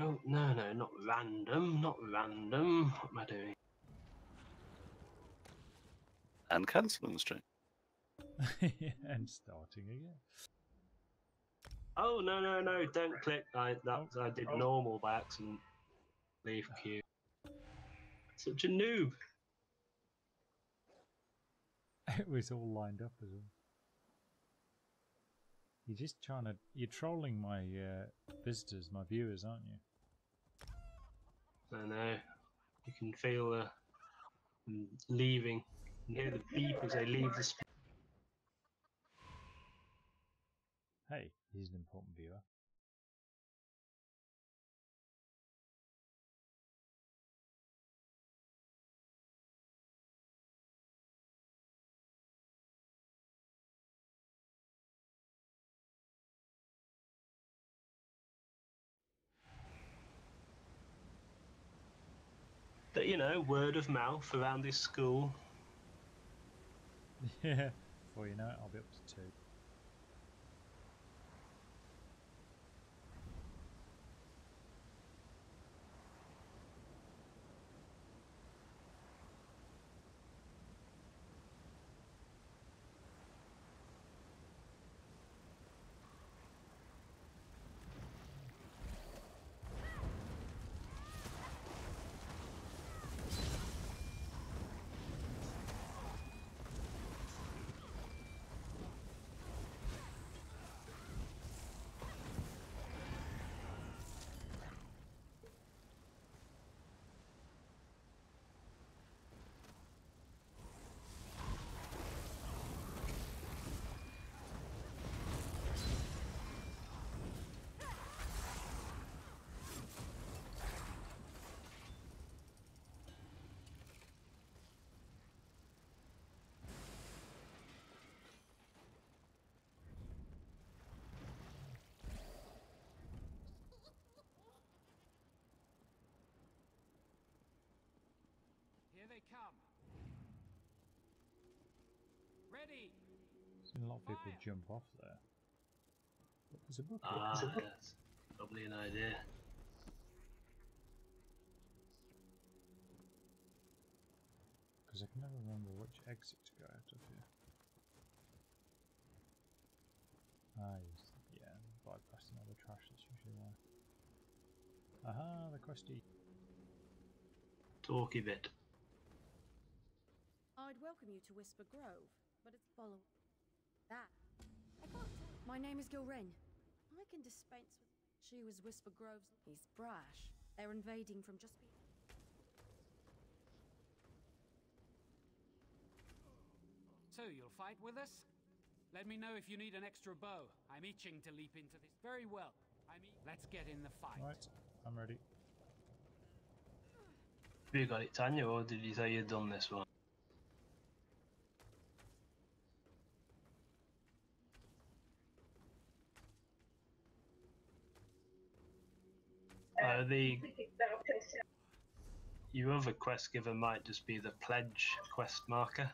Oh, no, no, not random, not random. What am I doing? And cancelling the stream. And starting again. Oh, no, no, no, don't click. I did normal by accident. Leave queue. Such a noob. It was all lined up as well. You're just trying to... You're trolling my visitors, my viewers, aren't you? I know. You can feel them leaving. You can hear the beep as they leave the stream. Hey, he's an important viewer. But, you know, word of mouth around this school. Yeah, before you know it, I'll be up to 2. Here they come. Ready. Seen a lot of people jump off there. But there's a bucket. Ah, yes. Probably an idea. Because I can never remember which exit to go out of here. Ah, yes. Yeah, bypassing all the trash, that's usually why. Aha, the questy. Talky bit. I'd welcome you to Whisper Grove, but it's follow that. I can't tell. My name is Gilren. I can dispense with. She was Whisper Grove's. He's brash. They're invading from just behind. So you'll fight with us? Let me know if you need an extra bow. I'm itching to leap into this. Very well. Let's get in the fight. Right, I'm ready. Have you got it, Tanya, or did you say you'd done this one? Your other quest giver might just be the pledge quest marker.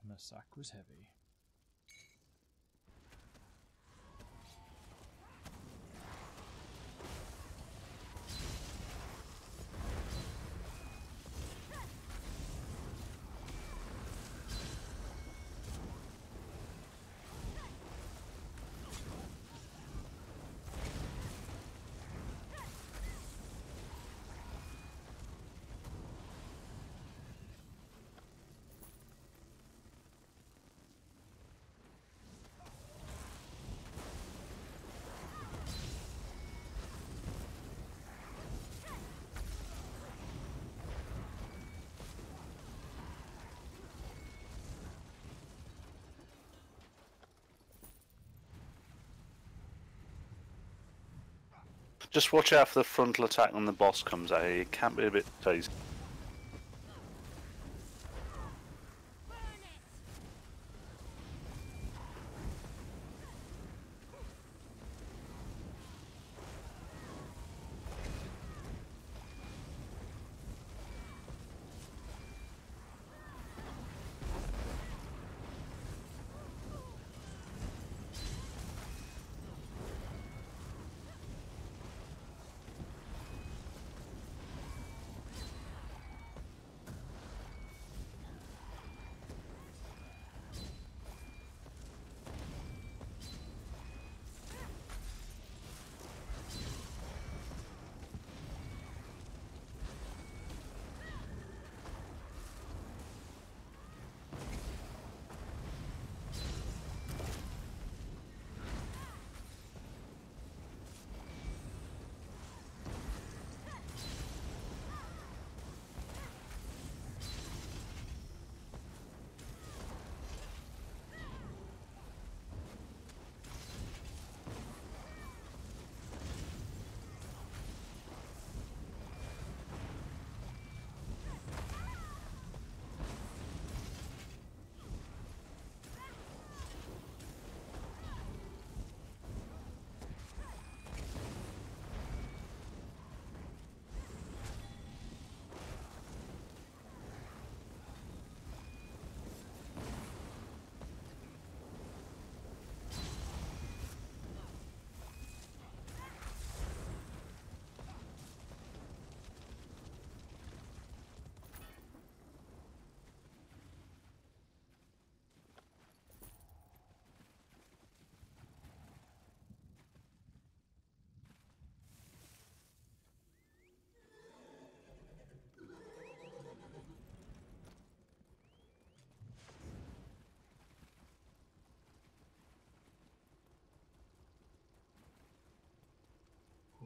And the sack was heavy. Just watch out for the frontal attack when the boss comes out. It can be a bit tasty.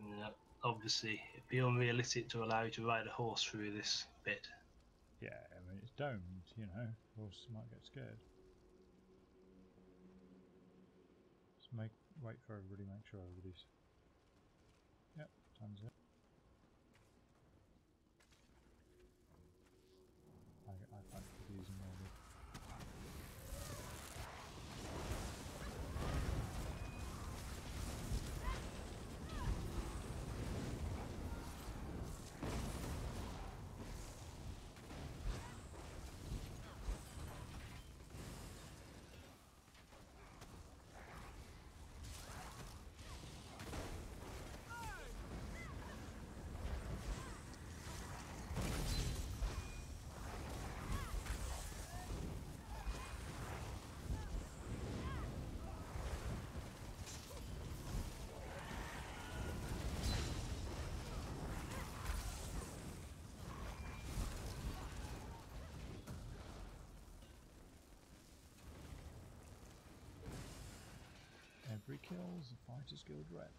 Yeah, obviously, it'd be unrealistic to allow you to ride a horse through this bit. Yeah, I mean, it's domed, you know. Horses might get scared. Just wait for everybody, make sure everybody's... Yep, time's it. I find it confusing maybe. Every kill's a Fighters Guild rep.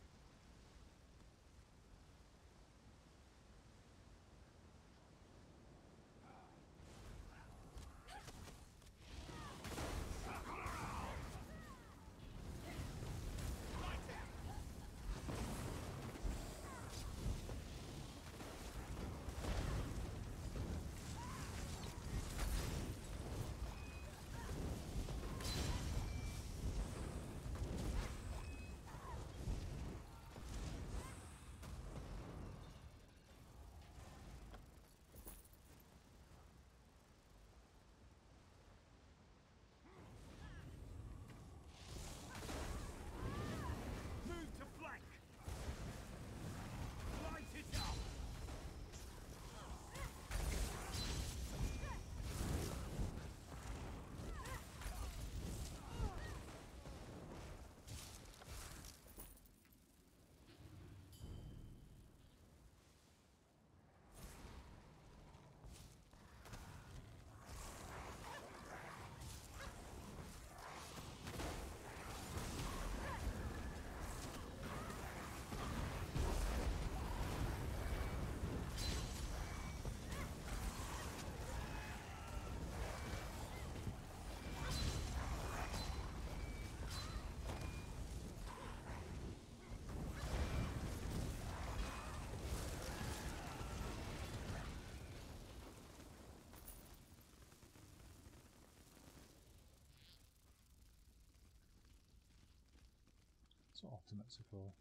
That's what ultimates are for.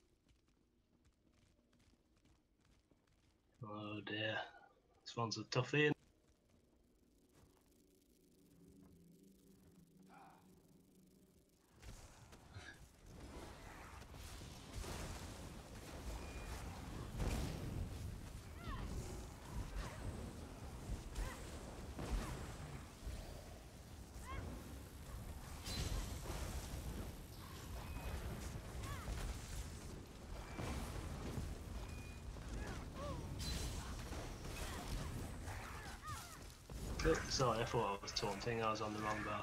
Oh dear. This one's a toughie. Oh, sorry, I thought I was taunting. I was on the wrong bar.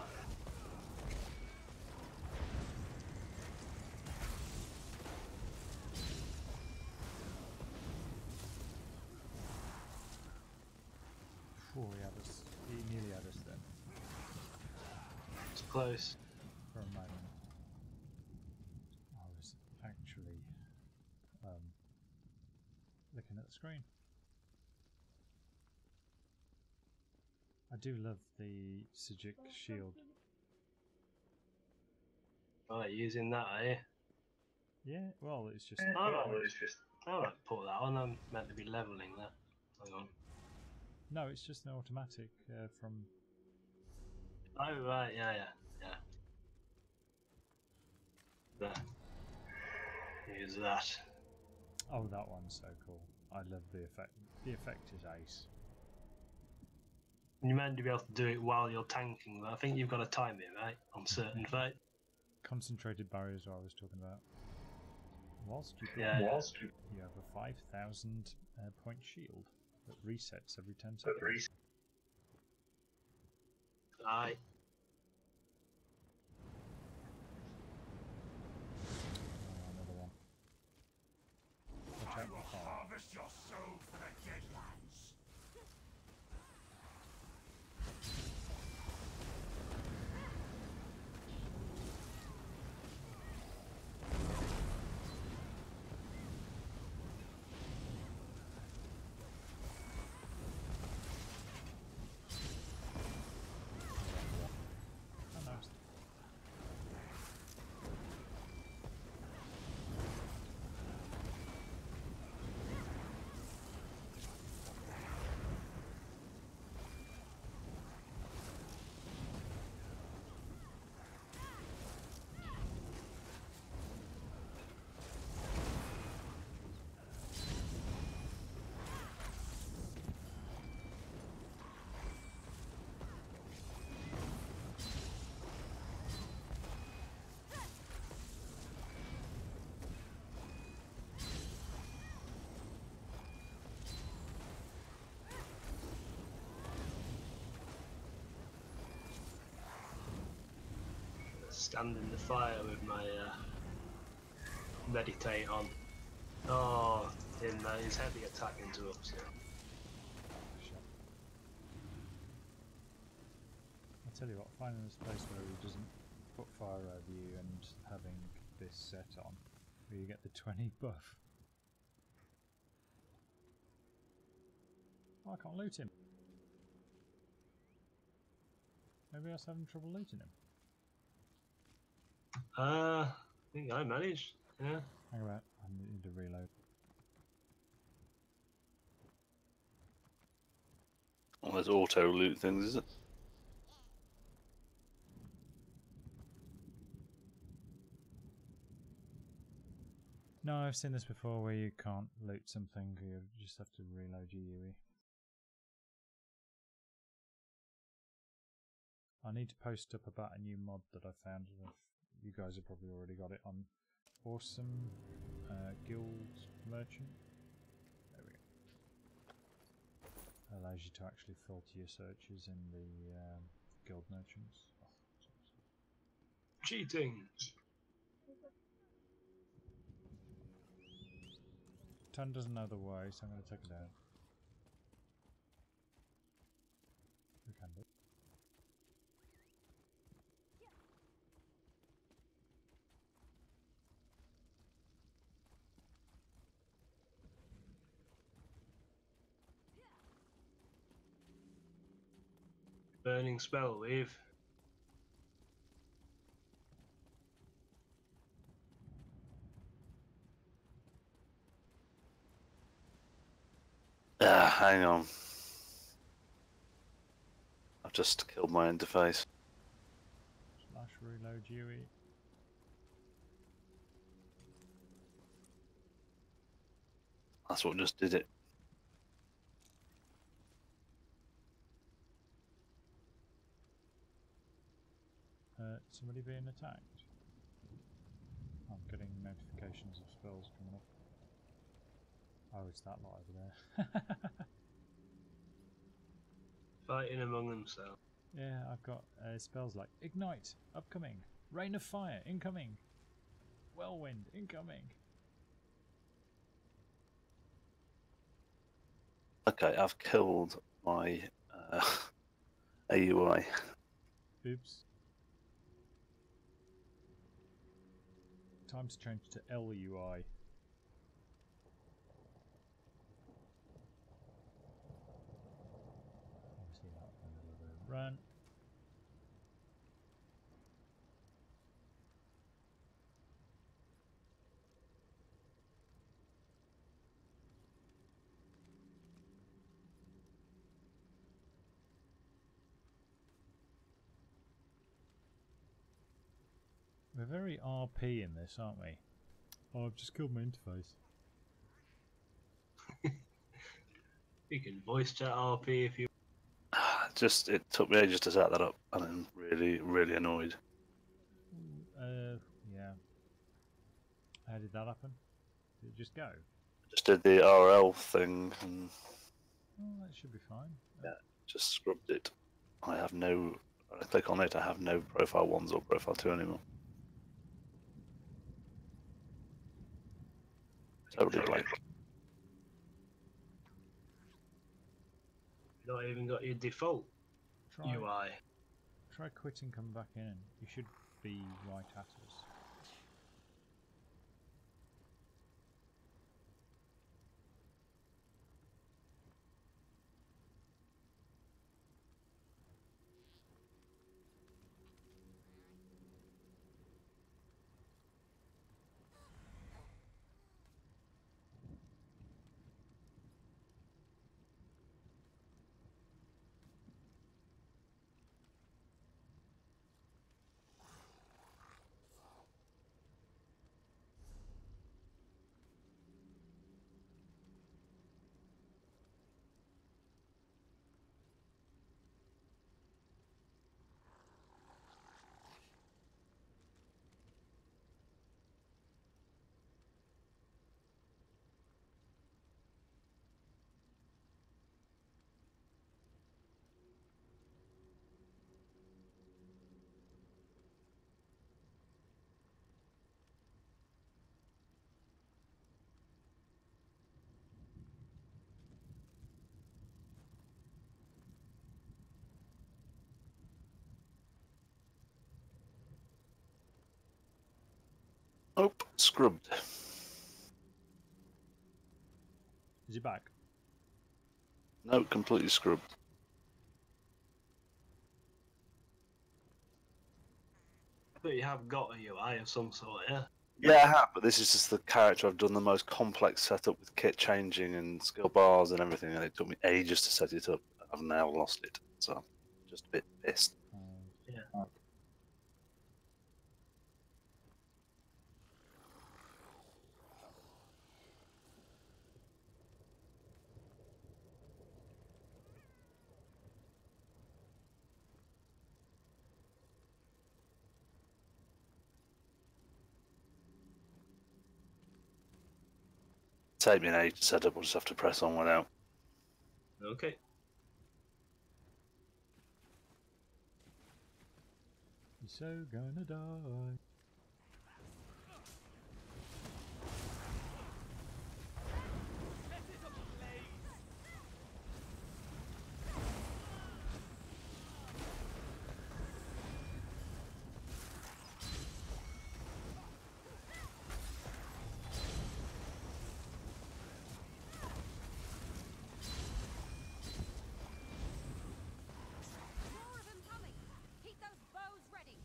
Oh, he nearly had us then. It's close. For a moment. I was actually looking at the screen. I do love the Sijic shield. Right, using that, eh? Yeah, well, it's just... Alright, put that on. I'm meant to be levelling that. Hang on. No, it's just an automatic from... Oh, right, yeah. There. Use that. Oh, that one's so cool. I love the effect. The effect is ace. You're meant to be able to do it while you're tanking, but I think you've got to time it, right? On certain fight. Concentrated barriers, what I was talking about. Whilst you you have a 5,000 point shield that resets every 10 seconds. Aye. Oh, another one. Watch out for fire. Harvest your soul for the Deadlands. Oh, nice. Stand in the fire with my meditate on. Oh, his heavy attack interrupts you. Shit. I'll tell you what, finding this place where he doesn't put fire over you and having this set on, where you get the 20 buff. Oh, I can't loot him. Maybe I was having trouble looting him. I think I managed. Yeah. Hang about, I need to reload. Well, there's auto loot things, is it? No, I've seen this before where you can't loot something, you just have to reload your UE. I need to post up about a new mod that I found. You guys have probably already got it on Awesome Guild Merchant. There we go. Allows you to actually filter your searches in the Guild Merchants. Oh, Cheating. Ton doesn't know the way, so I'm going to take it out. We can do. Burning spell wave. Hang on. I've just killed my interface. Slash reload UE. That's what just did it. Somebody being attacked? I'm getting notifications of spells coming up. Oh, it's that lot over there. Fighting among themselves. Yeah, I've got spells like Ignite, upcoming, Rain of Fire, incoming, Whirlwind, incoming. Okay, I've killed my AUI. Oops. Time to change to LUI. Obviously not in the middle of a run. We're very RP in this, aren't we? Oh, I've just killed my interface. You can voice chat RP if you. Just it took me ages to set that up, and I'm really annoyed. Yeah. How did that happen? Did it just go? Just did the RL thing and Oh, that should be fine. yeah, just scrubbed it. I have no. When I click on it, I have no profile 1s or profile 2 anymore. Totally blank. You've not even got your default Try, UI. try quitting, come back in. You should be right at us. Nope, scrubbed. Is he back? No, completely scrubbed. But you have got a UI of some sort, yeah? Yeah, I have, but this is just the character I've done the most complex setup with kit changing and skill bars and everything, and it took me ages to set it up. I've now lost it, so I'm just a bit pissed. Yeah. Take me an age to set up, we'll just have to press on without. Okay. You're so gonna die. More of them coming! Keep those bows ready!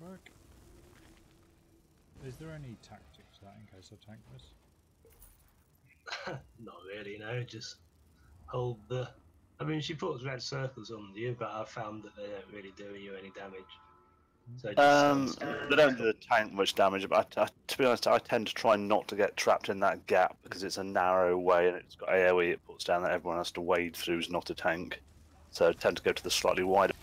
work. Is there any tactics to that in case I tank this? Not really, no. Just hold the. I mean, she puts red circles on you, but I've found that they don't really do you any damage. So just they don't do the tank much damage, but to be honest, I tend to try not to get trapped in that gap because it's a narrow way and it's got AoE it puts down that everyone has to wade through who's not a tank. So I tend to go to the slightly wider.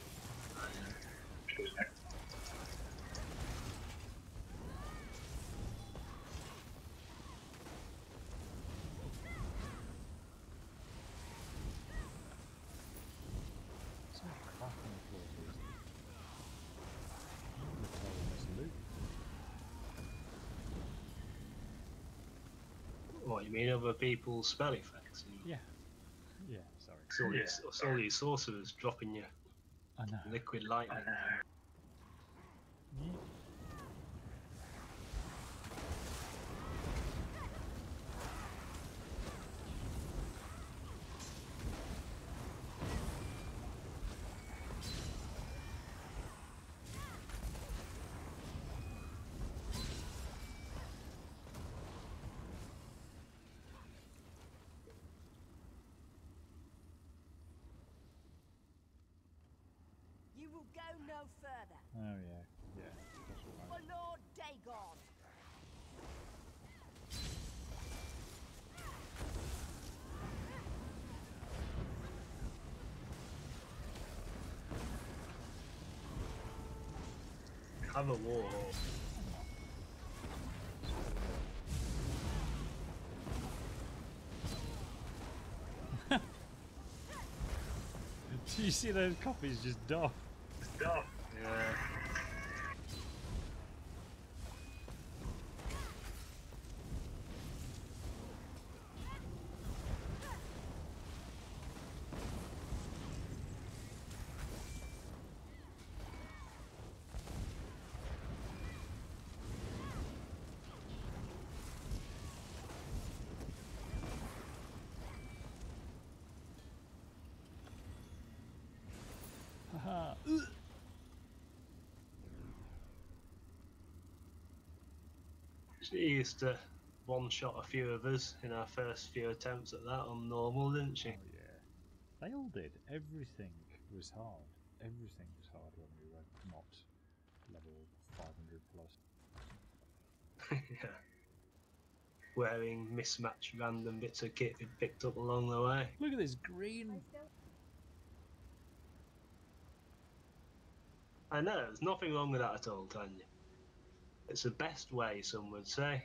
What, you mean other people's spell effects? Yeah. Yeah, sorry. It's all these sorcerers dropping you I know. liquid lightning. Yeah. You will go no further. Oh yeah, yeah. That's all For right. Lord Dagon. Have a war horse. Do you see those copies just doff? Yeah. Haha. She used to one-shot a few of us in our first few attempts at that on normal, didn't she? Oh yeah. They all did. Everything was hard. Everything was hard when we were not level 500 plus. Yeah. Wearing mismatched random bits of kit we picked up along the way. Look at this green. I know, there's nothing wrong with that at all, Tanya. It's the best way, some would say.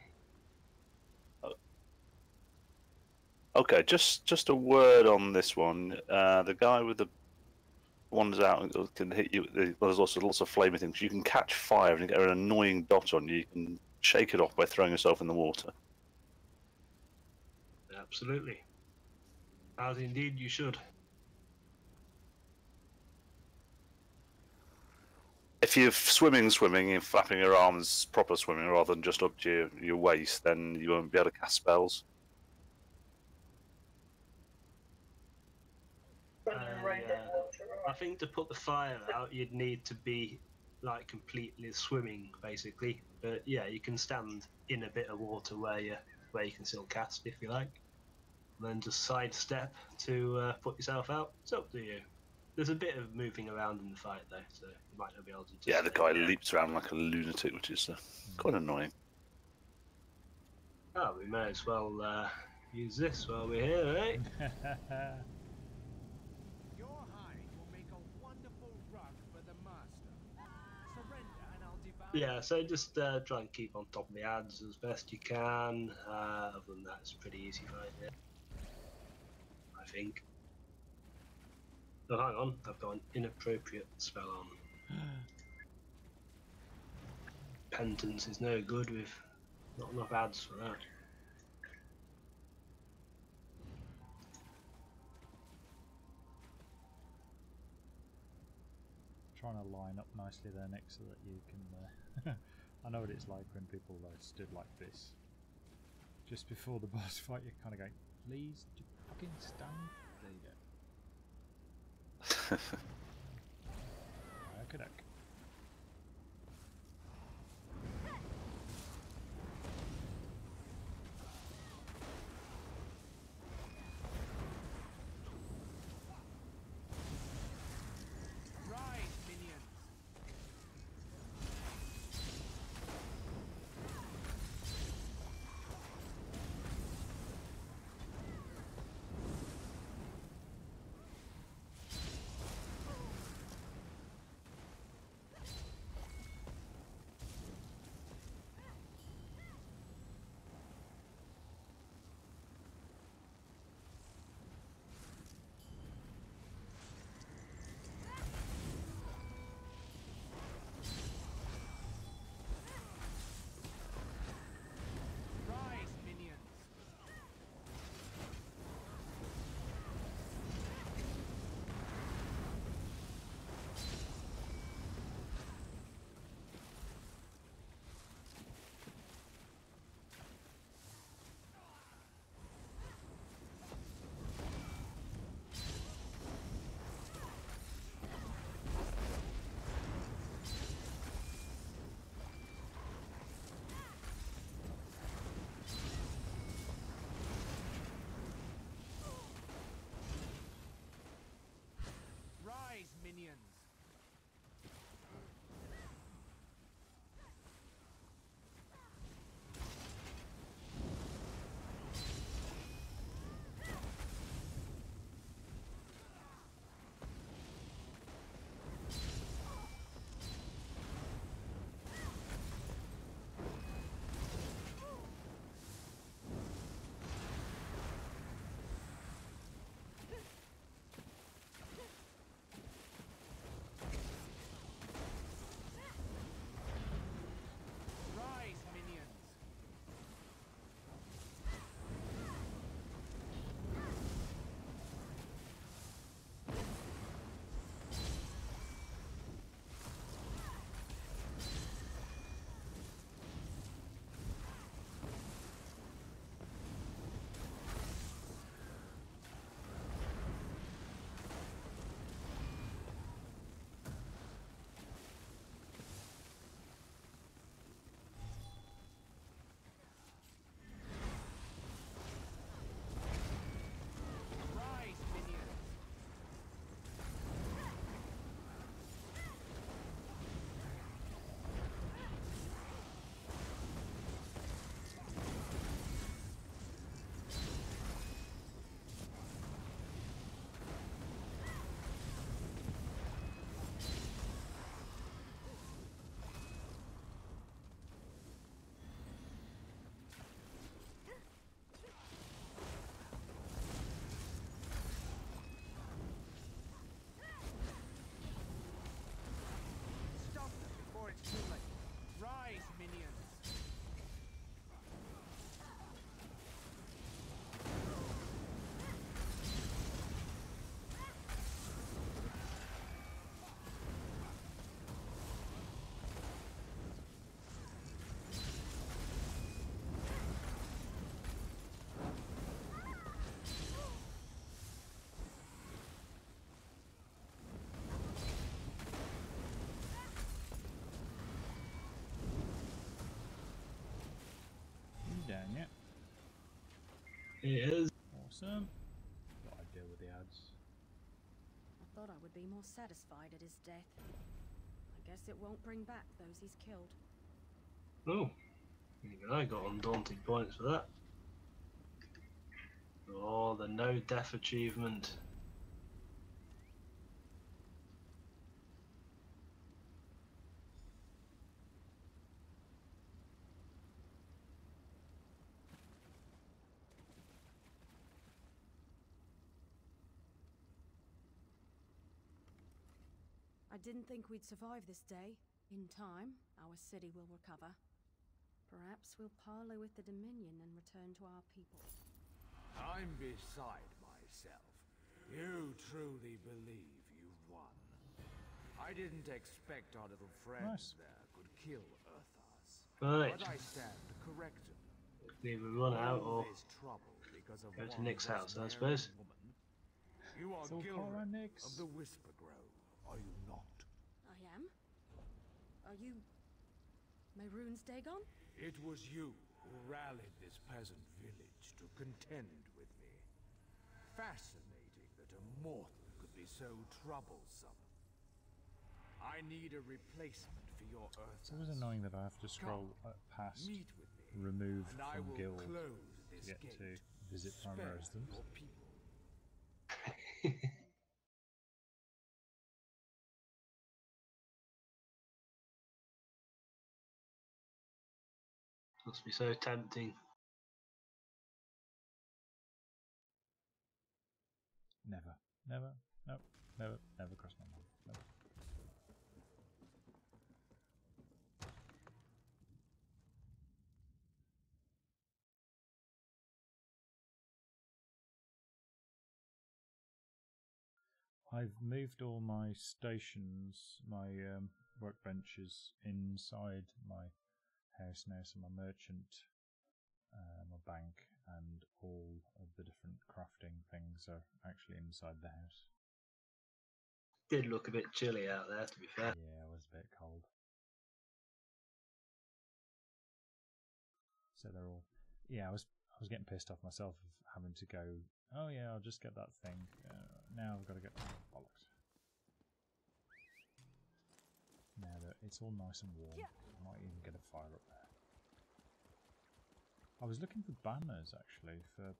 Okay, just a word on this one. The guy with the ones out can hit you. There's also lots of flaming things. You can catch fire and get an annoying dot on you. You can shake it off by throwing yourself in the water. Absolutely. As indeed you should. If you're swimming, you're flapping your arms, proper swimming, rather than just up to your waist, then you won't be able to cast spells. I think to put the fire out, you'd need to be like completely swimming, basically. But yeah, you can stand in a bit of water where you can still cast if you like, and then just sidestep to put yourself out. It's up to you. There's a bit of moving around in the fight though, so you might not be able to. Just Yeah, the guy leaps around like a lunatic, which is quite annoying. Oh, we may as well use this while we're here, eh? Your hide will make a wonderful rug for the master. Surrender and I'll devour. Yeah, so just try and keep on top of the ads as best you can. Other than that, it's a pretty easy fight, yeah. I think. Oh, hang on, I've got an inappropriate spell on. Penance is no good with not enough ads for that. Trying to line up nicely there next so that you can. I know what it's like when people stood like this. Just before the boss fight, you're kind of going, please, do fucking stand. There you go. Okay. It is. Awesome. Thought I'd deal with the ads. I thought I would be more satisfied at his death. I guess it won't bring back those he's killed. Oh, even I got undaunted points for that. Oh, the no death achievement. I didn't think we'd survive this day. In time, our city will recover. Perhaps we'll parley with the Dominion and return to our people. I'm beside myself. You truly believe you've won. I didn't expect our little friend Nice. there could kill Earthas. Right. But I stand corrected. Either run out All or this trouble because of go to one Nick's house, I Rosmarian suppose. woman. You are It's all call around Gilren Nick's. of the Whisper Grove, are you not? I am? Are you... Mehrunes Dagon? It was you who rallied this peasant village to contend with me. Fascinating that a mortal could be so troublesome. I need a replacement for your Earth. It's always annoying that I have to scroll past Meet with me, remove and I from will guild close to this get gate. to visit Spare primary residence. your people. Must be so tempting. Never, never, nope, never crossed my mind. Never. I've moved all my stations, my workbenches inside my house now, so my merchant, my bank, and all of the different crafting things are actually inside the house. Did look a bit chilly out there, to be fair. Yeah, it was a bit cold. So they're all... Yeah, I was getting pissed off myself of having to go, oh yeah, I'll just get that thing. Now I've got to get... bollocks. Now that it's all nice and warm, I might even get a fire up there. I was looking for banners, actually, for...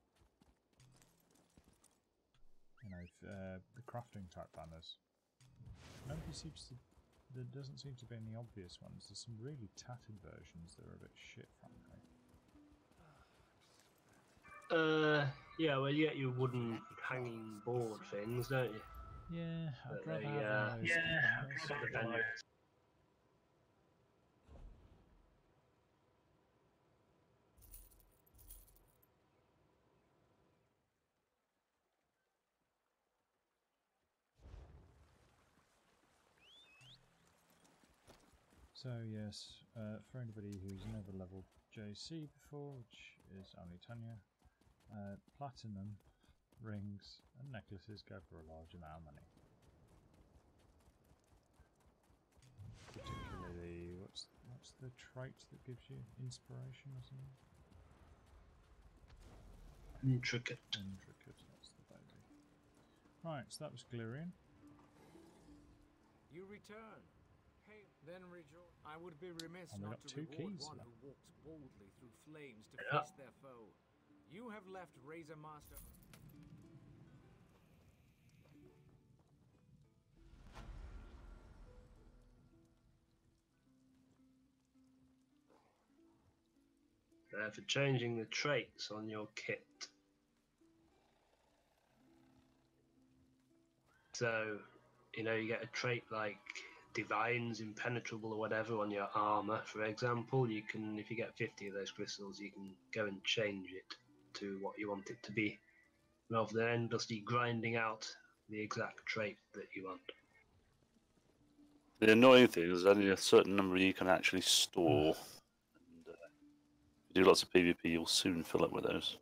You know, the crafting type banners. Nobody seems to... There doesn't seem to be any obvious ones. There's some really tattered versions that are a bit shit, frankly. Yeah, well, you get your wooden hanging board things, don't you? Yeah, I'd But rather they, have one of those. sort of vendors. So yes, for anybody who's never leveled JC before, which is only Tanya, platinum rings and necklaces go for a large amount of money. Particularly, what's the trait that gives you inspiration or something? Intricate. Intricate, that's the baby. Right, so that was Glirian. You return. Hey, then rejoice. I would be remiss And we not got to 2 reward keys one left. who walks boldly through flames to Yeah. face their foe. You have left Razor Master. For changing the traits on your kit. So, you know, you get a trait like Divine's Impenetrable or whatever on your armor, for example. You can, if you get 50 of those crystals, you can go and change it to what you want it to be, rather than endlessly grinding out the exact trait that you want. The annoying thing is there's only a certain number you can actually store. And, if you do lots of PvP, you'll soon fill up with those.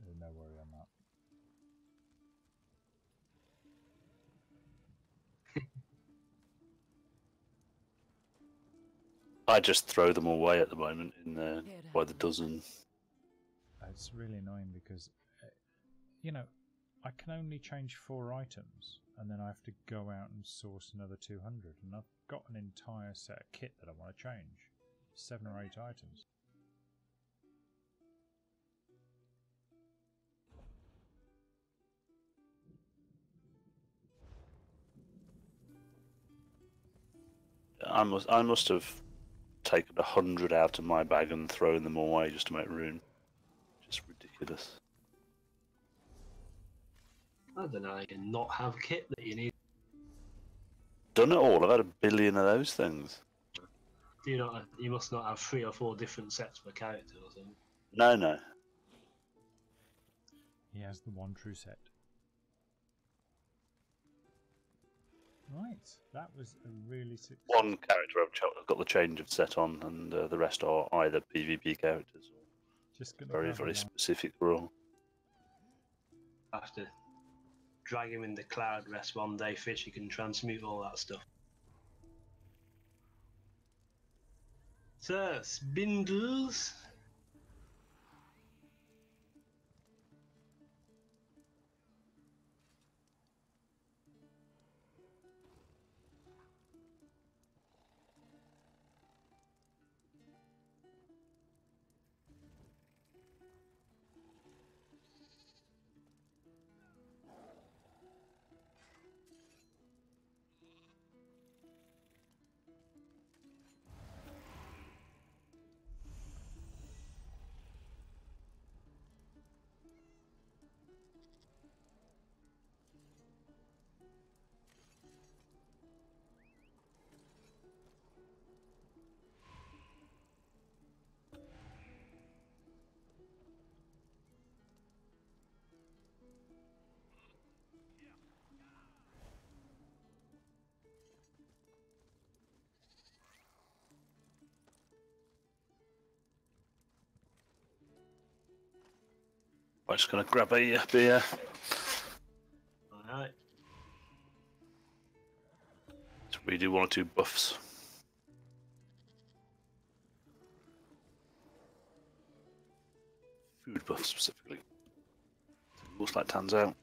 There's no worry on that. I just throw them away at the moment in by the dozen. It's really annoying because you know, I can only change 4 items, and then I have to go out and source another 200, and I've got an entire set of kit that I want to change. 7 or 8 items. I must have taken 100 out of my bag and thrown them away just to make room. Just ridiculous. I don't know. You can not have kit that you need. Done it all. I've had 1 billion of those things. Do you not? You must not have 3 or 4 different sets per character or something. No, no. He has the one true set. Right, that was a really successful... One character I've got the change of set on, and the rest are either PvP characters or Just gonna very, grab very one. specific role. I have to drag him in the cloud rest one day. Fish, he can transmute all that stuff. So, spindles. I'm just going to grab a beer. Alright. So we do 1 or 2 buffs. Food buffs specifically. Looks like Tan's out.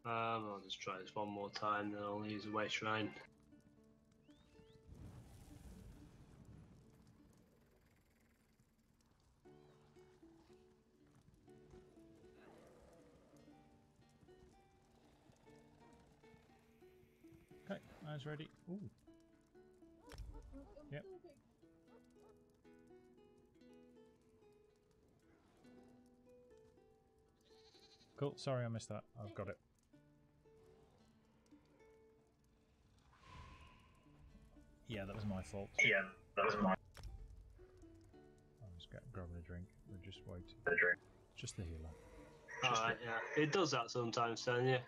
I'll just try this one more time, then I'll use a way shrine. Okay, eyes ready. Ooh. Yep. Cool, sorry I missed that. I've got it. Yeah, that was my fault. Yeah, that was mine. I was grabbing a drink. We're just waiting. The drink. Just the healer. Alright, yeah. It does that sometimes, don't you?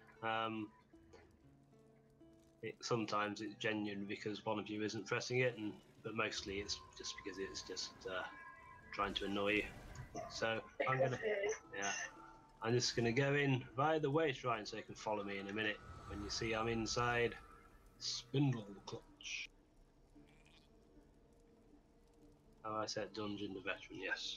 Sometimes it's genuine because one of you isn't pressing it, but mostly it's just because it's just trying to annoy you. So I'm just gonna go in via the way shrine so you can follow me in a minute. When you see I'm inside, spindle clutch. Oh, I said dungeon the veteran, yes.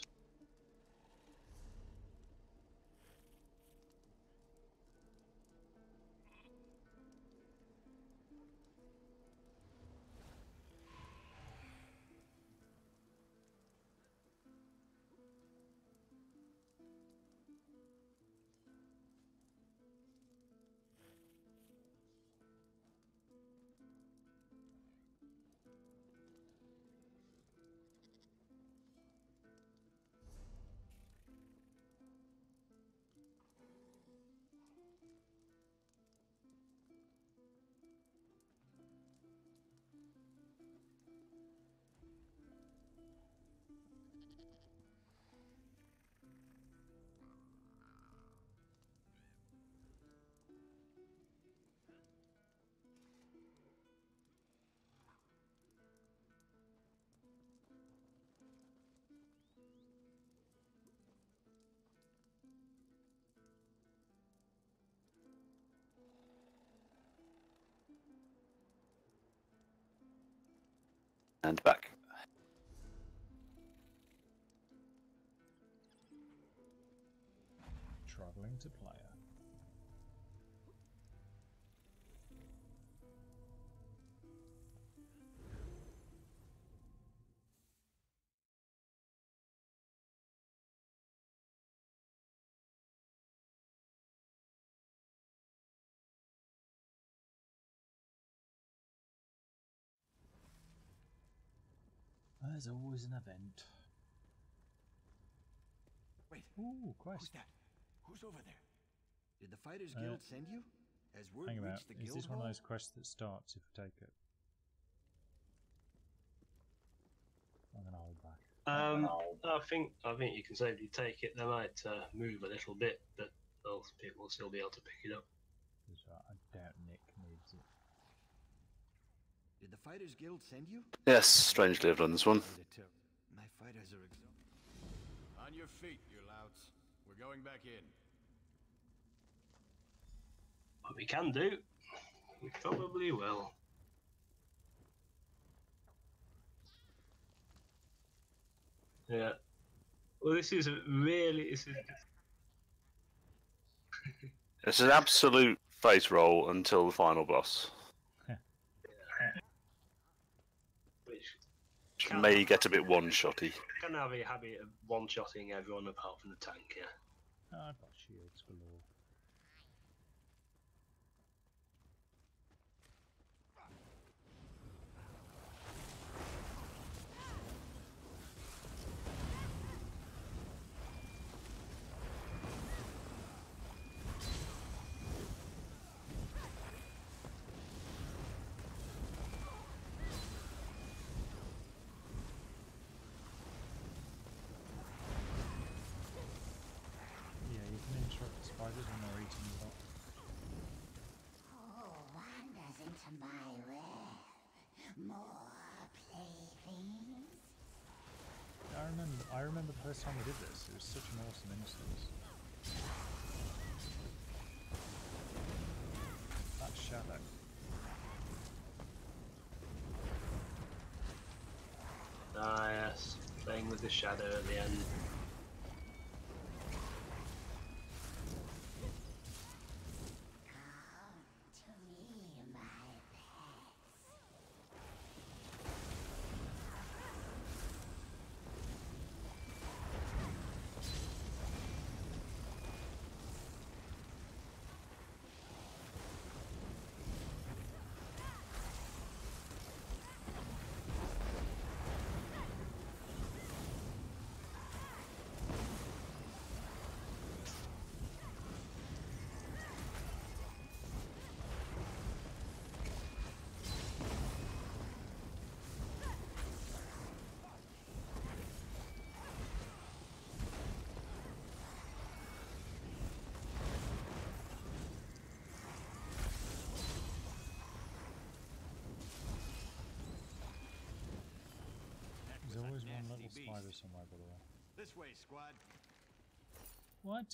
And back. Travelling to player. There's always an event. Wait. Ooh, quest. Who's that? Who's over there? Did the Fighters Guild send you? Has word Hang about. reached the Is guild this one of hall? those quests that starts if you take it? I'm gonna hold back. I think you can safely take it. They might move a little bit, but most people will still be able to pick it up. Because I doubt Nick needs it. Did the Fighters Guild send you? Yes, strangely I've done this one. My fighters are exhausted. On your feet, you louts. We're going back in. What we can do, we probably will. Yeah. Well, this is It's an absolute face roll until the final boss. Which may get a bit one-shotty. Can have a habit of one-shotting everyone apart from the tank, yeah. I've got shields galore. Yeah, you can interrupt the spiders when they're eating you up. Oh, wanders into my web. More playthings. I remember the first time we did this. It was such an awesome instance. That shadow. Ah, yes. Playing with the shadow at the end. Come to me, my pets. There's always one little spider somewhere, by the way. This way, squad. What?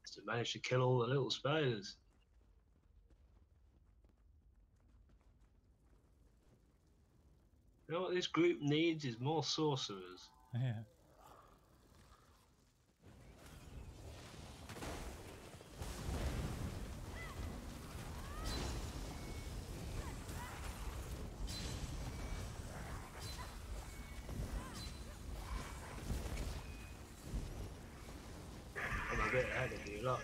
So managed to kill all the little spiders. You know what this group needs is more sorcerers. Yeah. I'm a bit ahead of you lot.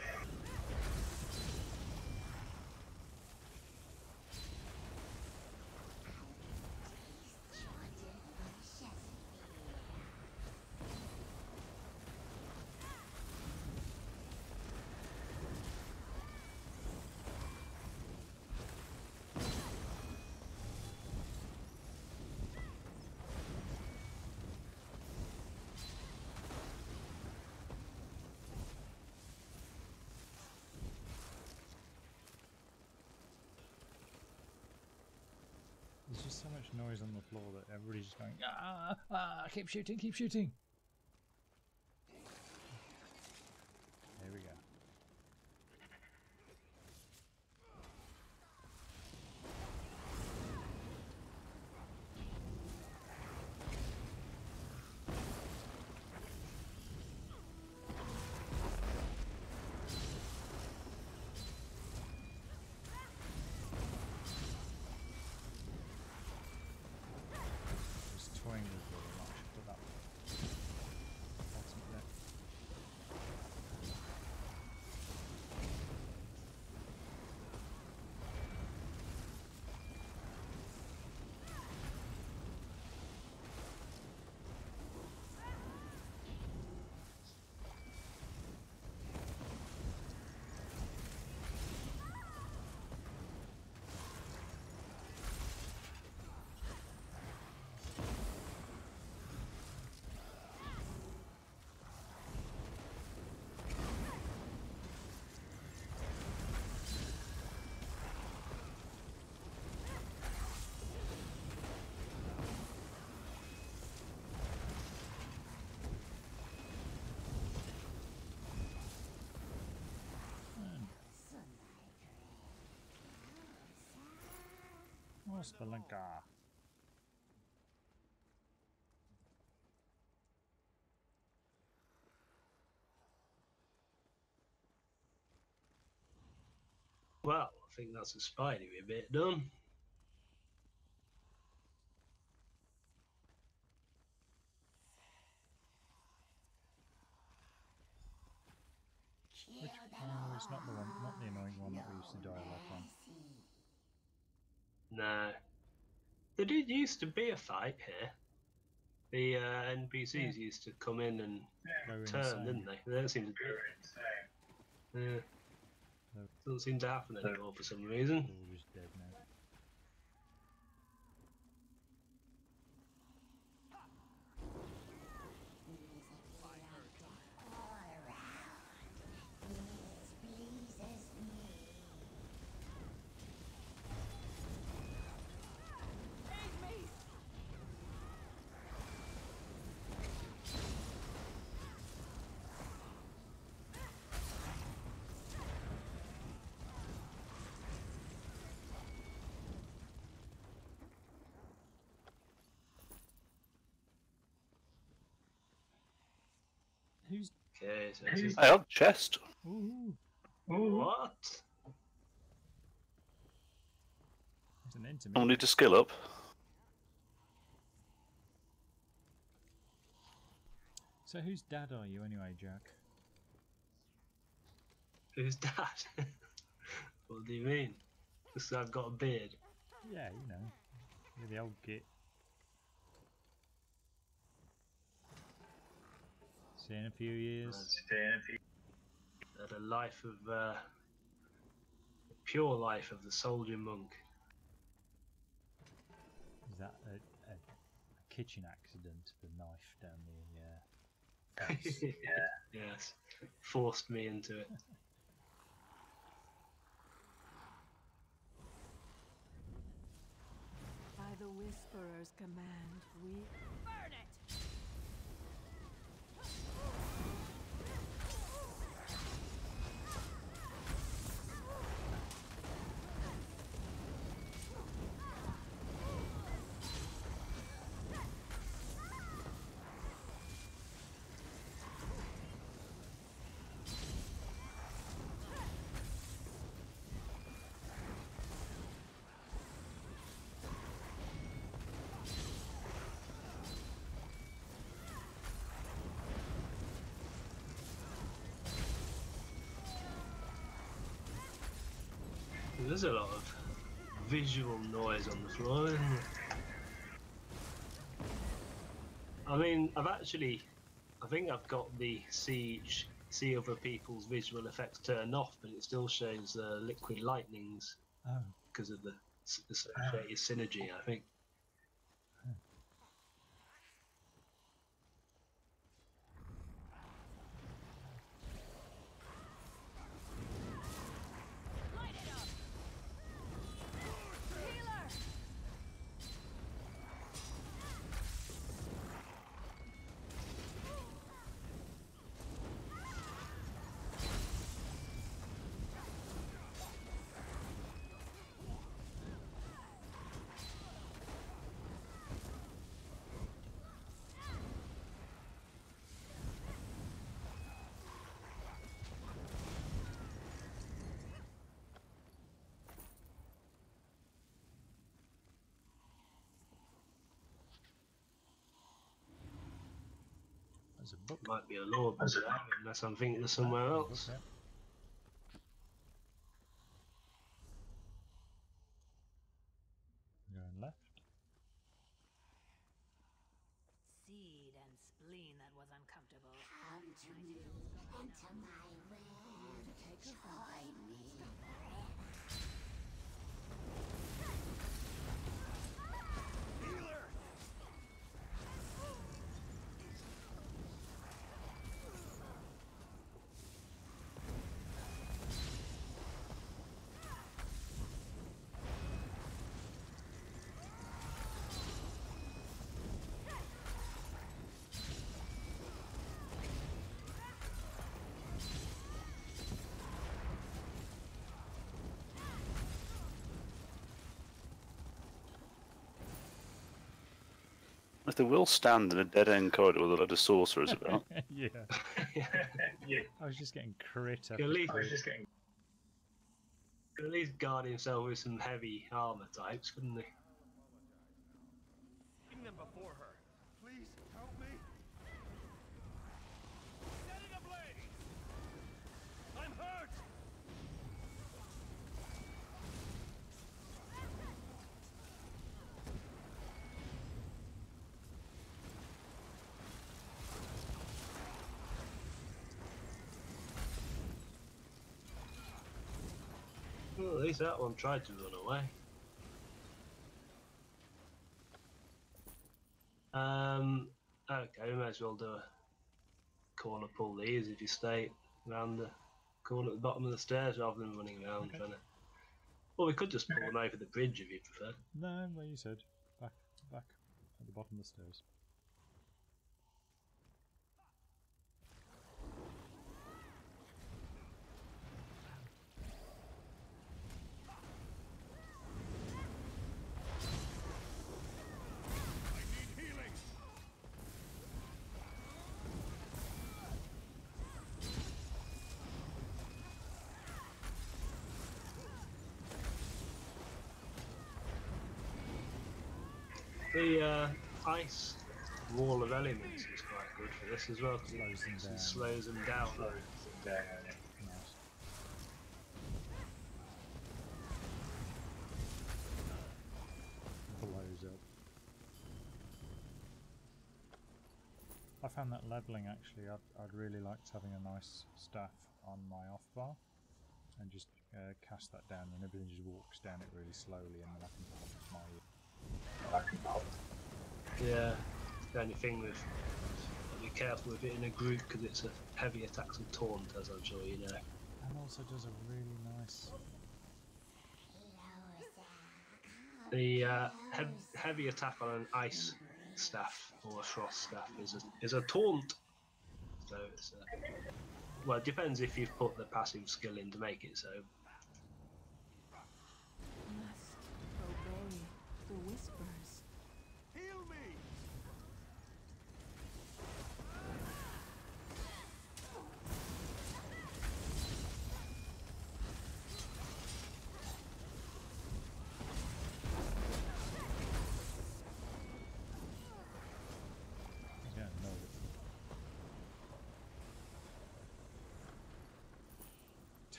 There's just so much noise on the floor that everybody's just going, ah, ah, keep shooting, keep shooting. There we go. Spelunker. Well, I think that's a spidery bit done. Which, oh, it's not the one, not the annoying one that we used to dial up on. No. There did used to be a fight here. The NPCs used to come in and They were turn, insane. didn't they? They don't seem to do it. Yeah. No. Doesn't seem to happen anymore for some reason. They're all just dead now. Who's... Okay, so Hey, on chest. Ooh, what? there's an enemy. Someone need to skill up. So whose dad are you anyway, Jack? Who's that? What do you mean? Just 'cause I've got a beard. Yeah, you know. You're the old git. See you in a few years. Had a life of a pure life of the soldier monk. Is that a kitchen accident? The knife down the face? Yes, forced me into it. By the Whisperer's command, we burn it! There's a lot of visual noise on the floor, isn't there? I mean, I think I've got the see other people's visual effects turned off, but it still shows liquid lightnings Oh. because of the associated synergy, I think. There's a book. Might be a lore book there, unless I'm thinking of somewhere else. Okay. Going left. Seed and spleen that was uncomfortable. Come to me, into my web. Join me. If they will stand in a dead-end corridor with a load of sorcerers about. Yeah. Yeah. I was just getting crit Could after at least, crit. could at least guard himself with some heavy armor types, couldn't he? Bring them before her. Please help me. Set it ablaze! I'm hurt! Well, at least that one tried to run away. Okay, we may as well do a corner pull these if you stay around the corner at the bottom of the stairs rather than running around trying to. Well, we could just pull them over the bridge if you prefer. No, what you said. Back at the bottom of the stairs. The ice wall of elements is quite good for this as well because it slows them down. Nice. Blows up. I found that levelling actually, I'd really liked having a nice staff on my off bar and just cast that down and everything just walks down it really slowly and then I can pop my... Yeah, the only thing with be careful with it in a group because it's a heavy attacks and taunt, as I'm sure you know. And also does a really nice... The heavy attack on an ice staff or a frost staff is a taunt. So it's well, it depends if you've put the passive skill in to make it so. Must obey the whispers. Heal me! Yeah, no.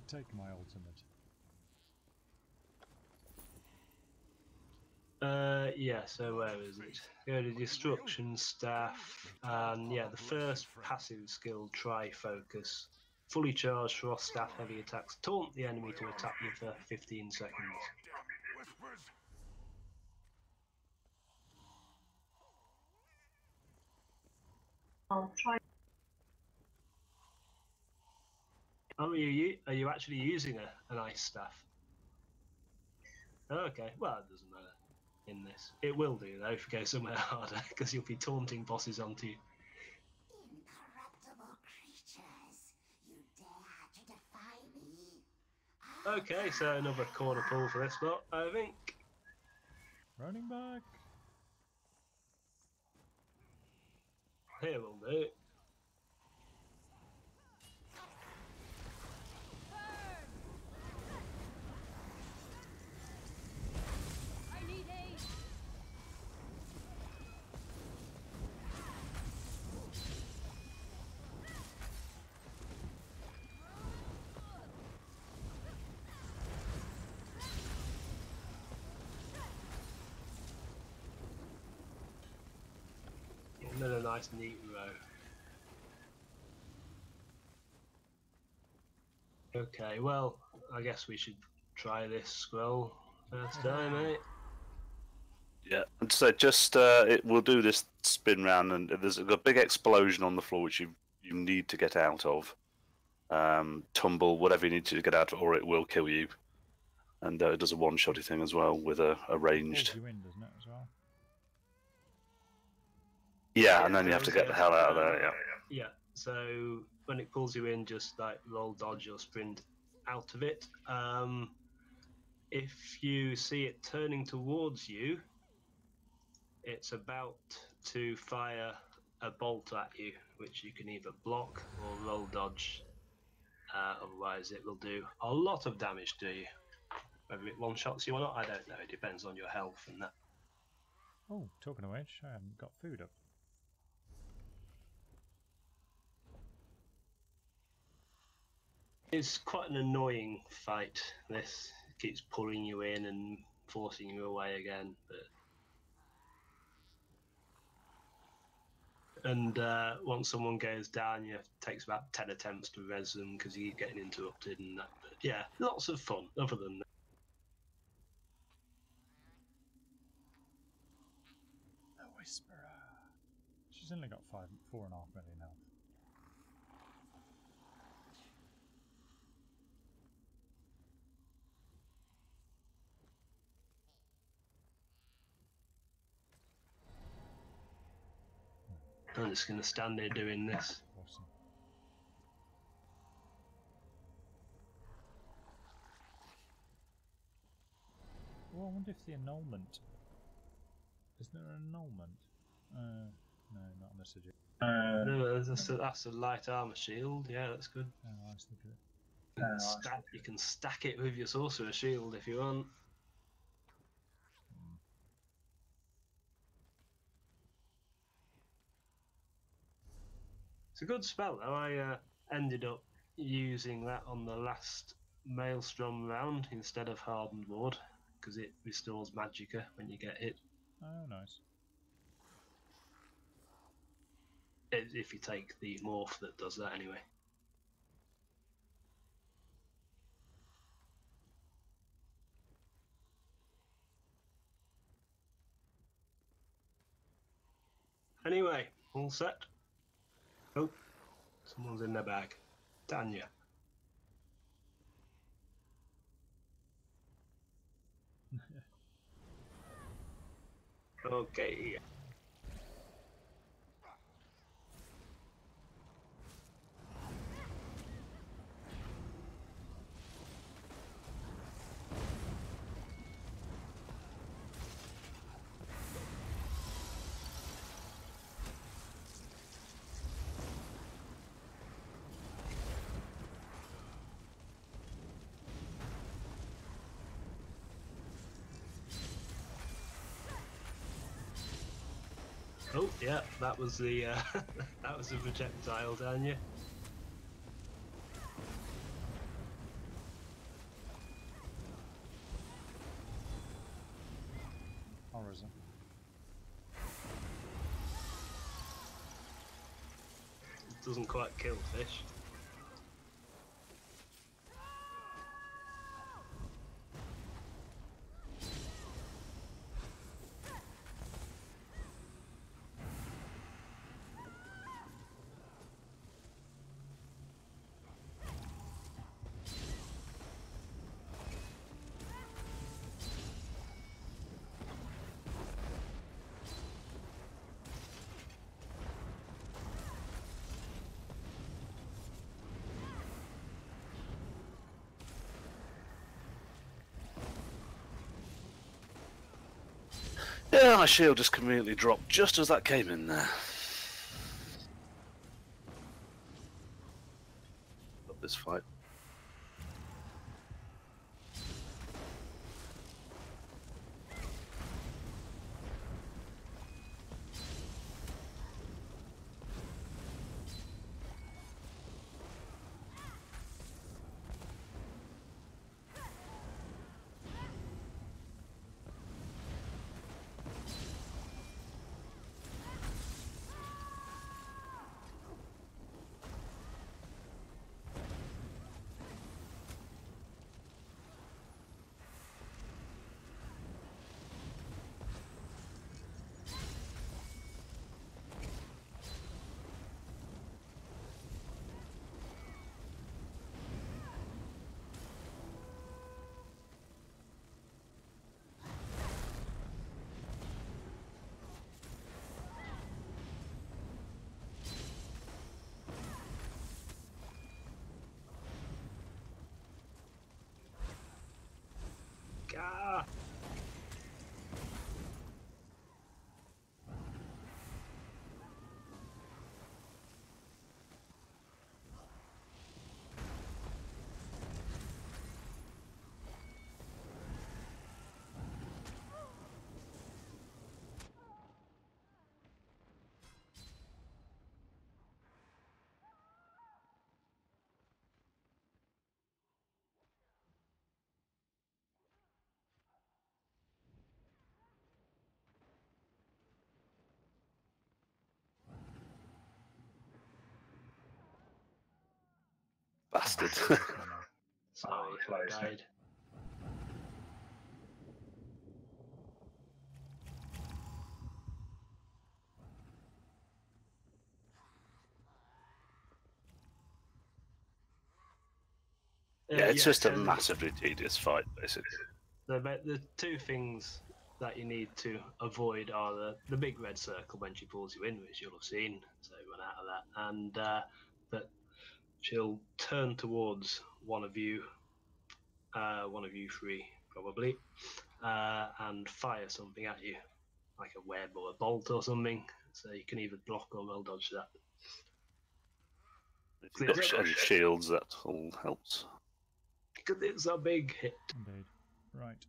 Take my ultimate. Yeah, so where is it? Go to destruction staff, and yeah, the first passive skill, try focus. Fully charged frost staff heavy attacks taunt the enemy to attack you for 15 seconds. Whispers! I'll try. Oh, are you actually using an ice staff? Okay, well, it doesn't matter in this. It will do though if you go somewhere harder, because you'll be taunting bosses onto you. Incorruptible creatures, you dare to defy me? Okay, so another corner pull for this lot, I think. Running back! Here we'll do it. I need aid. Another nice neat row. Okay, well, I guess we should try this scroll first time, eh? Yeah, and so just it will do this spin round, and there's a big explosion on the floor which you need to get out of. Tumble, whatever you need to get out of, or it will kill you. And it does a one-shotty thing as well with a ranged. Pulls you in, doesn't it, as well? Yeah, and then you have to get the hell out of there. Yeah. Yeah, so when it pulls you in, just like roll dodge or sprint out of it. If you see it turning towards you, it's about to fire a bolt at you, which you can either block or roll dodge. Otherwise, it will do a lot of damage to you. Whether it one-shots you or not, I don't know. It depends on your health and that. Oh, talking of which, I haven't got food up. It's quite an annoying fight, this. It keeps pulling you in and forcing you away again. And once someone goes down, it takes about 10 attempts to res them because you keep getting interrupted and that. But yeah, lots of fun, other than that. The Whisperer. She's only got 4.5 million health. I'm just going to stand there doing this. Awesome. Well, I wonder if the annulment... Is there an annulment? No, not on the suggestion. No, that's a light armor shield. Yeah, that's good. Oh, I was thinking it. You can stack it with your sorcerer shield if you want. It's a good spell though. I ended up using that on the last Maelstrom round instead of Hardened Ward because it restores Magica when you get hit. Oh, nice. If you take the morph that does that anyway. Anyway, all set. Oh, someone's in their bag. Tanya. Okay. Oh yeah, that was the that was the projectile, Tanya. Horizon. It doesn't quite kill fish. Yeah, my shield just conveniently dropped just as that came in there. Love this fight. Bastard. Sorry, I died. Yeah, it's just a massively tedious fight, basically. The two things that you need to avoid are the big red circle when she pulls you in, which you'll have seen, so run out of that, and that she'll turn towards one of you three probably, and fire something at you, like a web or a bolt or something, so you can either block or well dodge that. If you've got any shields, that all helps. Because it's a big hit. Indeed. Right.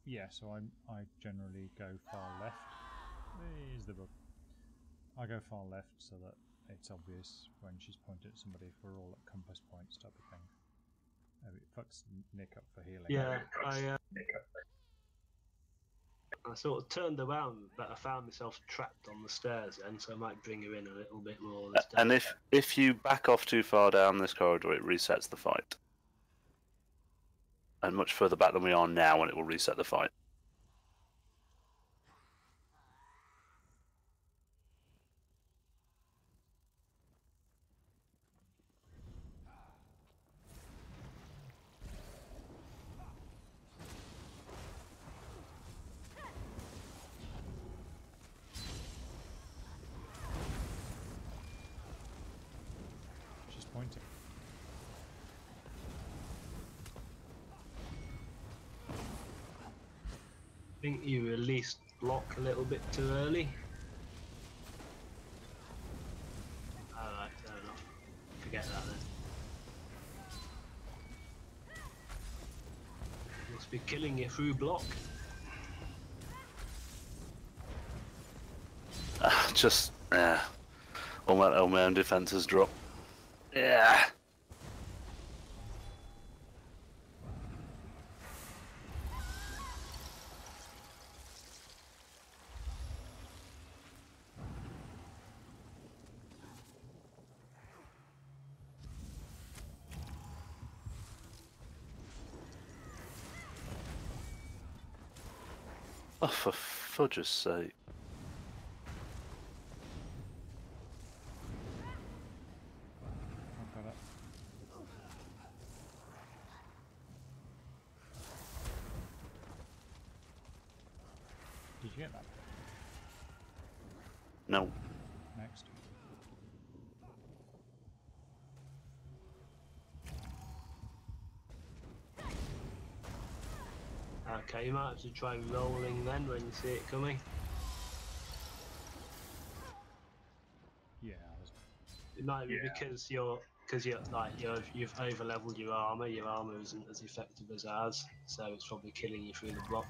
Yeah. So I generally go far left. There's the book. I go far left so that it's obvious when she's pointing at somebody if we're all at compass points type of thing. It fucks Nick up for healing. Yeah, I sort of turned around, but I found myself trapped on the stairs then, so I might bring her in a little bit more this time. And if you back off too far down this corridor, it resets the fight. And much further back than we are now, and it will reset the fight. She's pointing. I think you released block a little bit too early. Alright, fair enough. Forget that then. Must be killing you through block. Just, all my own defences drop. Yeah. Oh, for fudge's sake. I've got it. Did you get that? No. Next. Okay, you might have to try rolling then when you see it coming. Yeah. It might be because you've over leveled your armor. Your armor isn't as effective as ours, so it's probably killing you through the block.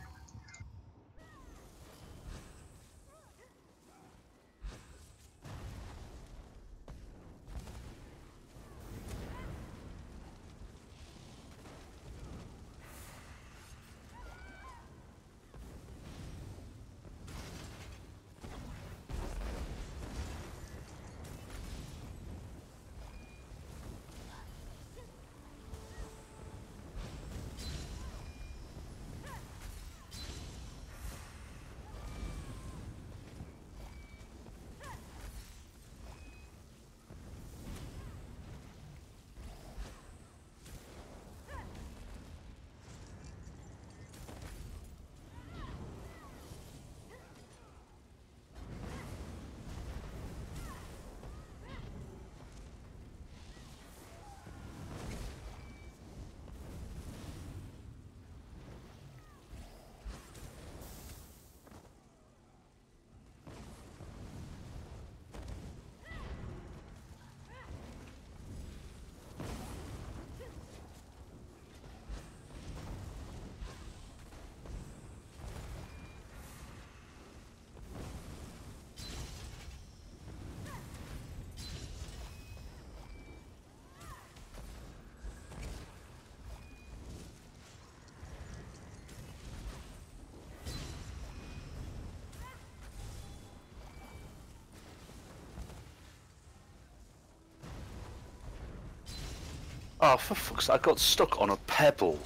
Oh, for fuck's sake, I got stuck on a pebble.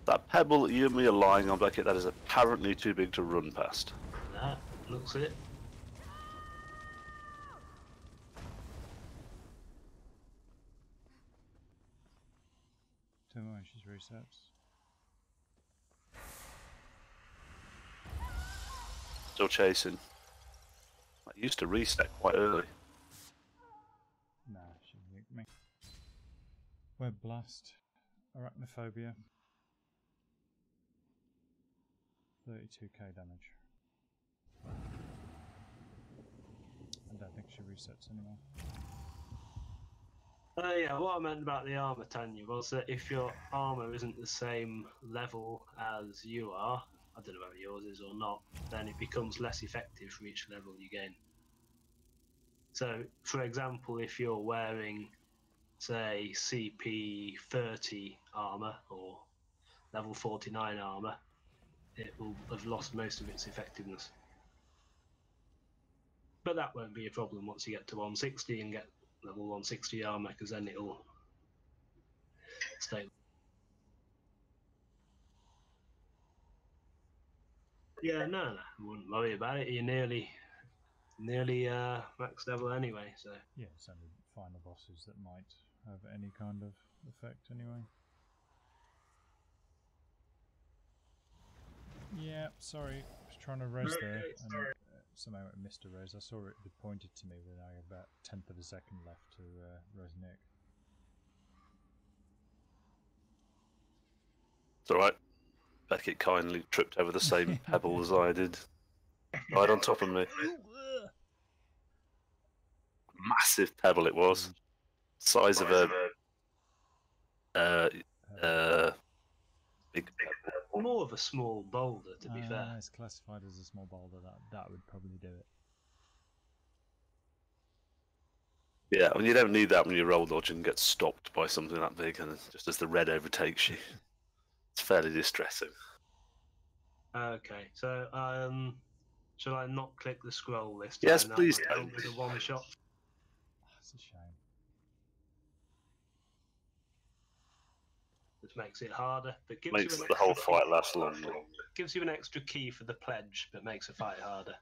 That pebble that you and me are lying on, Beckett, that is apparently too big to run past. That looks it. Don't worry, she's resets. Still chasing. I used to reset quite early. Nah, she nicked me. Web blast. Arachnophobia. 32k damage. I don't think she resets anymore. Yeah, what I meant about the armor, Tanya, was that if your armor isn't the same level as you are, I don't know whether yours is or not, then it becomes less effective for each level you gain. So, for example, if you're wearing, say, CP 30 armor or level 49 armor, it will have lost most of its effectiveness. But that won't be a problem once you get to 160 and get level 160 armor, because then it'll stay. Yeah, no, I wouldn't worry about it. You're nearly max level anyway, so. Yeah, it's only final bosses that might have any kind of effect anyway. Yeah, sorry, I was trying to res there, and somehow I missed a res. I saw it had pointed to me when I had about 1/10 of a second left to res Nick. It's alright. Beckett kindly tripped over the same pebble as I did. Right on top of me. Massive pebble it was. Size of a big pebble. More of a small boulder, to be fair. It's classified as a small boulder. That would probably do it. Yeah, I mean, you don't need that when you roll dodge and get stopped by something that big, and just as the red overtakes you. It's fairly distressing. Okay, so shall I not click the scroll this time? Yes, That please might help with the one shot. That's a shame. This makes it harder, but gives Makes you an the whole extra fight key. last longer. Gives you an extra key for the pledge, but makes the fight harder.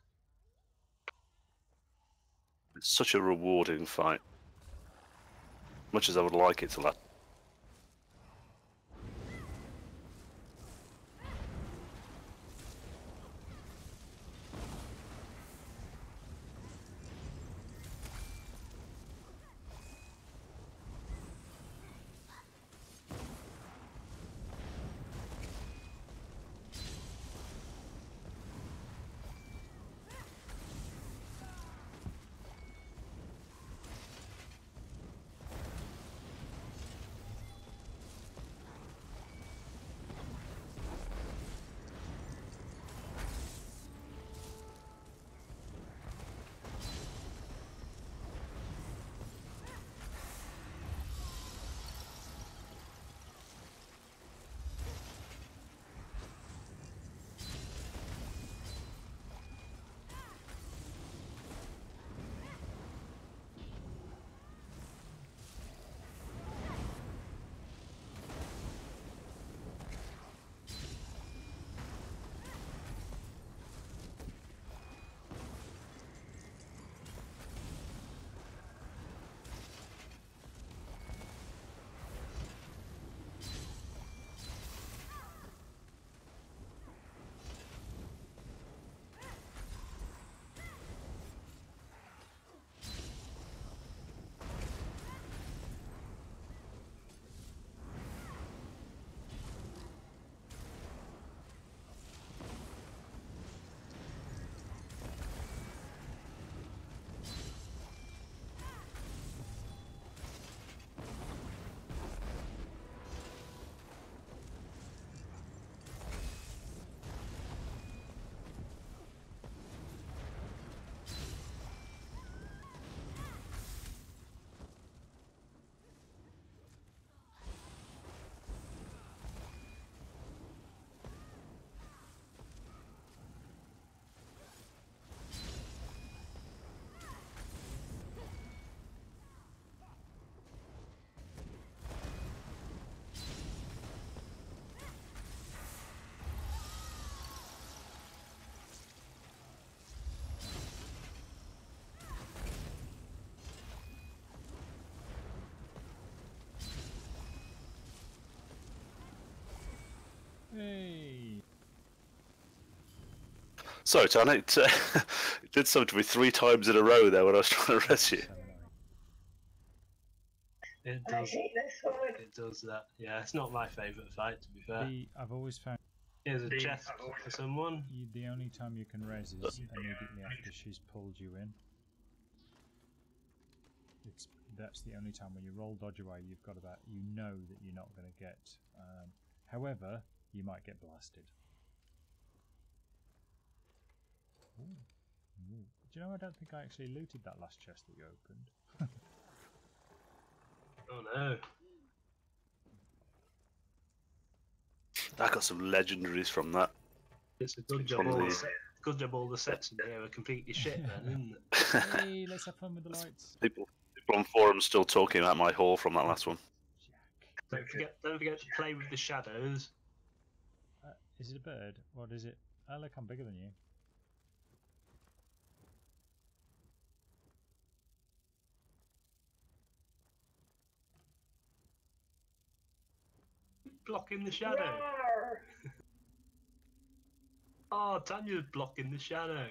It's such a rewarding fight. Much as I would like it to last. Hey. Sorry, Tan, it did something to me 3 times in a row there when I was trying to res you. So annoying. It does. It does that. Yeah, it's not my favourite fight, to be fair. I've always found Here's a chest for someone. the only time you can res is immediately after she's pulled you in. That's the only time when you roll dodge away. You've got about you know that you're not going to get. However, you might get blasted. Ooh. Ooh. Do you know? I don't think I actually looted that last chest that you opened. Oh no. I got some legendaries from that. It's a good job. Good job all the sets in here are completely shit then, isn't it? Hey, let's have fun with the lights. People on forums still talking about my haul from that last one. Jack. Don't forget to play with the shadows. Is it a bird? What is it? Oh look, I'm bigger than you. Blocking the shadow. Oh, Tanya's blocking the shadow.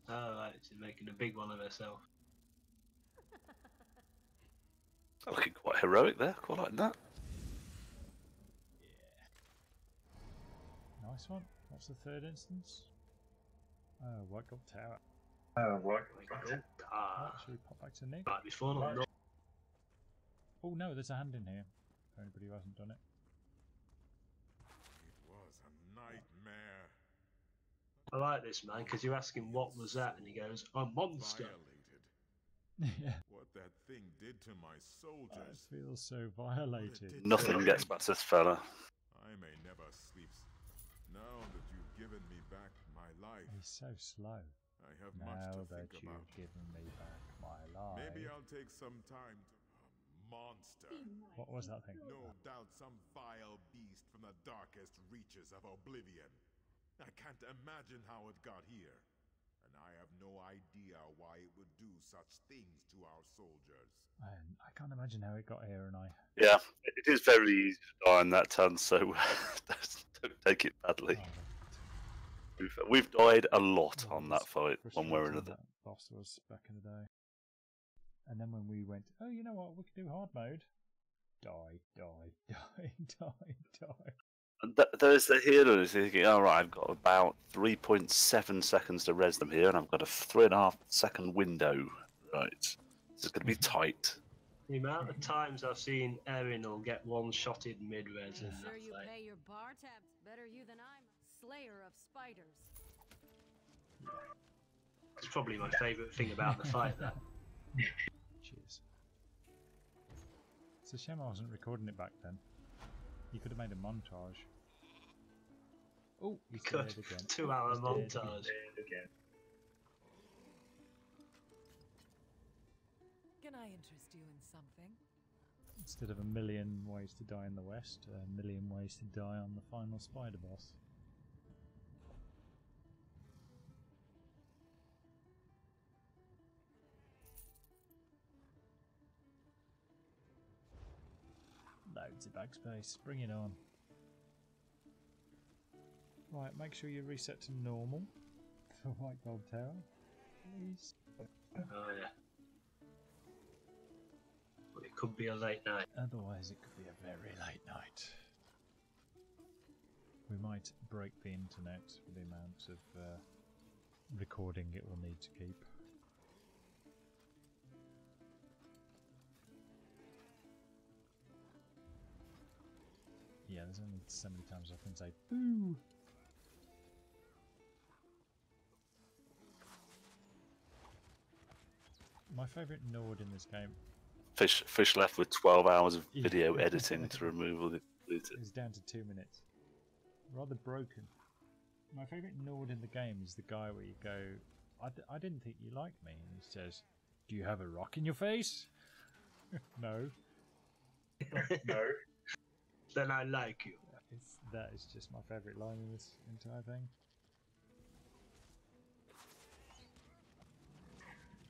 Oh, right, she's making a big one of herself. Looking quite heroic there, quite like that. Yeah. Nice one. What's the third instance? Oh, White Gold Tower. Right, should we pop back to Nick? Might be fun or not. Oh no, there's a hand in here. For anybody who hasn't done it. It was a nightmare. I like this man because you're asking what was that, and he goes, "A monster." Violated. Yeah. What that thing did to my I soldiers. feel so violated. Nothing gets past this fella. I may never sleep. Now that you've given me back my life, He's so slow. I have Now much to that think about. you've given me back my life. Maybe I'll take some time to... monster. What was that thing? No doubt some vile beast from the darkest reaches of oblivion. I can't imagine how it got here. And I have no idea why it would do such things to our soldiers. I can't imagine how it got here, and Yeah, it is very easy to die on that ton, so don't take it badly. We've died a lot on that fight, one way or another. That boss was back in the day. And then when we went, oh, you know what, we can do hard mode. Die, die, die, die, die. And there's the healer who's thinking, all right, I've got about 3.7 seconds to res them here, and I've got a 3.5 second window. Right, this is going to be tight. The amount of times I've seen Erin will get one-shotted mid-res in Sure that you fight. pay your bar tabs. Better you than I'm. Slayer of spiders. It's probably my favourite thing about the fight, that. Cheers. It's a shame I wasn't recording it back then. You could have made a montage. Oh, he's Good. dead again. 2-hour He's dead montage. again. Can I interest you in something? Instead of a million ways to die in the West, a million ways to die on the final spider boss. Loads of backspace, bring it on. Right, make sure you reset to normal for White Gold Tower, please. Oh, yeah. But it could be a late night. Otherwise, it could be a very late night. We might break the internet for the amount of recording it will need to keep. Yeah, there's only so many times I can say boo. My favourite Nord in this game Fish left with 12 hours of video editing to remove all the. is down to 2 minutes. Rather broken. My favourite Nord in the game is the guy where you go, I didn't think you liked me, and he says, do you have a rock in your face? No. No. Then I like you. That is just my favourite line in this entire thing.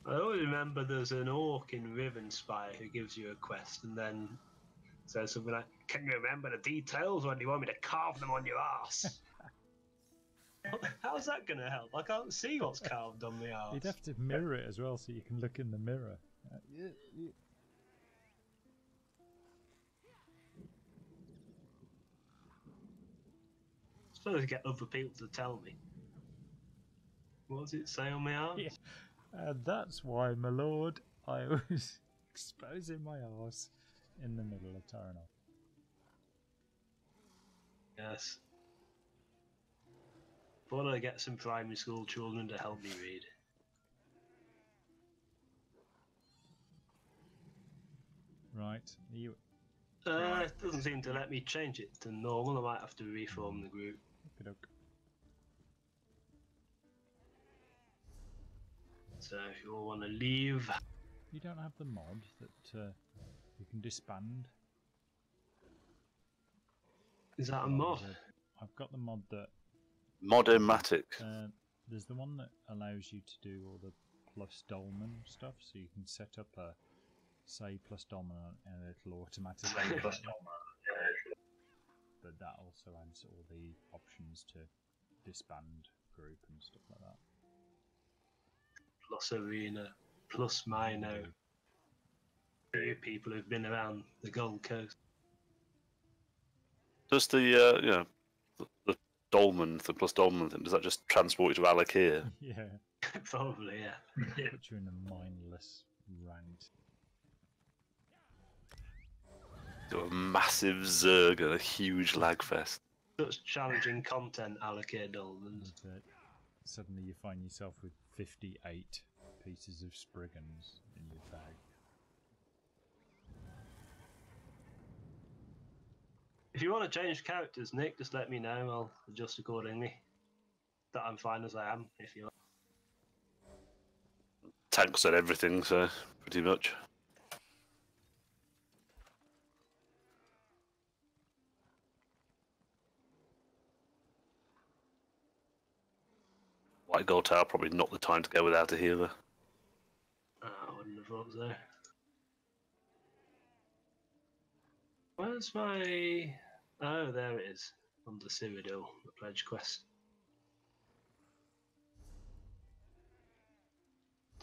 I always remember there's an orc in Rivenspire who gives you a quest, and then So something like, "Can you remember the details, or do you want me to carve them on your ass?" How's that going to help? I can't see what's carved on the arse. You'd have to mirror it as well, so you can look in the mirror. I suppose to get other people to tell me. What does it say on my arse? Yeah. And that's why, my lord, I was exposing my arse in the middle of Tarhiel. Yes. Thought I'd get some primary school children to help me read. Right, you. It doesn't seem to let me change it to normal. I might have to reform the group. Okey-doke. So if you all want to leave, You don't have the mod that you can disband. is that a mod? I've got the mod that Modomatic. there's the one that allows you to do all the plus dolmen stuff, so you can set up a say plus dolmen and it'll automatically but that also adds all the options to disband group and stuff like that. Plus arena, plus Mino. People who've been around the Gold Coast. Does the the dolmen, the plus dolmen thing, does that just transport you to Alakir? Yeah. Probably, yeah. Put you in a mindless rant. Do a massive Zerg and a huge lag fest. Such challenging content, Alakir Dolmens. But suddenly you find yourself with 58 pieces of Spriggans in your bag. If you want to change characters, Nick, just let me know. I'll adjust accordingly. That I'm fine as I am, if you like. Tanks and everything, so pretty much. White Gold Tower, probably not the time to go without a healer. I wouldn't have thought so. Where's my... Oh, there it is. Under Cyrodiil, the pledge quest.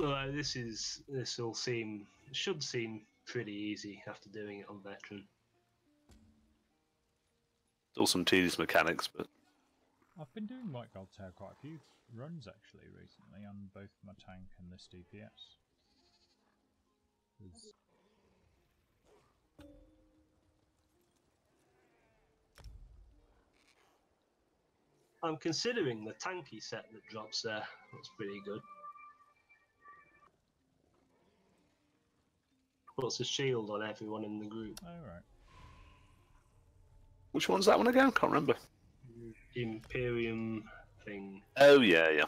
Although this will seem... should seem pretty easy after doing it on Veteran. Still some tedious mechanics, but... I've been doing White Gold Tower quite a few runs actually recently on both my tank and this DPS. I'm considering the tanky set that drops there. That's pretty good. Puts a shield on everyone in the group. Oh, right. Which one's that one again? Can't remember. Imperium thing. Oh, yeah, yeah.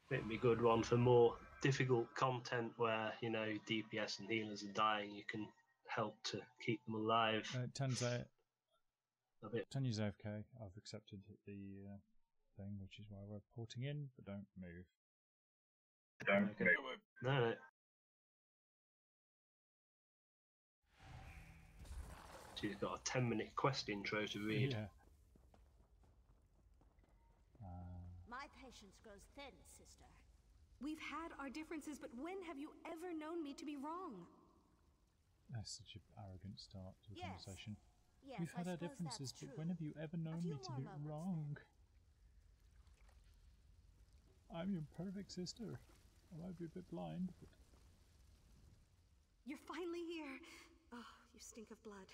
It'd be a good one for more difficult content where, you know, DPS and healers are dying. You can help to keep them alive. Turns out, a bit. Tanya's AFK. I've accepted the thing, which is why we're porting in, but don't move. Don't move. No. She's got a 10-minute quest intro to read. Yeah. My patience grows thin, sister. We've had our differences, but when have you ever known me to be wrong? That's such an arrogant start to a Yes. conversation. Yes, We've had I our suppose differences, that's but true. when have you ever known few me to more be moments. wrong? I'm your perfect sister. I might be a bit blind, but... You're finally here. Oh, you stink of blood.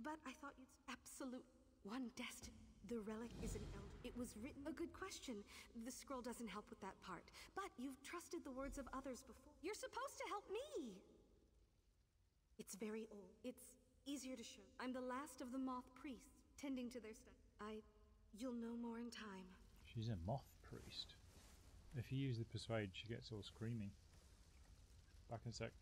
But I thought you'd absolute one destiny. The relic is an elder. It was written. A good question. The scroll doesn't help with that part. But you've trusted the words of others before. You're supposed to help me. It's very old. It's easier to show. I'm the last of the moth priests, tending to their study. You'll know more in time. She's a moth priest. If you use the persuade, she gets all screaming. Back in a sec.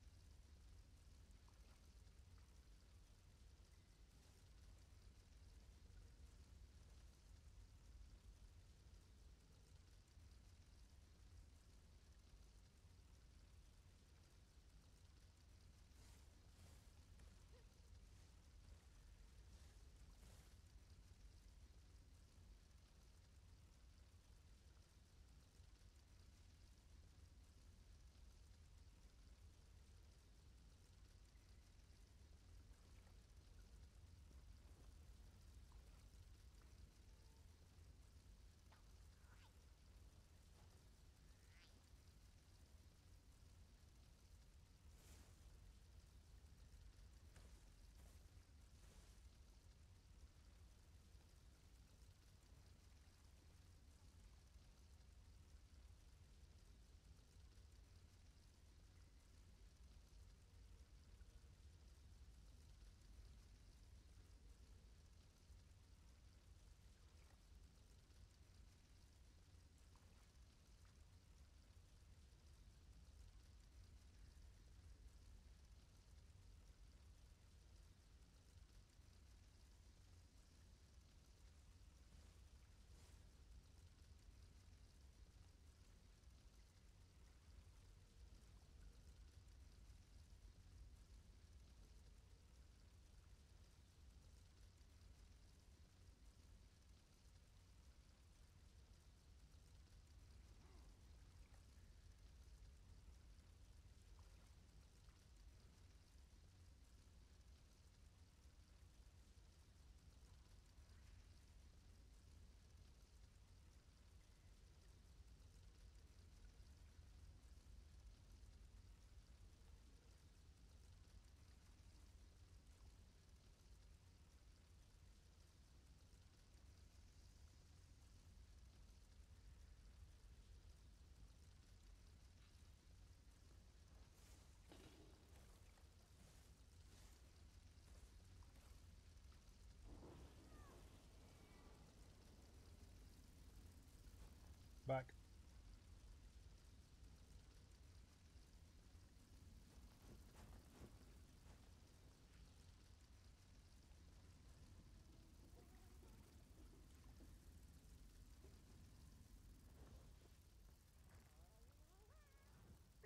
back.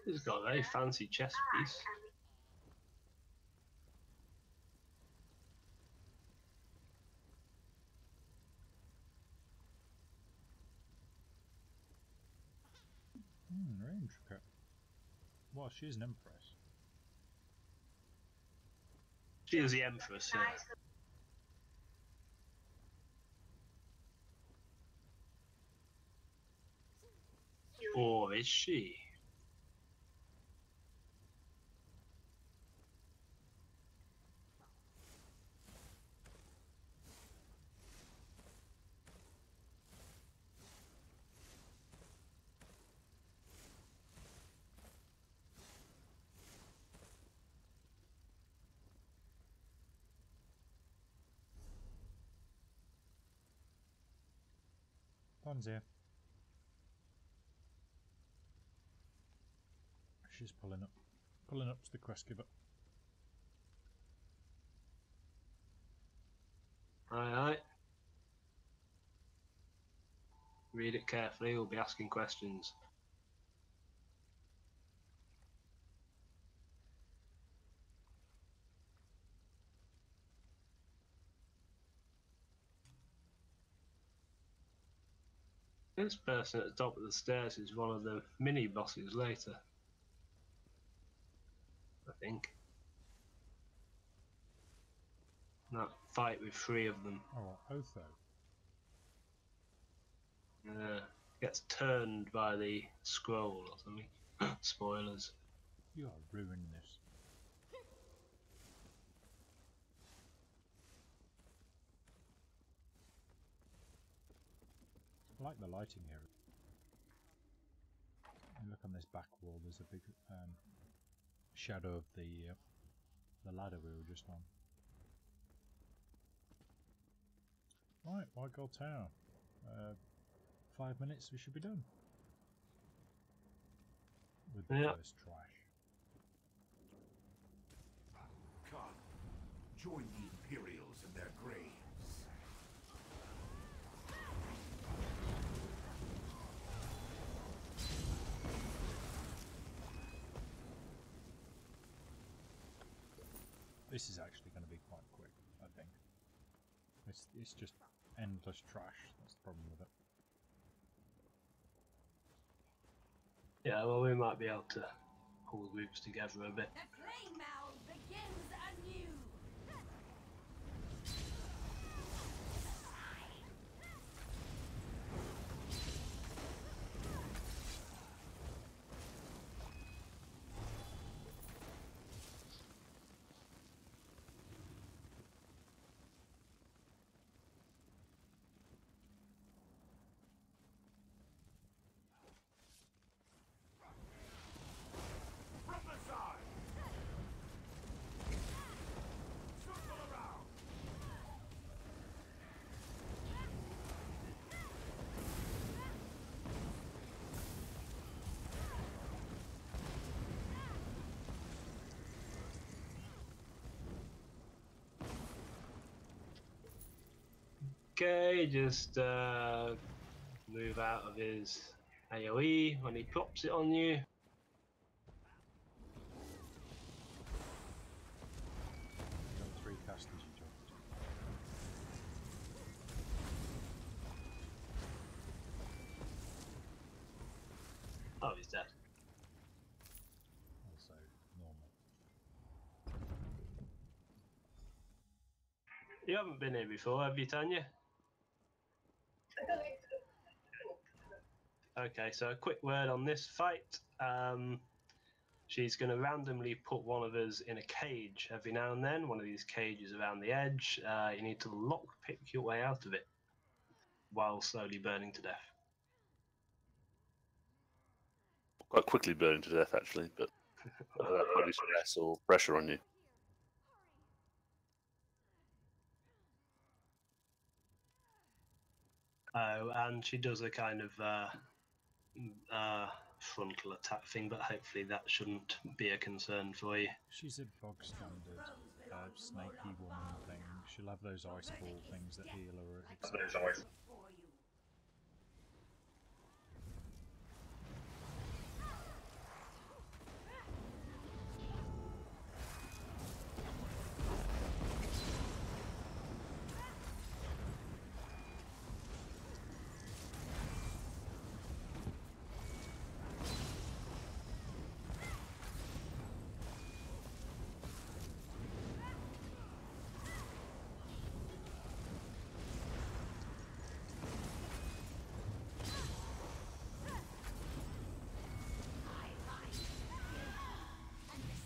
He's got a very fancy chess piece. Very intricate. Well, she's an empress. She is the empress, yeah. Or is she? Don's here. She's pulling up. Pulling up's the quest giver. Aye. Read it carefully, we'll be asking questions. This person at the top of the stairs is one of the mini bosses later, I think. That fight with 3 of them. Oh, Otho. Gets turned by the scroll or something. Spoilers. You are ruining this. I like the lighting here. And look on this back wall, there's a big shadow of the ladder we were just on. Right, White Gold Tower. 5 minutes, we should be done. With the first trash. Come, join the Imperials in their graves. This is actually going to be quite quick, I think. It's just endless trash, that's the problem with it. Yeah, well, we might be able to pull the groups together a bit. The flame mound begins anew. Okay, just move out of his AoE when he drops it on you. You've got 3 casters you dropped. Oh, he's dead. Also normal. You haven't been here before, have you, Tanya? Okay, so a quick word on this fight. She's going to randomly put one of us in a cage every now and then, one of these cages around the edge. You need to lockpick your way out of it while slowly burning to death. Quite quickly burning to death, actually, but that probably stress or pressure on you. Oh, and she does a kind of frontal attack thing, but hopefully that shouldn't be a concern for you. She's a bog standard snaky woman thing. She'll have those ice ball things that heal her.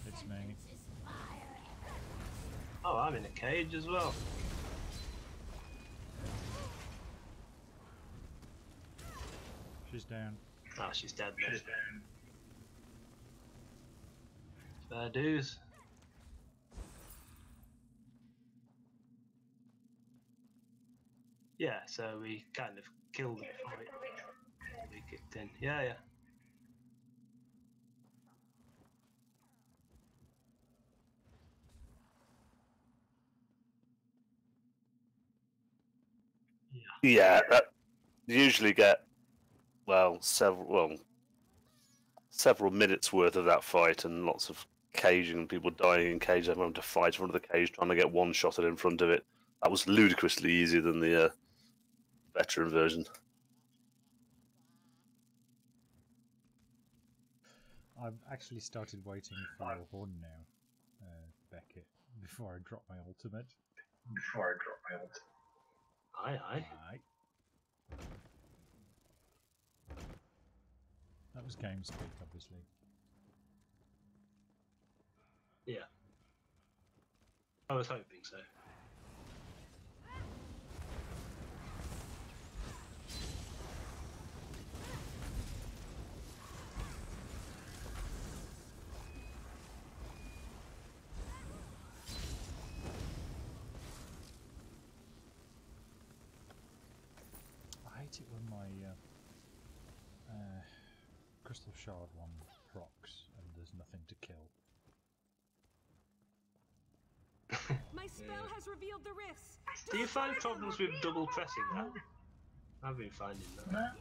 It's me. Oh, I'm in a cage as well. She's down. Oh, she's dead now. Fair dues. Yeah, so we kind of killed them before we kicked in. Yeah, yeah. Yeah, that usually get several minutes worth of that fight, and lots of caging and people dying in cages, everyone having to fight in front of the cage, trying to get one shotted in front of it. That was ludicrously easier than the veteran version. I've actually started waiting for your horn now, Beckett, before I drop my ultimate. Aye, aye. Aye. That was game speak, obviously. Yeah. I was hoping so. I hate it when my crystal shard one procs and there's nothing to kill. My spell has revealed the rifts. Do you find problems with double pressing that? I've been finding that.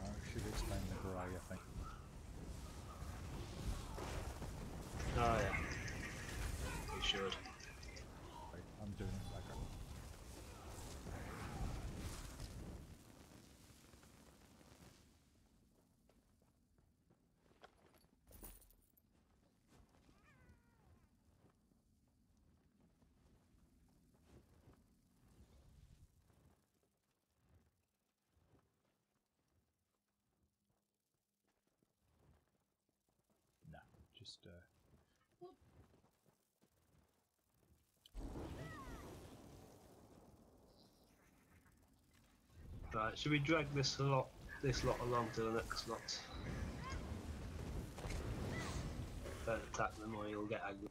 I should explain the grey, I think. Oh yeah. You should. Wait, I'm doing it like nah, just Right, should we drag this lot along to the next lot? Don't attack them or you'll get angry.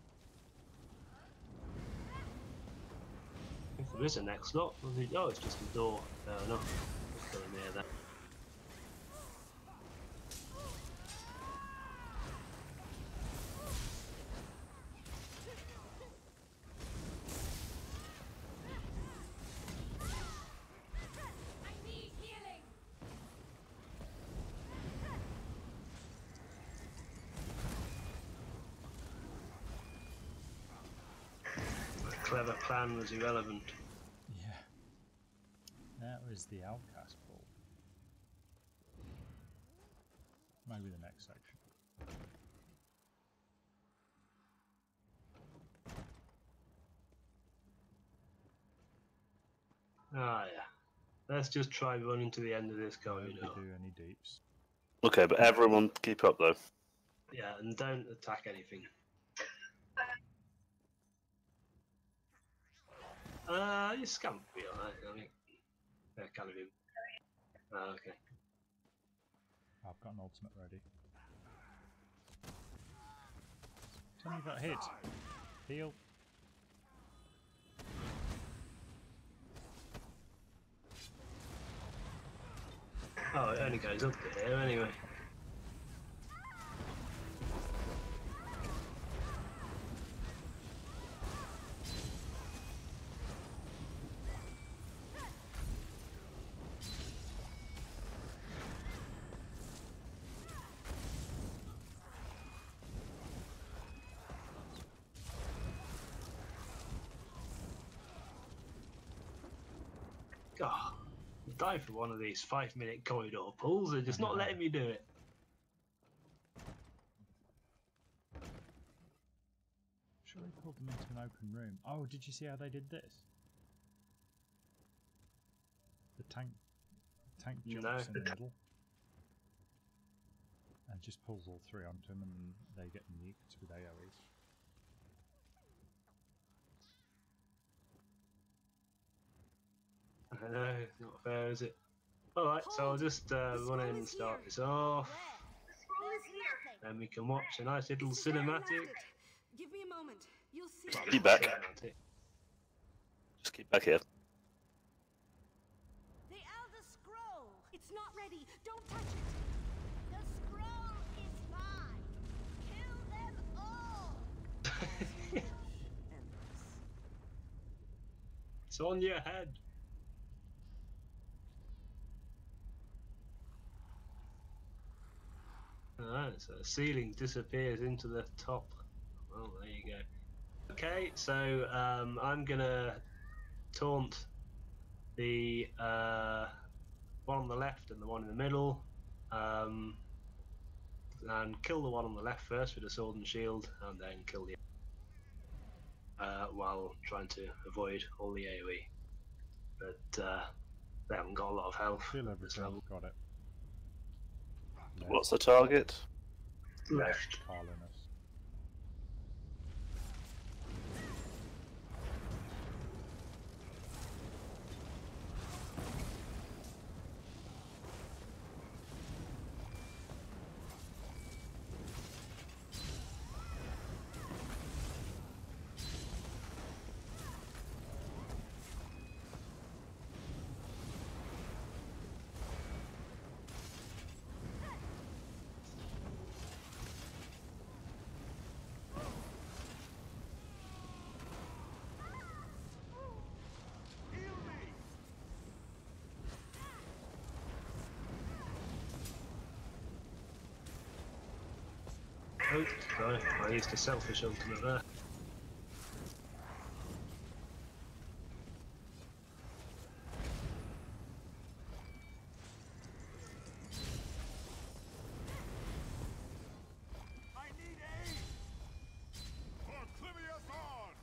If there is a next lot, oh, it's just a door. Fair enough. Just go near that. Clever plan was irrelevant. yeah. That was the outcast ball. Maybe the next section. Ah, yeah. Let's just try running to the end of this Don't corridor. do any deeps. Okay, but everyone keep up though. Yeah, and don't attack anything. Your scamp will be alright, I think. Yeah, kind of him. Ah, okay. I've got an ultimate ready. Tell me that hit. Heal. only goes up to here anyway. God, die for one of these 5-minute corridor pulls. They're just not letting me do it. Sure, they pulled them into an open room. Oh, did you see how they did this? The tank jumps in the middle and just pulls all three onto them, and they get nuked with AoE. I know, it's not fair, is it? Alright, so I'll just run in and start this off. Then we can watch a nice little cinematic. Give me a moment. You'll see. Keep back. Just keep back here. The Elder Scroll! It's not ready. Don't touch it. The scroll is mine. Kill them all. It's on your head. Alright, so the ceiling disappears into the top. Well, there you go. Okay, so I'm gonna taunt the one on the left and the one in the middle, and kill the one on the left first with a sword and shield, and then kill the while trying to avoid all the AoE. But they haven't got a lot of health at this level. Got it. Left. What's the target? Left. Parlinus. Oh, sorry, I used a selfish ultimate there. I need aid! For Clivius on!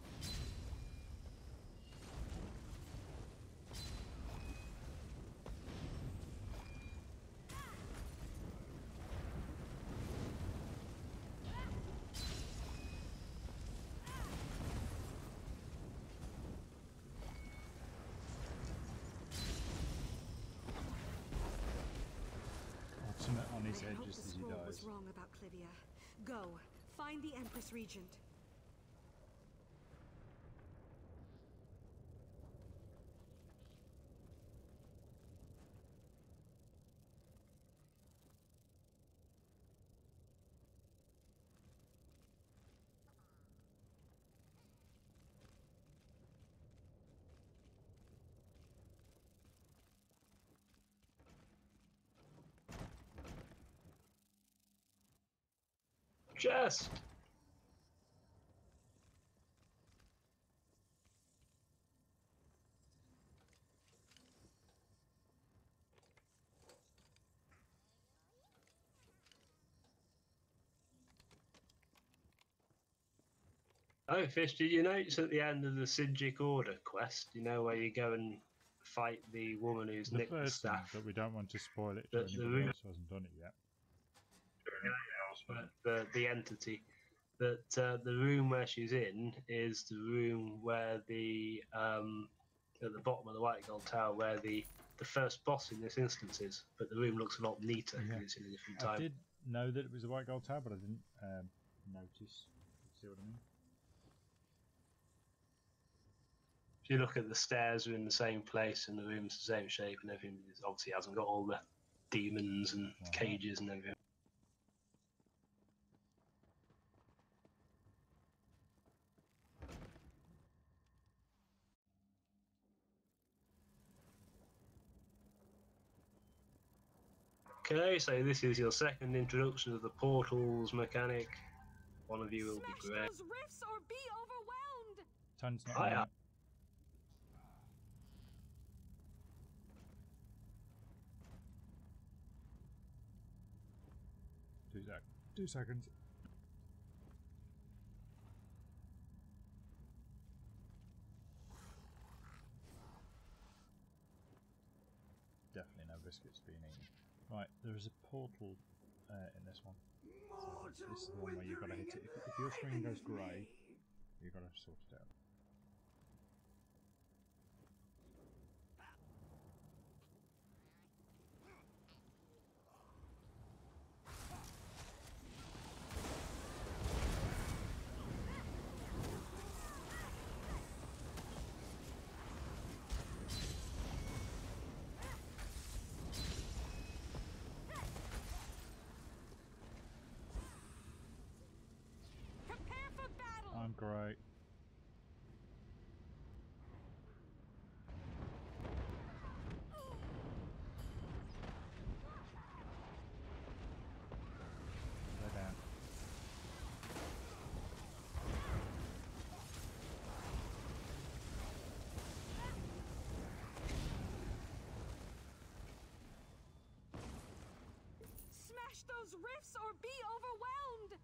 Ultimate on his I head hope just the as he scroll was dies. wrong about Clivia. Go, find the Empress Regent. Chest! Oh, Fish, did you notice at the end of the Syndic Order quest, you know, where you go and fight the woman who's The nicked the first one, staff? but we don't want to spoil it for The anybody room- else who hasn't done it yet. The entity. That the room where she's in is the room where the at the bottom of the White Gold Tower where the first boss in this instance is, but the room looks a lot neater because it's in a different time. I did know that it was the White Gold Tower, but I didn't notice. See what I mean? If you look at the stairs, are in the same place and the room's the same shape and everything. It obviously hasn't got all the demons and cages and everything. Okay, so this is your second introduction of the portals mechanic. One of you will be great. Those rifts or be overwhelmed. Tone's not I on am. it. Two seconds. Definitely no biscuits being eaten. Right, there is a portal in this one. So this is the one where you've got to hit it. If your screen goes grey, you've got to sort it out. Prepare for battle. I'm great. They're down. Smash those rifts or be overwhelmed.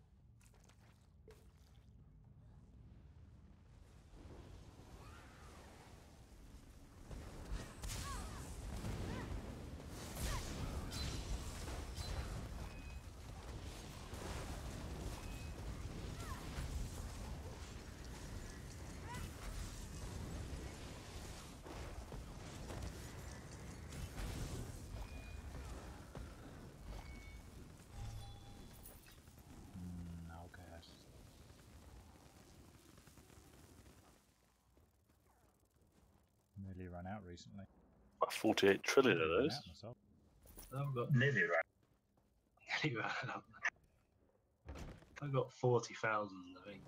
Okay. Nearly run out recently. About 48 trillion of Nearly run those. out myself. I've got nearly right. I've got 40,000, I think.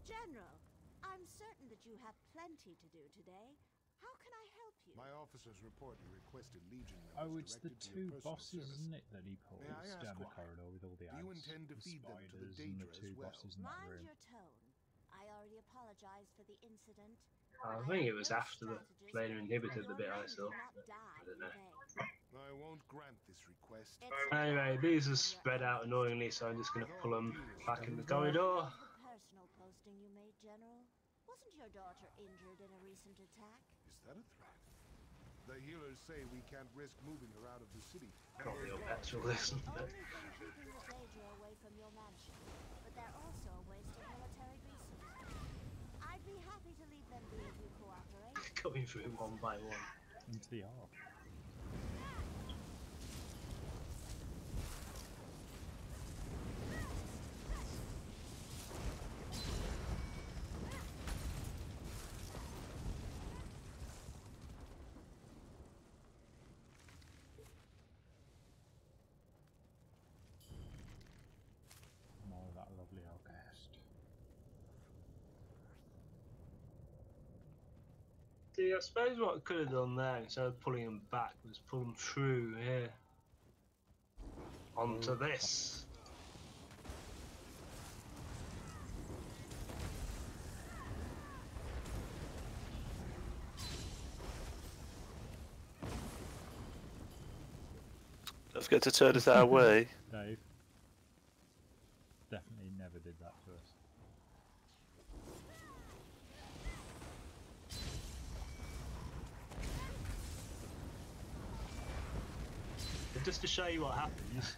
General, I'm certain that you have plenty to do today. How can I help you? My officers report you requested Legion members Oh, it's the directed to your two personal bosses, service. isn't it, that he pulls May I ask down the why? corridor with all the Do you ants, intend to the feed them to the spiders, and the Daedra as two well? bosses in that Mind room. your tone. I already apologized for the incident. I think it was after the planar inhibited the bit I saw. I don't know. I won't grant this request. Anyway, these are spread out annoyingly, so I'm just going to pull them back in the corridor. The personal posting you made, General. Wasn't your daughter injured in a recent attack? Is that a threat? The healers say we can't risk moving her out of the city. Probably a petrol listen. Only been keeping the Daedra away from your mansion, but they're also a waste of military resources. I'd be happy to leave them be if you cooperate. Going through one by one. Into the arc. More of that lovely outcast. See, I suppose what I could have done there, instead of pulling them back, was pull them through here. Onto this. Don't forget to turn us our way. Dave definitely never did that to us. But just to show you what happens.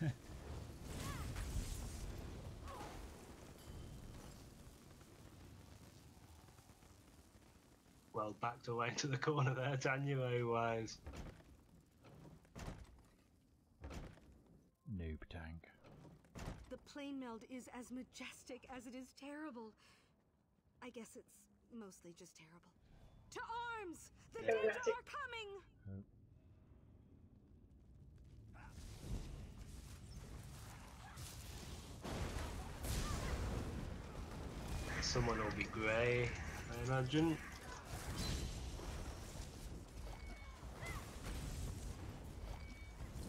Well, backed away to the corner there, Daniel wise. Noob tank. The plane meld is as majestic as it is terrible. I guess it's mostly just terrible. To arms! The dead are coming! Oh. Someone will be grey, I imagine.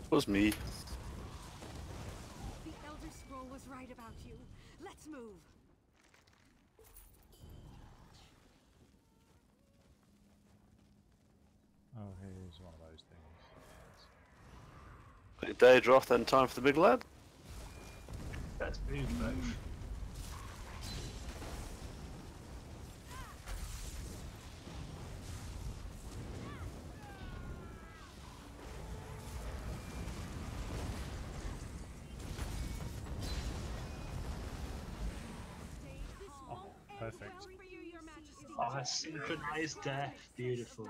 It was me. The Elder Scroll was right about you. Let's move. Oh, here's one of those things. Put your Daedra off, then time for the big lad. Let's move, both. Perfect. Oh, synchronized death. Beautiful.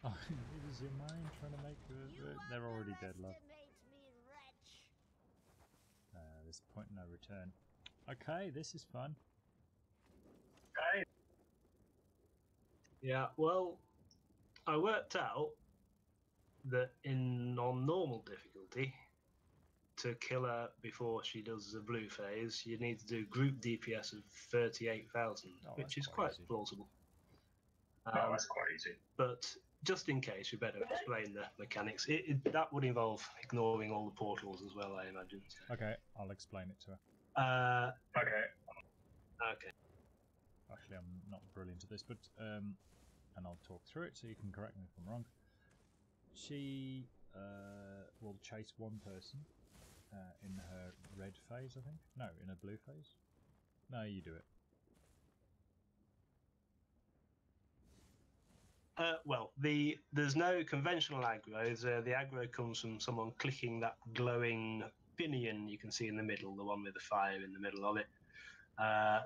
Oh, it was your mind trying to make they're already dead, love. There's point no return. Okay, this is fun. Yeah, well, I worked out that on normal difficulty, to kill her before she does the blue phase, you need to do group DPS of 38,000, which is quite plausible. That's quite easy. But just in case, we better explain the mechanics. That would involve ignoring all the portals as well, I imagine. Okay, I'll explain it to her. Okay. Actually, I'm not brilliant at this, but and I'll talk through it so you can correct me if I'm wrong. She will chase one person in her red phase, I think. No, in her blue phase. No, you do it. Well, there's no conventional aggro. The aggro comes from someone clicking that glowing pinion you can see in the middle, the one with the fire in the middle of it.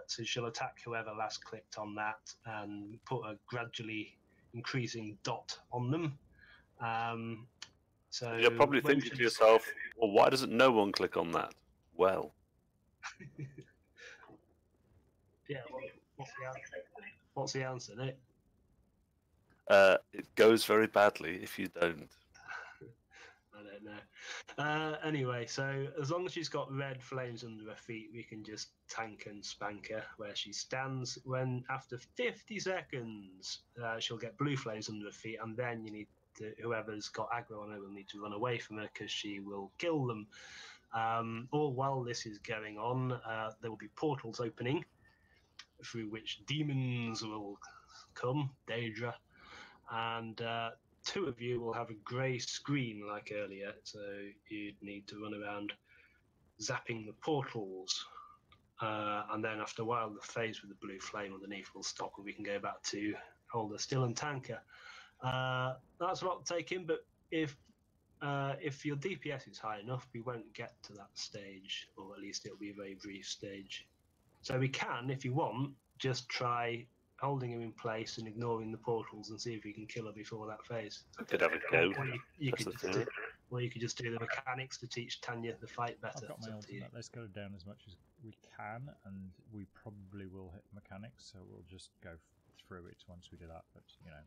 So she'll attack whoever last clicked on that and put a gradually increasing dot on them. So you're probably thinking to yourself, well, why doesn't no one click on that? Well. Yeah, what's the answer, Nick? It goes very badly if you don't. I don't know. Anyway, so as long as she's got red flames under her feet, we can just tank and spank her where she stands. When after 50 seconds, she'll get blue flames under her feet, and then you need to, whoever's got aggro on her will need to run away from her because she will kill them. All while this is going on, there will be portals opening through which demons will come, Daedra, and two of you will have a grey screen like earlier, so you'd need to run around zapping the portals. And then after a while, the phase with the blue flame underneath will stop and we can go back to hold her still and tank her. That's a lot to take in, but if your DPS is high enough, we won't get to that stage, or at least it'll be a very brief stage. So we can, if you want, just try holding her in place and ignoring the portals and see if we can kill her before that phase. I could have a go. You could just do the mechanics to teach Tanya the fight better. I've got my ultimate. Let's go down as much as we can, and we probably will hit mechanics, so we'll just go through it once we do that. But you know,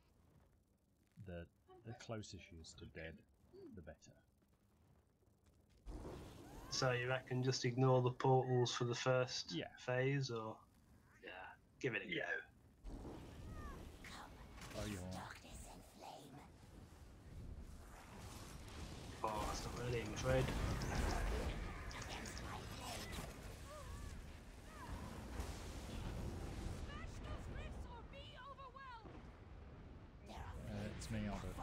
the closer she is to dead, the better. So you reckon just ignore the portals for the first phase, or give it a go? Oh, you Oh, that's not really, I'm afraid. It's me, I'll do it.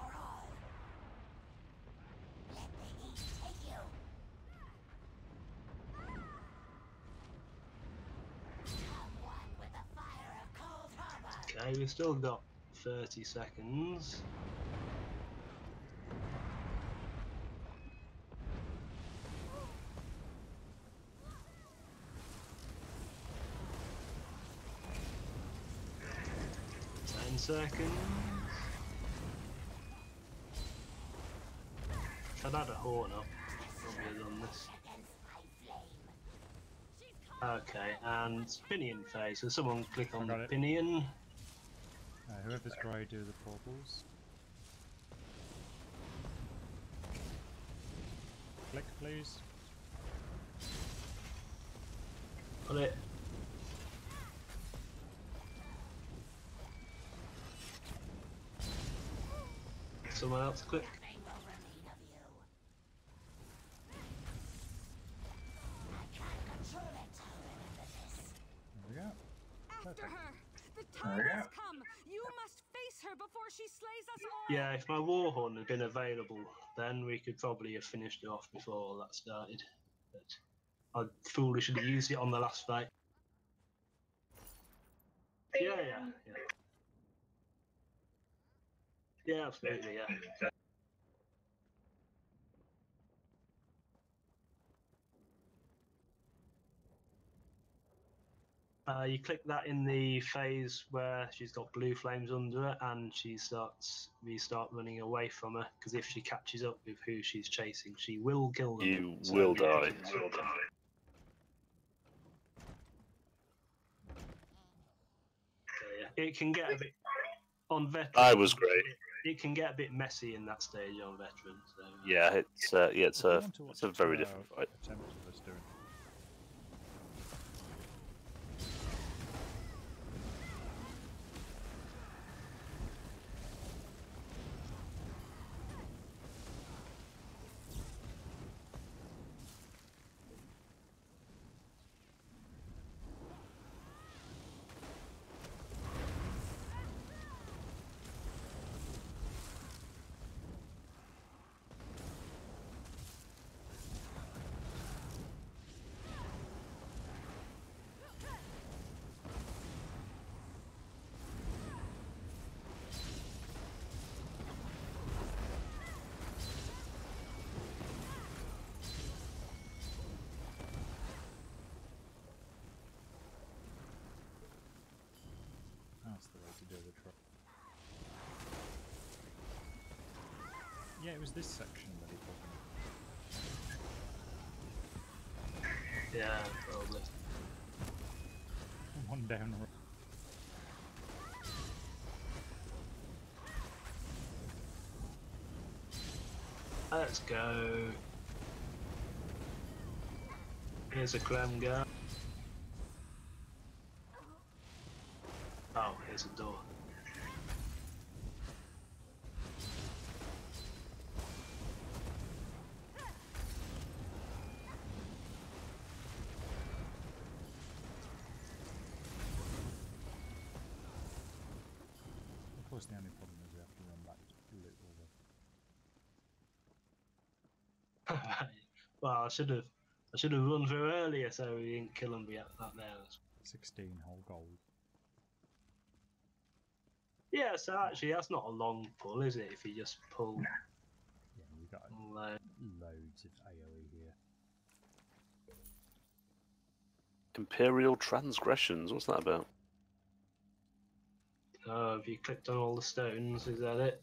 Okay, we've still got 30 seconds. Seconds. If I'd had a horn up, probably have done this. Okay, and pinion phase. So someone click on the pinion. Whoever's grey, do the portals. Click, please. Got it. Someone else click. There we go. After her! The time has come! You must face her before she slays us all! Yeah, if my warhorn had been available, then we could probably have finished it off before all that started. But I foolishly used it on the last fight. Yeah. Yeah, absolutely, yeah. You click that in the phase where she's got blue flames under her, and we start running away from her, because if she catches up with who she's chasing, she will kill them. You will die. Yeah, it can get a bit on veteran. I was great. It can get a bit messy in that stage on veteran. So. Yeah, it's a very different fight. Attempt of us doing. That's the way to do the truck. Yeah, it was this section that he put in. Yeah, probably. One down. Let's go. Here's a clam guard. Oh, here's a door. Of course, the only problem is we have to run back to loot all the... Well, I should have run through earlier so we didn't kill them yet that there. 16 whole gold. Yeah, so actually that's not a long pull, is it? If you just pull. Yeah, you got loads of AoE here. Imperial transgressions. What's that about? Have you clicked on all the stones? Is that it?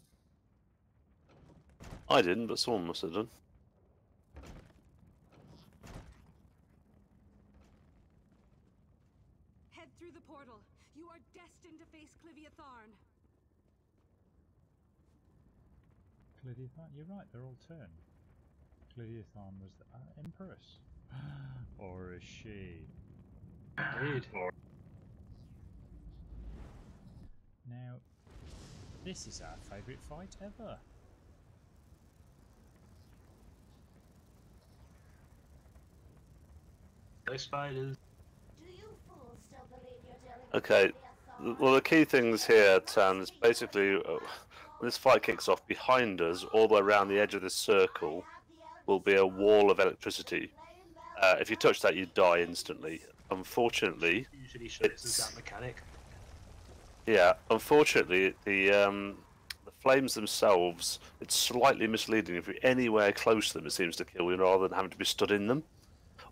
I didn't, but someone must have done. Head through the portal. You are destined to face Clivia Tharn. Clivia Tharn? You're right, they're all turned. Clivia Tharn was the Empress. Or is she? Indeed. Now, this is our favourite fight ever. No spiders. Okay, well the key things here, Tan, is basically when this fight kicks off, behind us, all the way around the edge of this circle, will be a wall of electricity. If you touch that, you die instantly. Unfortunately, Usually shows us that mechanic. Yeah, unfortunately, the flames themselves, it's slightly misleading. If you're anywhere close to them, it seems to kill you rather than having to be stood in them.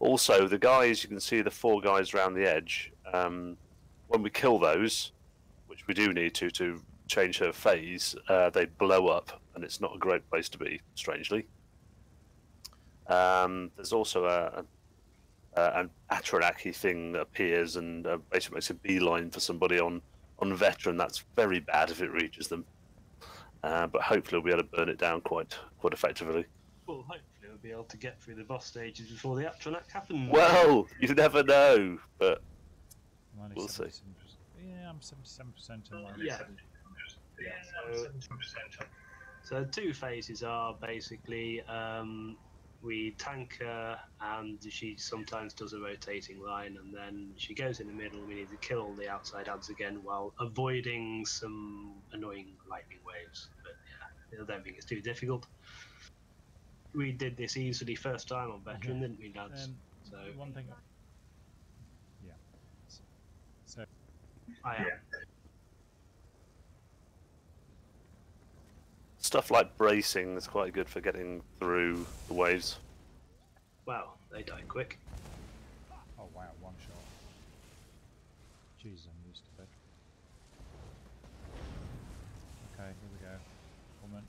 Also, the guys, you can see the 4 guys around the edge. When we kill those, which we do need to change her phase, they blow up, and it's not a great place to be, strangely. There's also an Atronach thing that appears and basically makes a beeline for somebody on veteran. That's very bad if it reaches them. But hopefully we'll be able to burn it down quite effectively. Well, hopefully we'll be able to get through the boss stages before the Atronach happens. Well, you never know, but we'll see. Yeah, I'm 77% on my Yeah. So 2 phases are basically we tank her, and she sometimes does a rotating line, and then she goes in the middle. We need to kill all the outside ads again while avoiding some annoying lightning waves. But yeah, I don't think it's too difficult. We did this easily first time on veteran, didn't we, lads? So one thing. Yeah. So. I am. Stuff like bracing is quite good for getting through the waves. Wow, they die quick. Oh wow, one shot. Jeez, I'm used to it. Okay, here we go. Woman.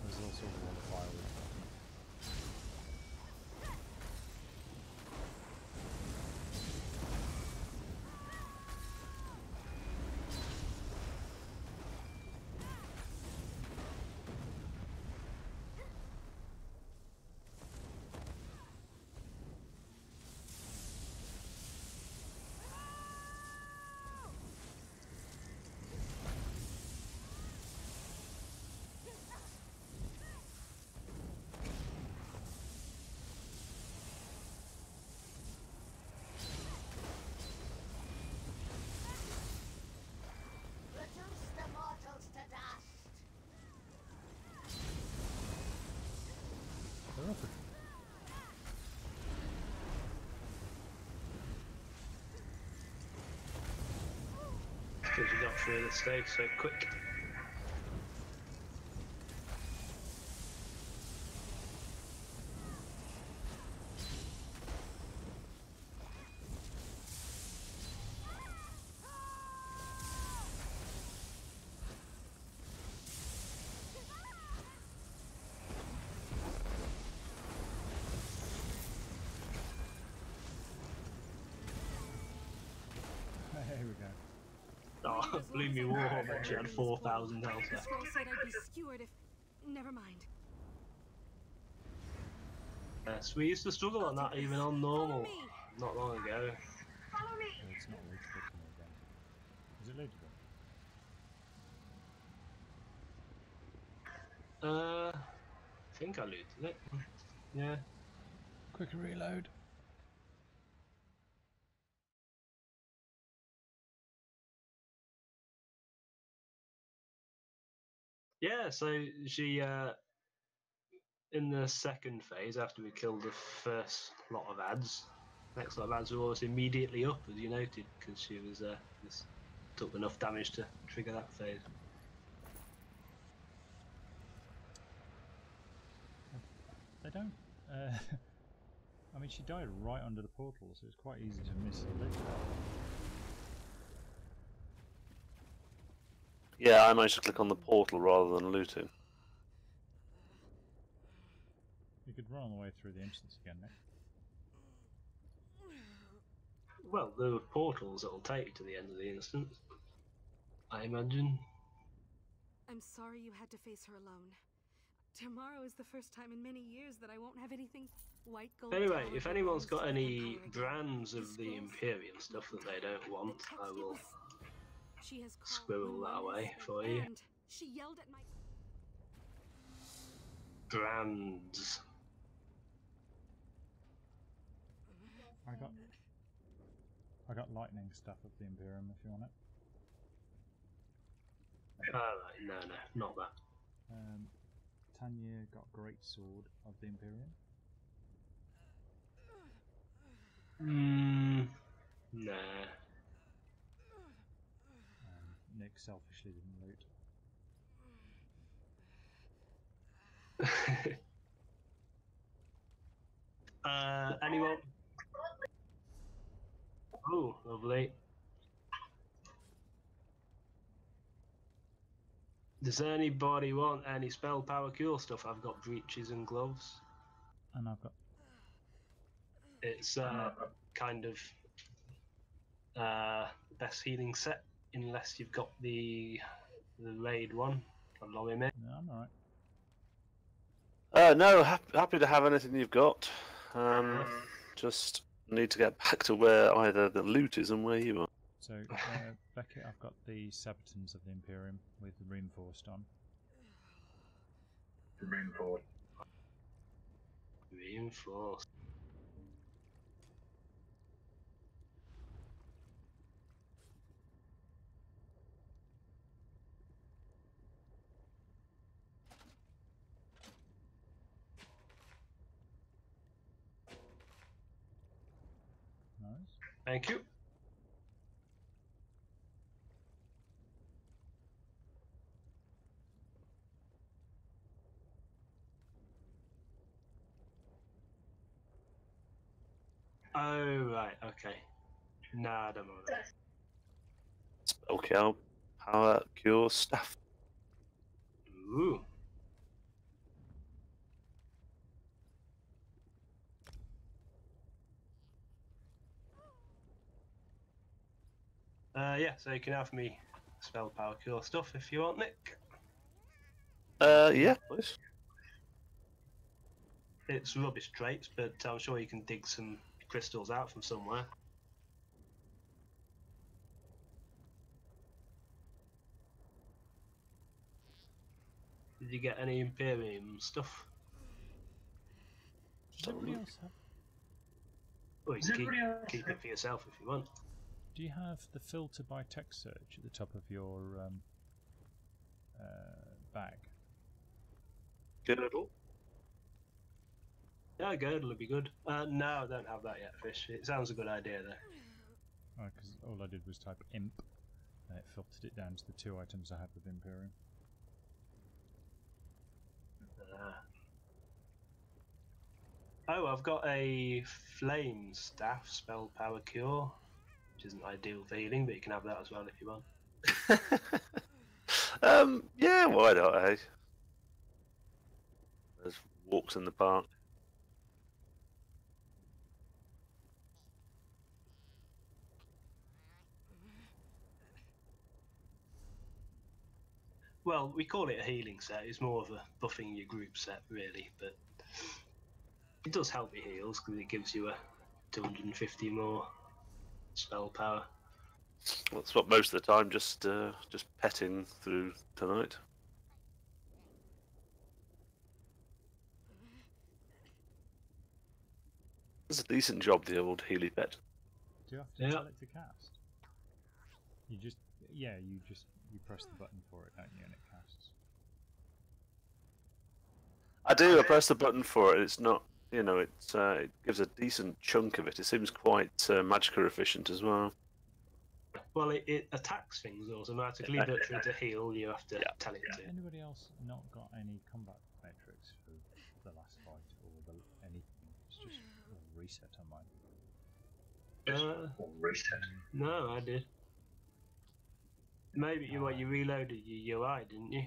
There's also a wall of firewood. Because you got through the stage so quick. Here we go. Oh, blew me warm. She had 4,000 health left. Scroll said I'd be skewered if... Never mind. Yes, we used to struggle on that even on normal not long ago. Follow me. Oh, it's not lootable to me again. Is it lootable? I think I looted it. Yeah. Quick reload. Yeah, so she, in the second phase, after we killed the first lot of ads, next lot of ads were almost immediately up, as you noted, because she was just took enough damage to trigger that phase. They don't. I mean, she died right under the portal, so it's quite easy to miss the loot. Yeah, I managed to click on the portal rather than looting. You could run all the way through the instance again, Nick. Well, there are portals that will take you to the end of the instance, I imagine. I'm sorry you had to face her alone. Tomorrow is the first time in many years that I won't have anything white gold. Anyway, if anyone's got any brands of the Imperium stuff that they don't want, I will squirrel that away for you. She yelled at my Brands. I got lightning stuff of the Imperium if you want it. No, not that. Tarhiel got great sword of the Imperium. Nah. Nick selfishly didn't loot. Anyone? Oh, lovely. Does anybody want any spell power cure stuff? I've got breeches and gloves. And I've got... It's kind of best healing set, unless you've got the raid one. I'll log him in. No, I'm alright. No, happy to have anything you've got. Just need to get back to where either the loot is and where you are. So, Beckett, I've got the Sabatons of the Imperium with reinforced on. Reinforced. Reinforced. Nice. Thank you. Oh, right, okay. Nah, I don't know that. Spell power cure staff. Ooh. Yeah, so you can have me spell power cure stuff if you want, Nick. Yeah, please. It's rubbish traits, but I'm sure you can dig some crystals out from somewhere. Did you get any Imperium stuff? Does everybody else have... Well, you can keep it for yourself if you want. Do you have the filter by text search at the top of your bag? Girdle? Yeah, girdle would be good. No, I don't have that yet, Fish. It sounds a good idea, though. Because all I did was type imp, and it filtered it down to the 2 items I had with Imperium. Oh, I've got a flame staff, spell power cure, which isn't ideal for healing, but you can have that as well if you want. Yeah, why not, eh? There's walks in the park. Well, we call it a healing set. It's more of a buffing your group set, really, but it does help your heals because it gives you a 250 more spell power. Well, that's what most of the time, just petting through tonight. It's a decent job, the old Healy pet. Do you have to tell it to cast? You just... Yeah, you press the button for it, don't you, and it casts. I do. I press the button for it. It's not, you know, it gives a decent chunk of it. It seems quite Magica efficient as well. Well, it attacks things automatically, but for it to heal, you have to tell it to. Anybody else not got any combat metrics for the last fight or anything? It's just a reset on mine. Reset. No, I did. Maybe you reloaded your UI, didn't you? Yeah,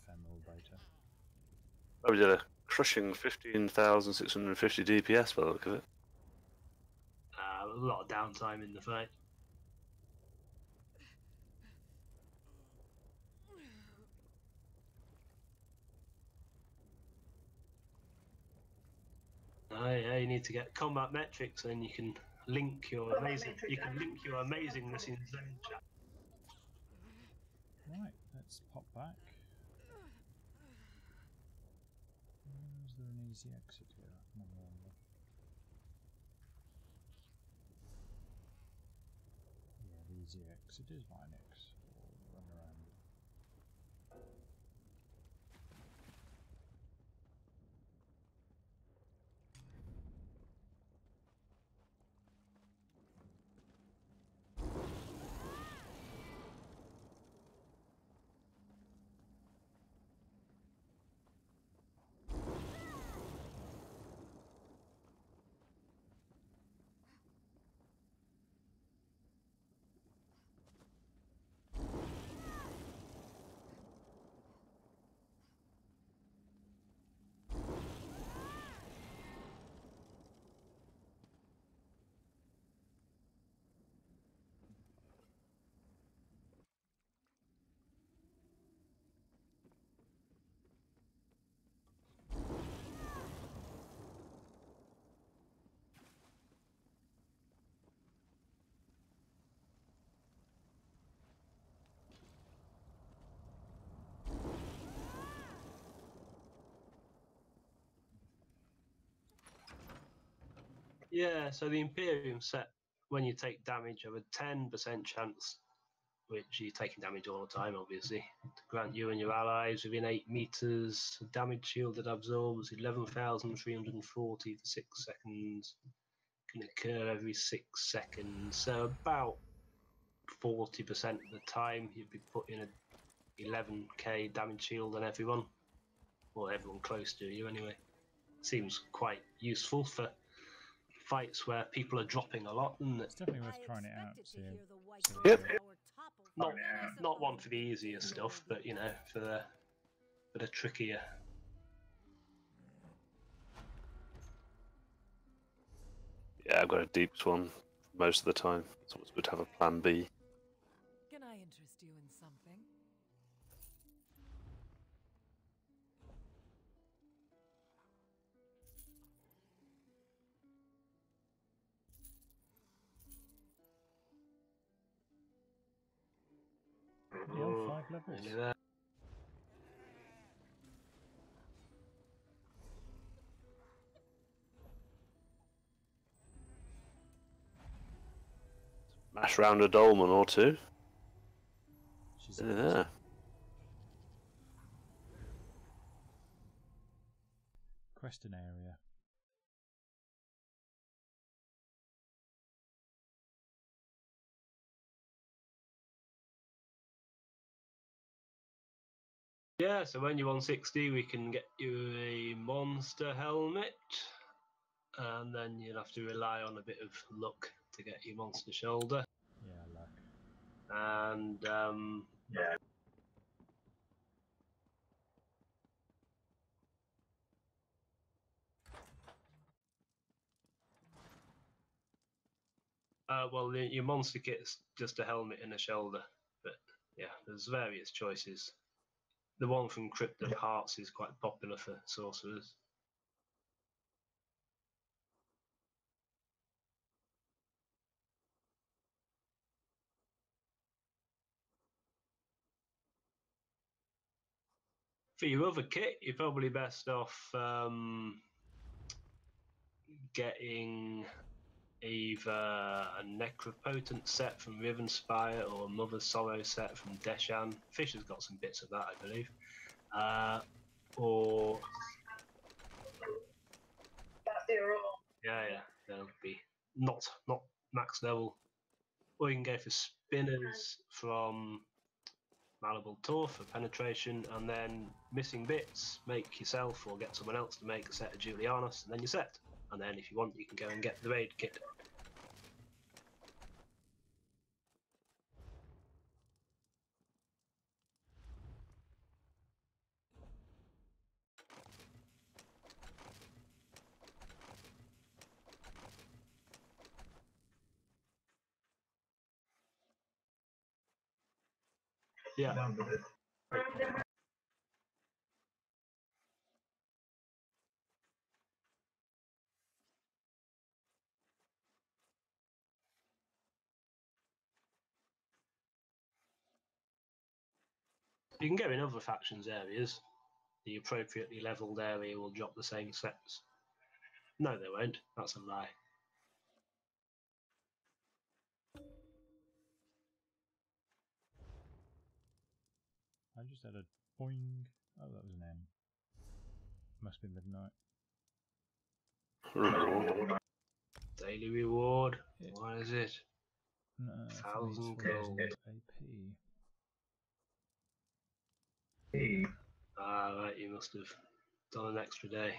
ephemeral beta. Oh, we did a crushing 15,650 DPS by the look of it. A lot of downtime in the fight. Oh yeah, you need to get combat metrics, and you can link your amazingness in zone chat. Right, let's pop back. Is there an easy exit here? I can remember. Yeah, the easy exit is Linux. We'll run around. Yeah, so the Imperium set, when you take damage, have a 10% chance, which you're taking damage all the time, obviously, to grant you and your allies within 8 meters a damage shield that absorbs 11,340 for 6 seconds. Can occur every 6 seconds. So about 40% of the time you'd be putting a 11k damage shield on everyone, or everyone close to you anyway. Seems quite useful for fights where people are dropping a lot, isn't it? It's definitely worth trying it out. See Yep. Not one for the easier stuff, but you know, for the trickier. Yeah, I've got a deep one most of the time. It's always good to have a plan B. Can I interest you in something? Yeah, 5 levels. Nearly there. Mash round a dolman or two. She's Yeah. Creston area. Yeah, so when you're 160, we can get you a monster helmet, and then you'll have to rely on a bit of luck to get your monster shoulder. Yeah, luck. And Yeah. well, your monster kit's just a helmet and a shoulder, but yeah, there's various choices. The one from Crypt of Hearts is quite popular for sorcerers. For your other kit, you're probably best off getting either a Necropotent set from Rivenspire or a Mother's Sorrow set from Deshan. Fisher's got some bits of that, I believe. Or yeah, they'll be not max level. Or you can go for Spinners from Malleable Tor for penetration, and then missing bits, make yourself or get someone else to make a set of Julianus, and then you're set. And then if you want, you can go and get the raid kit. Yeah. You can go in other factions areas. The appropriately leveled area will drop the same sets. No, they won't. That's a lie. I just had a boing. Oh, that was an M. Must be midnight. Daily reward. What is it? 1,000 gold. AP. Ah, right, you must have done an extra day.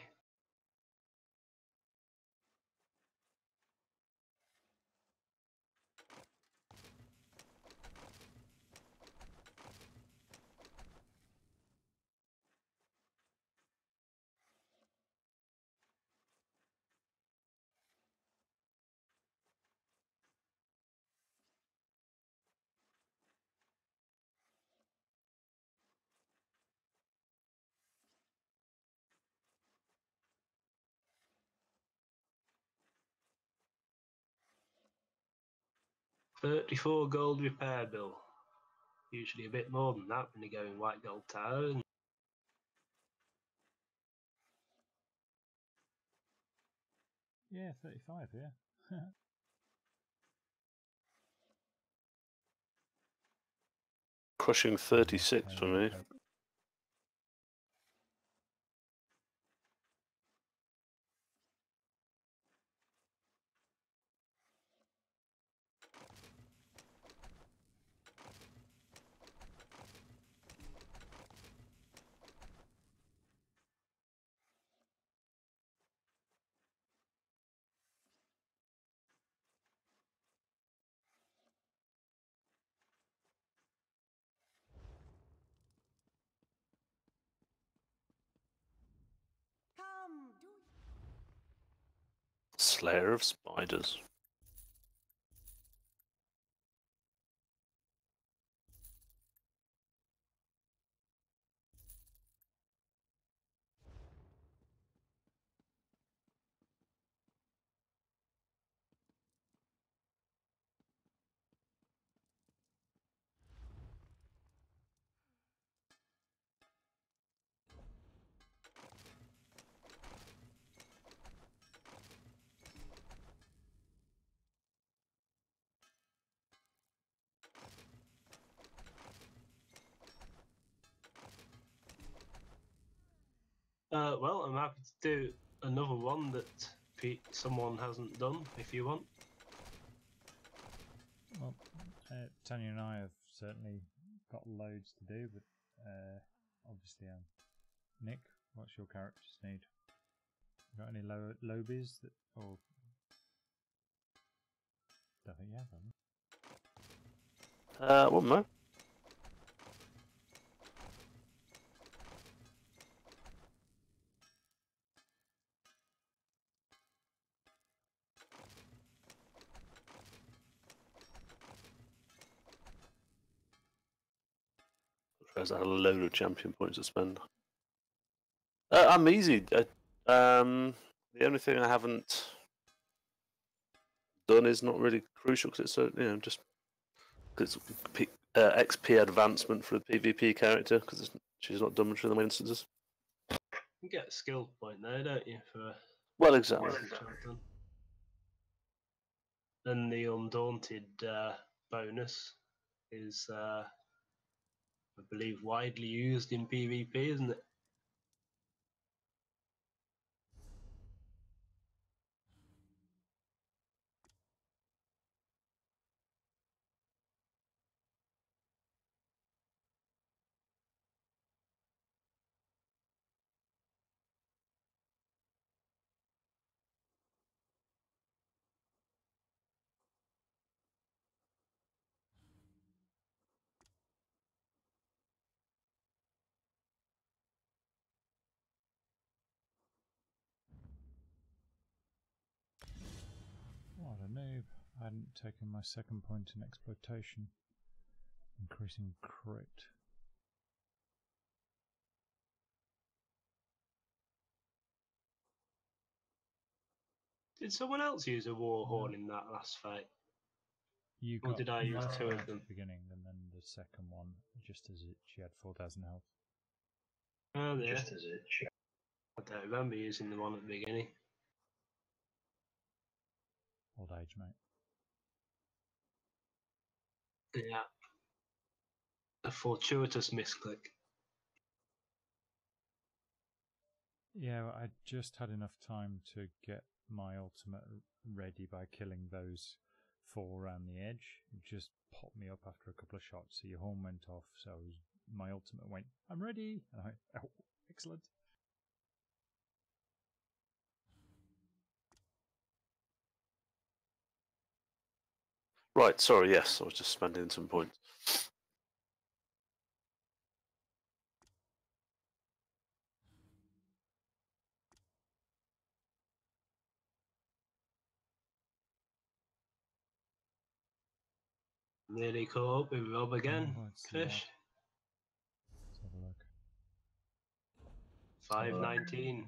$34 gold repair bill. Usually a bit more than that when you go in White Gold Tower. Yeah, 35, yeah. Crushing 36 for me. Come, do Slayer of Spiders. Well, I'm happy to do another one that someone hasn't done, if you want. Well, Tanya and I have certainly got loads to do, but obviously, Nick, what's your character's need? Got any lobies that, or don't think you have them? One more. I had a load of champion points to spend. I'm easy. The only thing I haven't done is not really crucial because it's just because XP advancement for the PvP character because she's not done much in the main instances. You get a skill point there, don't you? For well, exactly. And the Undaunted bonus is, I believe, widely used in PvP, isn't it? What a noob. I hadn't taken my second point in exploitation. Increasing crit. Did someone else use a war horn in that last fight? You Or got did I the use first two one of at them? the beginning, and then the second one just as she had 4,000 health. Oh, yeah. Just as it should. I don't remember using the one at the beginning. Old age, mate. Yeah. A fortuitous misclick. Yeah, I just had enough time to get my ultimate ready by killing those 4 around the edge. It just popped me up after a couple of shots, so your horn went off, so my ultimate went, I'm ready! And I went, oh, excellent. Right, sorry, yes, I was just spending some points. Nearly caught up with Rob again. Fish. Let's have a look. 519. Yes.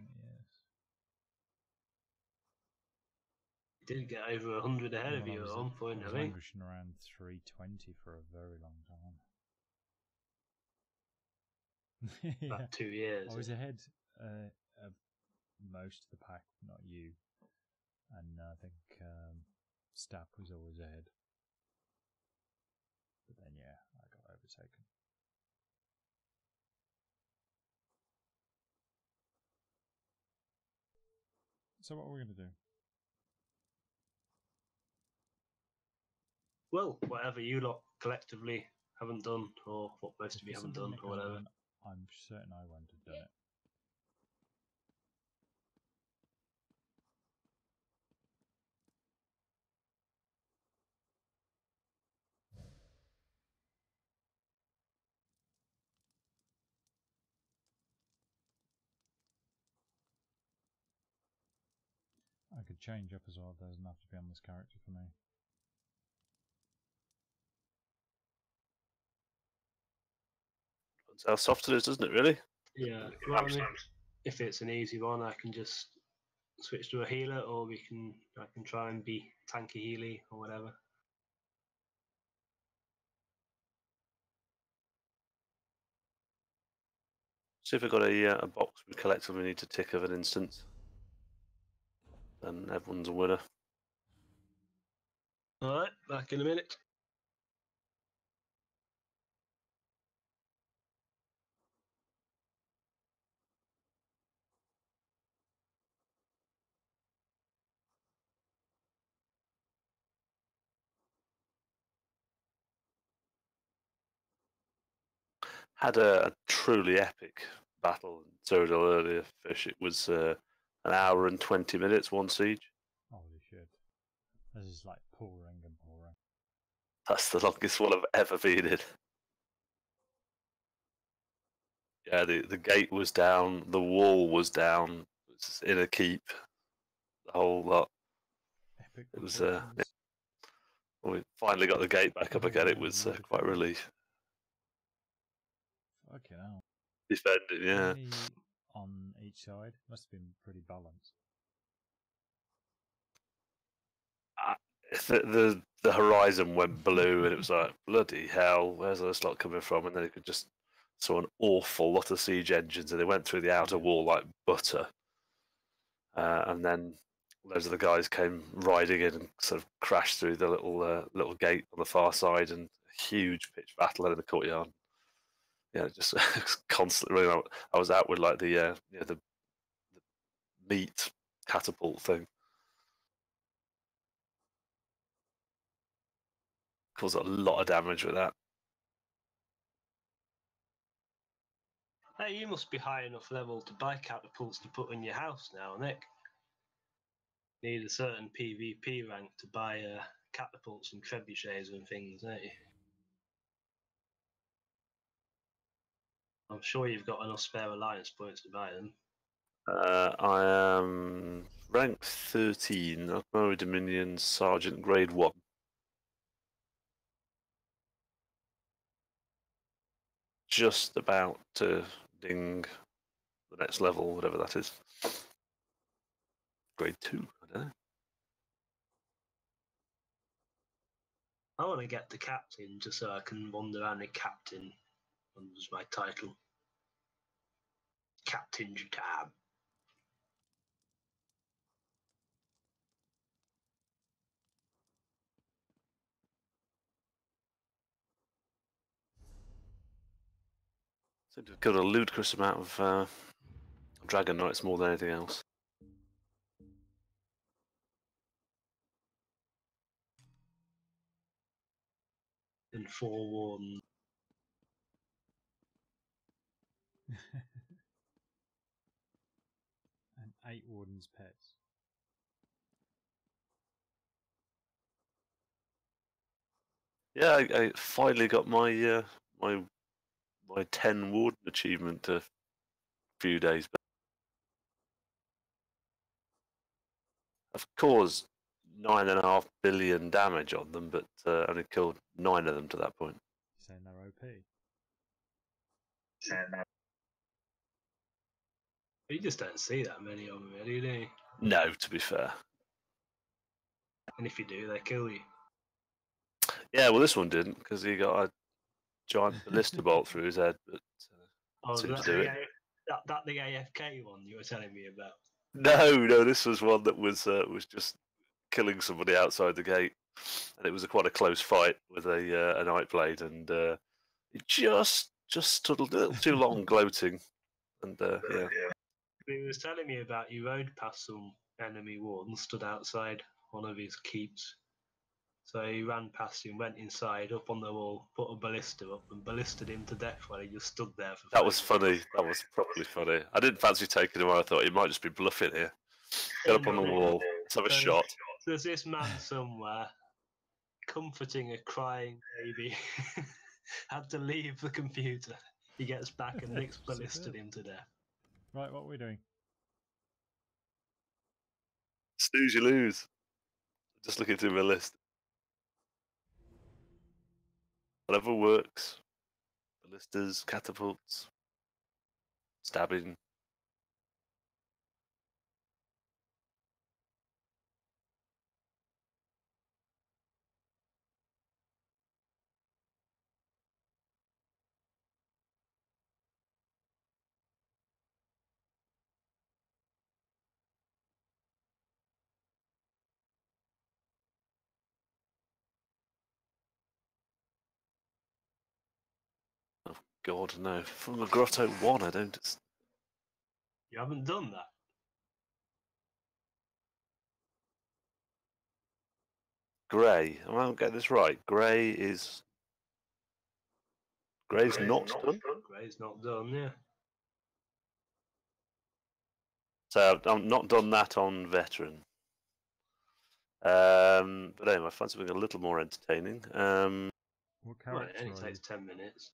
Did get over 100 ahead of you at one point, I was I think. languishing around 320 for a very long time. Yeah. About 2 years. I was ahead of most of the pack, not you. and I think Stack was always ahead. But then, yeah, I got overtaken. So what are we going to do? Well, whatever you lot collectively haven't done, or what most of you haven't done, or whatever. I'm certain I won't have done it. I could change up as well. It doesn't have to be on this character for me. That's how soft it is, doesn't it, really? Yeah, well, I mean, if it's an easy one, I can just switch to a healer, or I can try and be tanky healy or whatever. See if we've got a box we collectively need to tick of an instance. Then everyone's a winner. Alright, back in a minute. Had a truly epic battle in Cyrodiil earlier, Fish. It was an hour and 20 minutes, one siege. Holy shit. This is like pouring and pouring. That's the longest one I've ever been in. Yeah, the gate was down, the wall was down, it was in a keep, the whole lot. Epic it was, yeah. When we finally got the gate back up again, it was quite a relief. Fucking hell. Defending, yeah. Many on each side? Must have been pretty balanced. The horizon went blue, and it was like, bloody hell, where's this lot coming from? And then you could just saw an awful lot of siege engines, and they went through the outer wall like butter. And then loads of the guys came riding in and sort of crashed through the little gate on the far side, and a huge pitched battle in the courtyard. Yeah, just constantly. I was out with like the meat catapult thing. Caused a lot of damage with that. Hey, you must be high enough level to buy catapults to put in your house now, Nick. Need a certain PvP rank to buy catapults and trebuchets and things, don't you? I'm sure you've got enough spare alliance points to buy them. I am rank 13, Artillery Dominion Sergeant Grade 1. Just about to ding the next level, whatever that is. Grade 2, I don't know. I want to get the captain just so I can wander around a captain. That's my title. Captain Jatab. Seem to have killed a ludicrous amount of Dragon Knights more than anything else. And forewarned. And 8 Warden's pets. Yeah, I finally got my my 10 Warden achievement a few days back. I've caused 9.5 billion damage on them, but only killed 9 of them to that point. Saying they're OP. You just don't see that many of them, really, do you? No, to be fair. And if you do, they kill you. Yeah, well, this one didn't, because he got a giant ballista bolt through his head, but Oh, seemed that to do it. that the AFK one you were telling me about? No, this was one that was just killing somebody outside the gate, and it was quite a close fight with a night blade, and it just stood a little too long gloating, and yeah. He was telling me about he rode past some enemy wall stood outside one of his keeps. So he ran past him, went inside, up on the wall, put a ballista up, and ballisted him to death while he just stood there for. That was funny. That was properly funny. I didn't fancy taking him on. I thought he might just be bluffing here. Get up on the wall. Let's have a shot. There's this man somewhere comforting a crying baby. Had to leave the computer. He gets back and Nick's ballisted him to death. Right, what are we doing? Snooze, you lose. Just looking through my list. Whatever works. Ballistas, catapults, stabbing. Oh God, no! From the Grotto 1, I don't. You haven't done that. Grey. I won't get this right. Grey's not done. Grey's not done, yeah. So I've not done that on veteran. But anyway, I find something a little more entertaining. What Well, character it only are takes you? 10 minutes.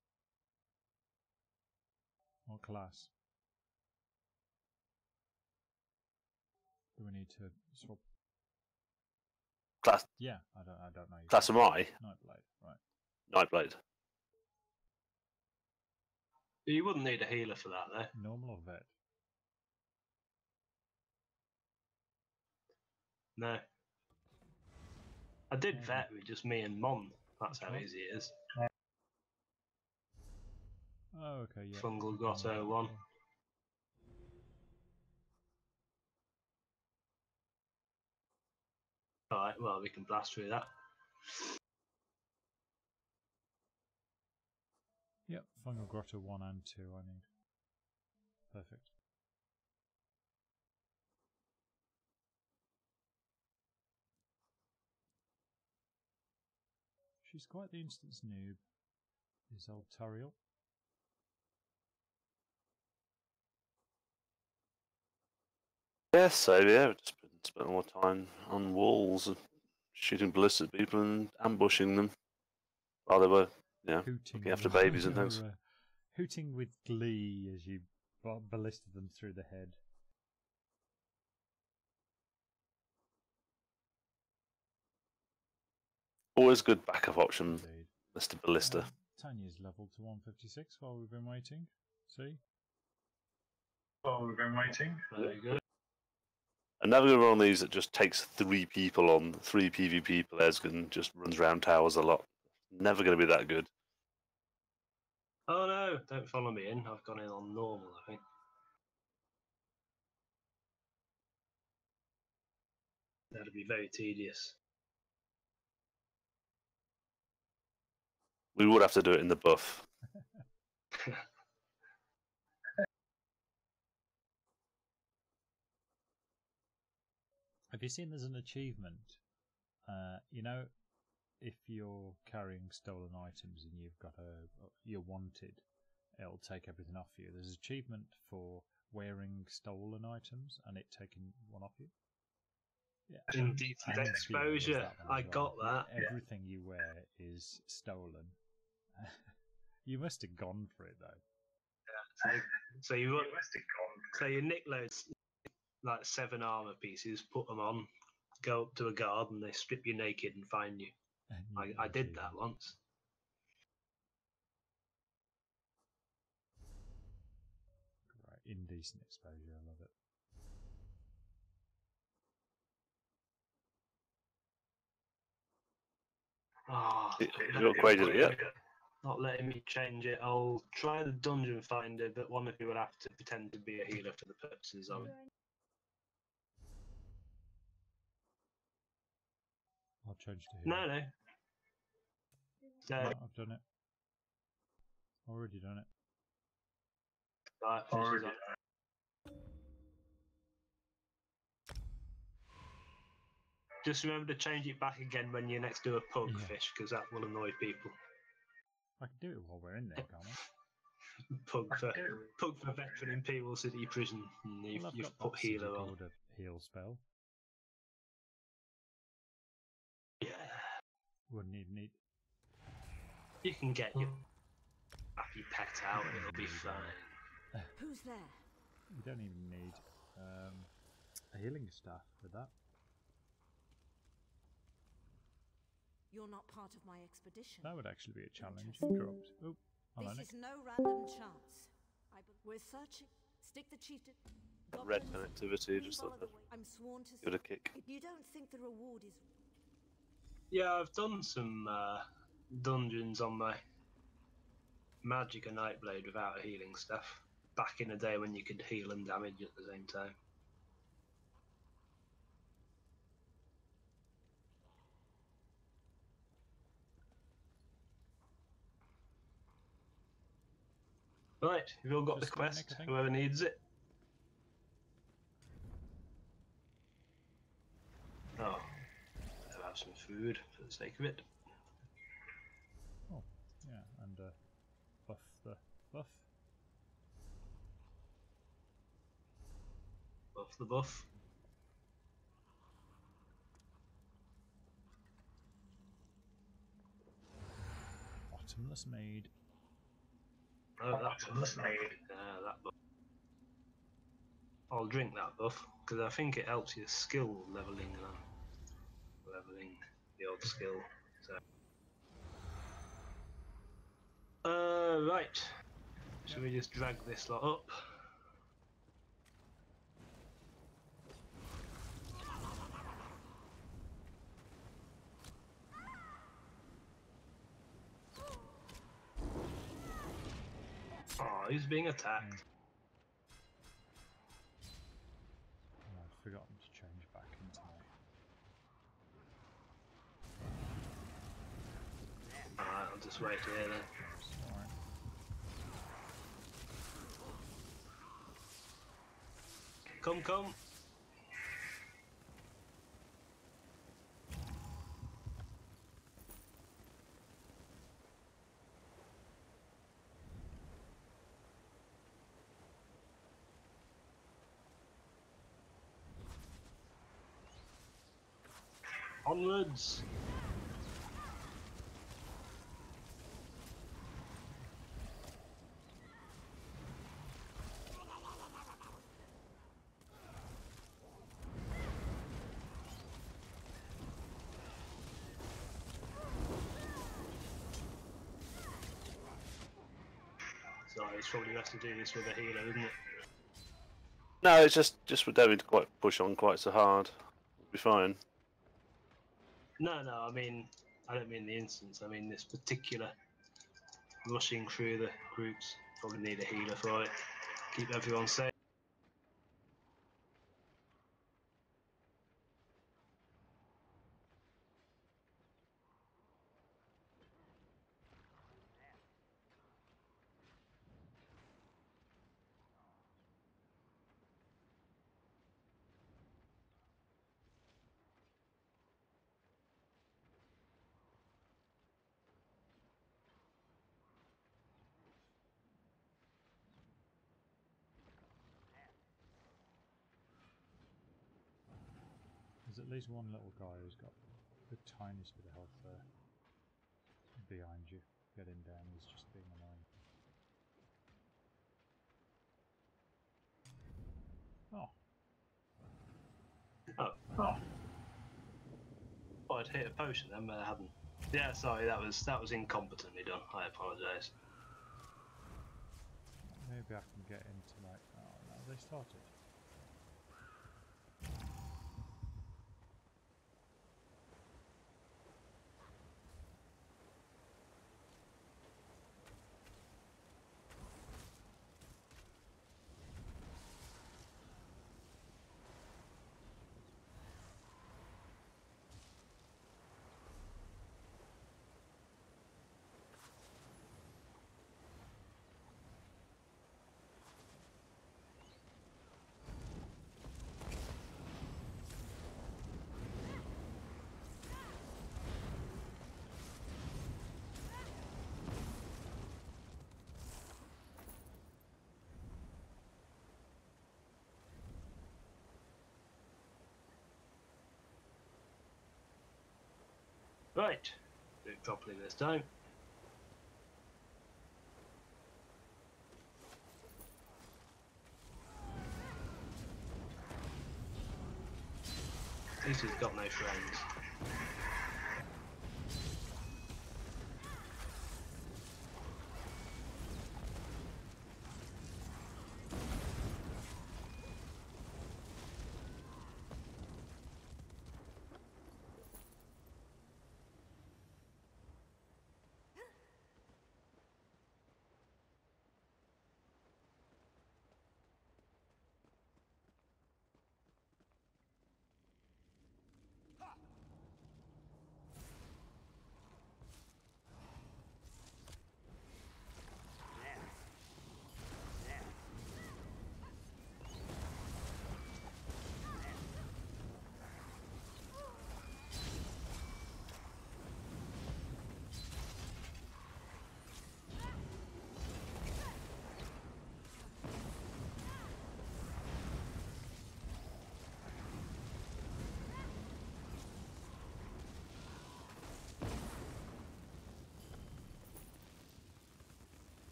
What class? Do we need to swap? Class. Yeah, I don't know. Class am I? Nightblade, right? Nightblade. You wouldn't need a healer for that, though. Normal or vet? No. I did vet with just me and Mon. That's how easy it is. Oh, okay, yeah. Fungal Grotto 1. Alright, well, we can blast through that. Yep, Fungal Grotto 1 and 2 I need. Perfect. She's quite the instance noob, is old Tarhiel. Yes, so yeah, we've just spent more time on walls, shooting ballistas at people and ambushing them while they were, looking after babies and things. Hooting with glee as you ballisted them through the head. Always good backup option, Indeed. Mr. Ballista. Tanya's leveled to 156 while we've been waiting. See? While we've been waiting. Very good. Another one of these that just takes 3 people on, 3 PvP players and just runs around towers a lot. Never going to be that good. Oh no, don't follow me in. I've gone in on normal, I think. That'd be very tedious. We would have to do it in the buff. Have you seen there's an achievement? If you're carrying stolen items and you've got you're wanted, it'll take everything off you. There's an achievement for wearing stolen items and it taking one off you. Yeah. Indecent exposure. I got that. Everything you wear is stolen. You must have gone for it though. Yeah, so you must have gone. So you nick loads, like 7 armor pieces, put them on, go up to a guard, and they strip you naked and find you. I did that once. Right, indecent exposure. I love it. Oh, you upgraded it yet? Not letting me change it. I'll try the dungeon finder, but one of you will have to pretend to be a healer for the purposes of it. I'll change to No, healing. no. So, No, I've done it. Already done it. right, finishes up. Just remember to change it back again when you next do a pugfish, because that will annoy people. I can do it while we're in there, can't I? Pug for veteran in Imperial City Prison. And Well, I've you've got put that city healer on. called a heal spell. Yeah. Wouldn't even need. You can get your happy pet out and it'll be fine. Who's there? You don't even need a healing staff for that. You're not part of my expedition. That would actually be a challenge. Dropped. Oh, This is no random chance. We're searching. Stick the chieftain. Red connectivity, just like that. I'm sworn to. Give it a kick. You don't think the reward is? Yeah, I've done some dungeons on my Magica Nightblade without a healing staff. Back in the day when you could heal and damage at the same time. Right, you've all got Just the quest, Nick, I think. whoever needs it. Oh, I'll have some food for the sake of it. Oh, yeah, and buff the buff. Buff the buff. Bottomless maid. Oh, that buff. That buff. I'll drink that buff because I think it helps your skill leveling and I'm leveling the odd skill. So, right. Should we just drag this lot up? Oh, he's being attacked. Oh, I've forgotten to change back into my. Alright, I'll just wait here then. Alright. Come. Onwards! Sorry, it's probably best to do this with a healer, isn't it? No, it's just we don't need to quite push on quite so hard. We'll be fine. No, I mean, I don't mean the instance, I mean this particular rushing through the groups. Probably need a healer for it. Keep everyone safe. There's at least one little guy who's got the tiniest bit of health there. Behind you. Get him down, he's just being annoying. Oh. I'd hit a potion then, but I hadn't. Yeah, sorry, that was incompetently done. I apologise. Maybe I can get into like. Oh no, they started. Right, do it properly this time. At least he's got no friends.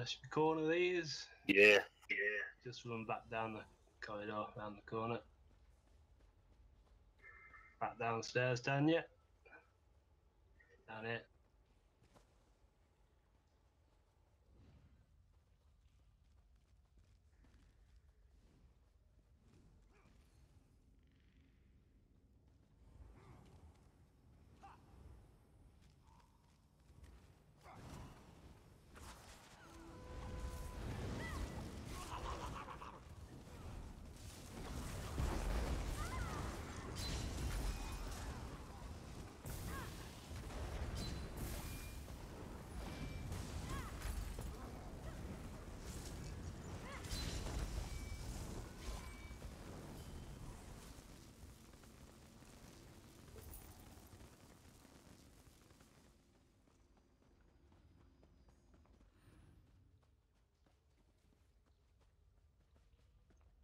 Should we corner these? Yeah. Just run back down the corridor, round the corner. Back downstairs, Dan, yeah? Down here.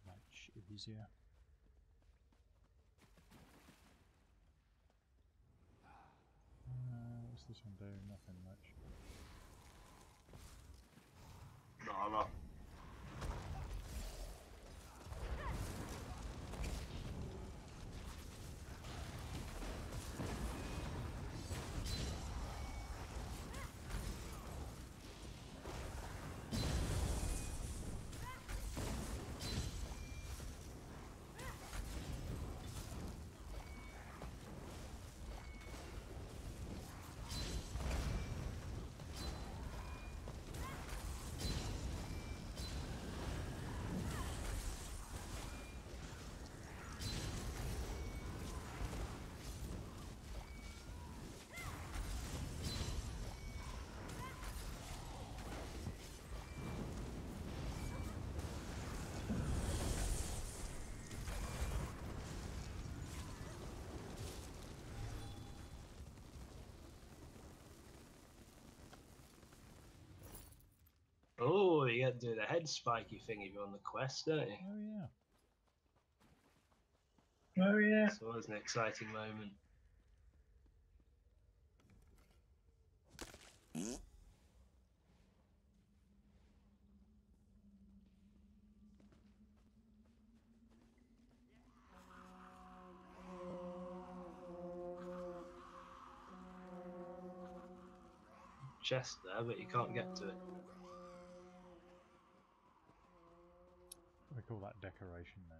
Much easier. What's this one doing? Nothing much. No. Oh, you get to do the head spiky thing if you're on the quest, don't you? Oh, yeah. Oh, yeah. It's always an exciting moment. Chest there, but you can't get to it. We call that decoration then.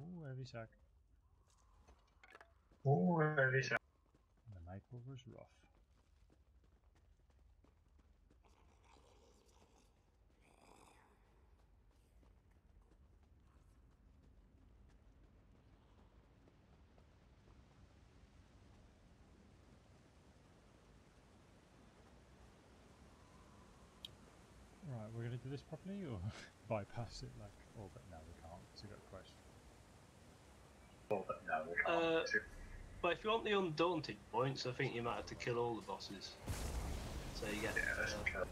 Oh, heavy sack. Oh, heavy sack. And the maple was rough. Right, we're going to do this properly or bypass it like... Oh, but no, we can't because we've got a quest. Oh, but no, we can't. But if you want the undaunted points, I think you might have to kill all the bosses. So you get. Yeah, that's okay.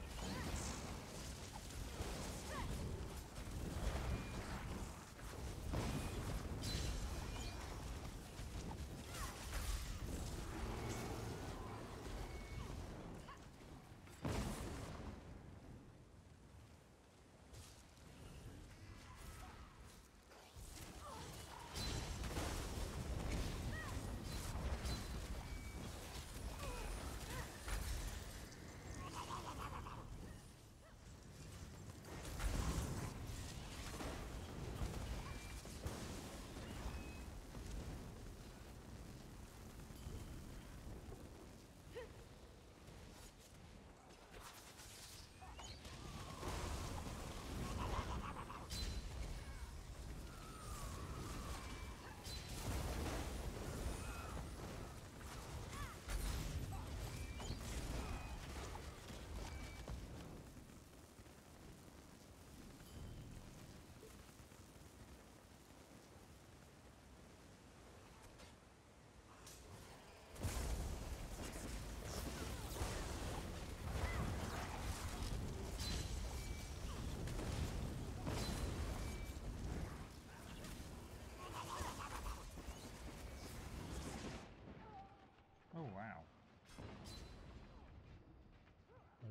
Oh wow.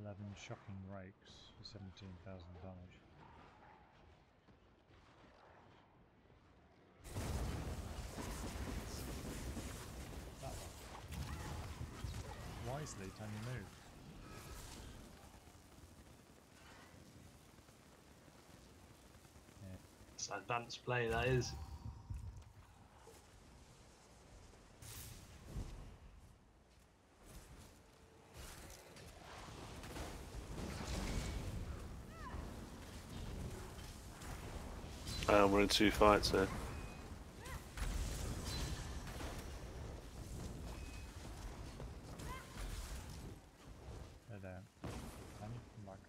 11 shocking rakes for 17,000 damage. That one. Wisely, time you move. Yeah. It's advanced play, that is. We're in 2 fights here. They're down. Can you come back?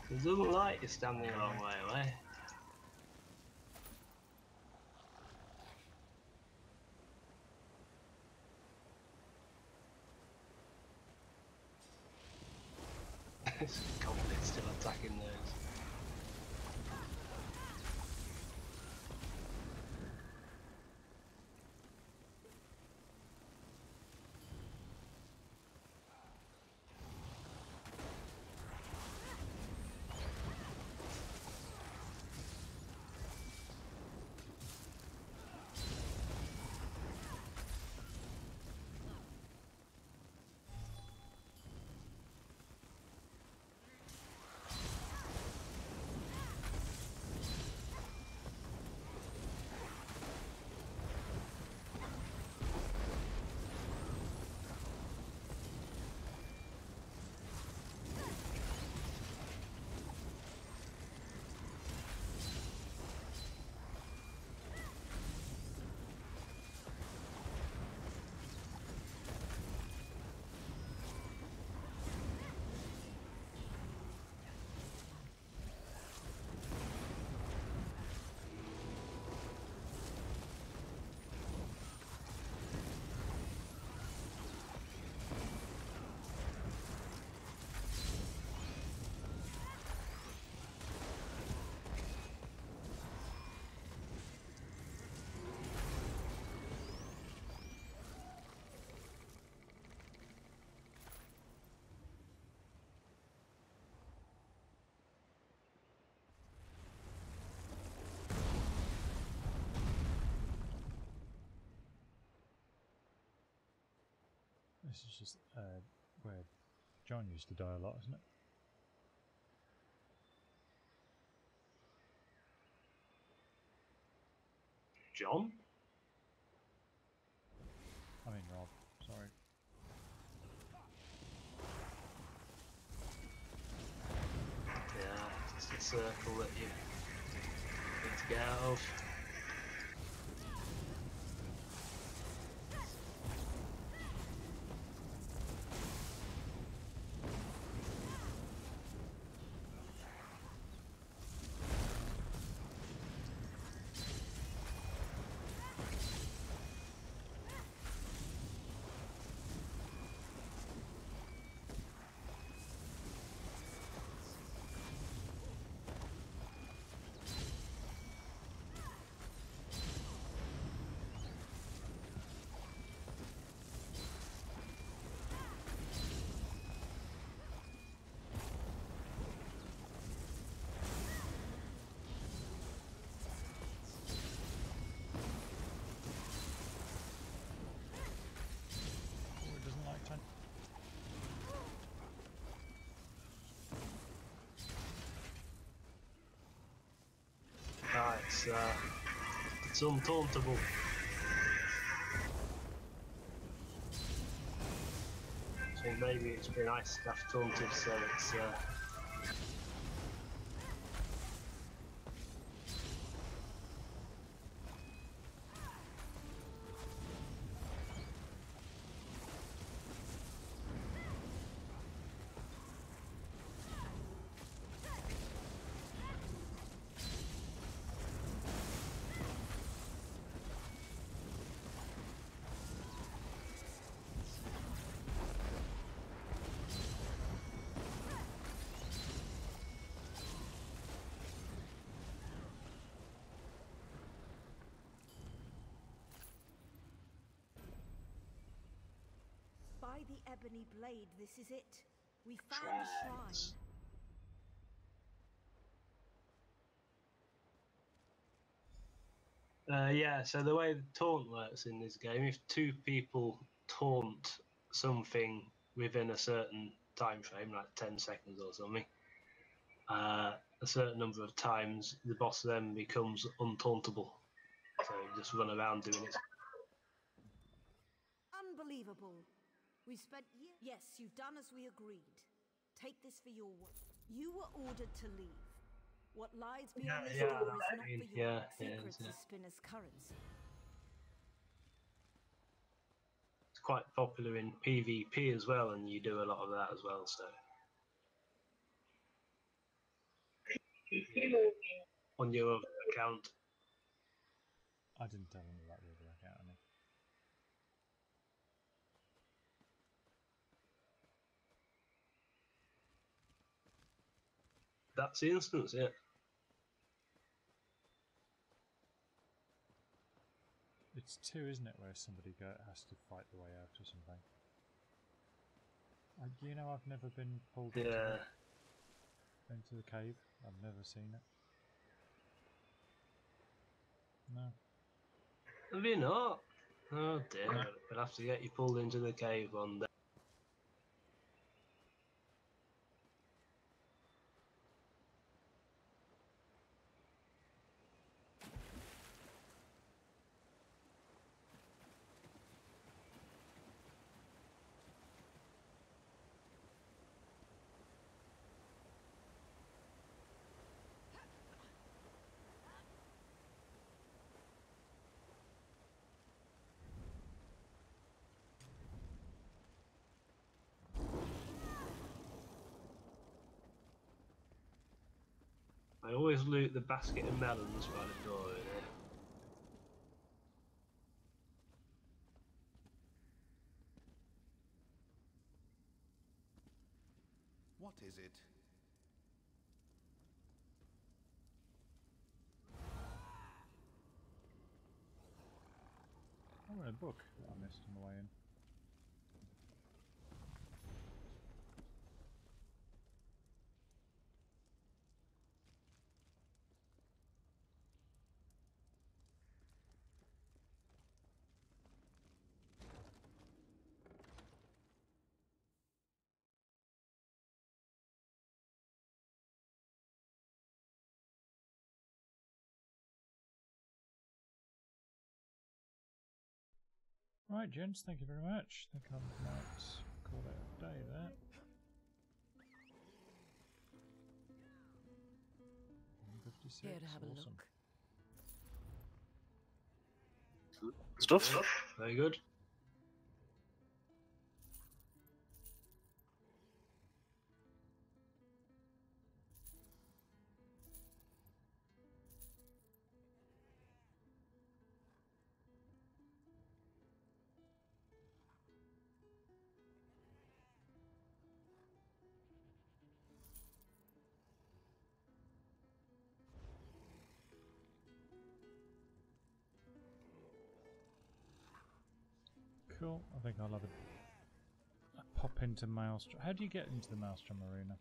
It doesn't like you standing a long way away. This goblin's still attacking those. This is just where John used to die a lot, isn't it? John? I mean Rob, sorry. Yeah, just a circle that you need to get out of. Oh, it doesn't like time. It's untauntable. So maybe it's been ice staff taunted, so it's By the ebony blade, this is it. We found the shrine. yeah, so the way the taunt works in this game, if two people taunt something within a certain time frame, like 10 seconds or something, a certain number of times, the boss then becomes untauntable. So you just run around doing it. Unbelievable. We spent years. Yes, you've done as we agreed. Take this for your work. You were ordered to leave. What lies beyond this door is not for your secrets of Spinner's currency. It's quite popular in PvP as well, and you do a lot of that as well. So on your other account, I didn't tell him about the other account, I mean. that's the instance, yeah. It's 2, isn't it, where somebody has to fight the way out or something. You know, I've never been pulled into the cave. I've never seen it. No. Have you not? Oh dear, we'll have to get you pulled into the cave one day. I always loot the basket of melons by the door in here. What is it? Oh, a book that I missed on the way in. Right, gents, thank you very much. I think I might call it a day there. Here to have a awesome. look. Stuff. Very good. Cool. I think I'll have a pop into Maelstrom. How do you get into the Maelstrom arena?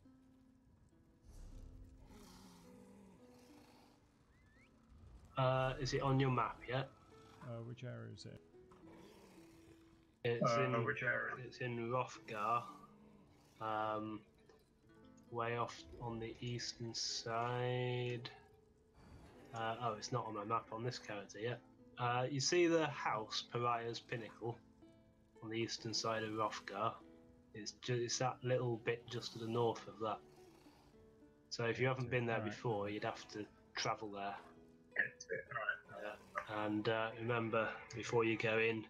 Is it on your map yet? Which area is it? Which area? It's in Rothgar. Way off on the eastern side. Oh, it's not on my map on this character yet. You see the house, Pariah's Pinnacle, on the eastern side of Rothgar. It's that little bit just to the north of that. So if you haven't been there before, you'd have to travel there. And remember, before you go in,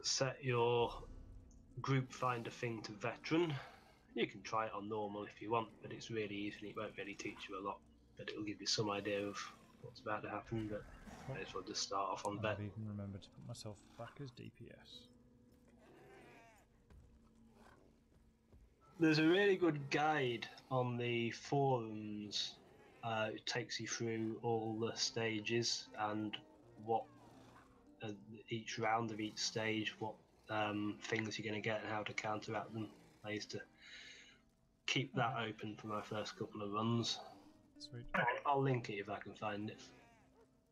set your group finder thing to veteran. You can try it on normal if you want, but it's really easy and it won't really teach you a lot. But it'll give you some idea of what's about to happen. But I may as well just start off on vet. I've even remembered to put myself back as DPS. There's a really good guide on the forums. It takes you through all the stages and what each round of each stage, what things you're going to get and how to counteract them. I used to keep that open for my first couple of runs. Sweet. I'll link it if I can find it.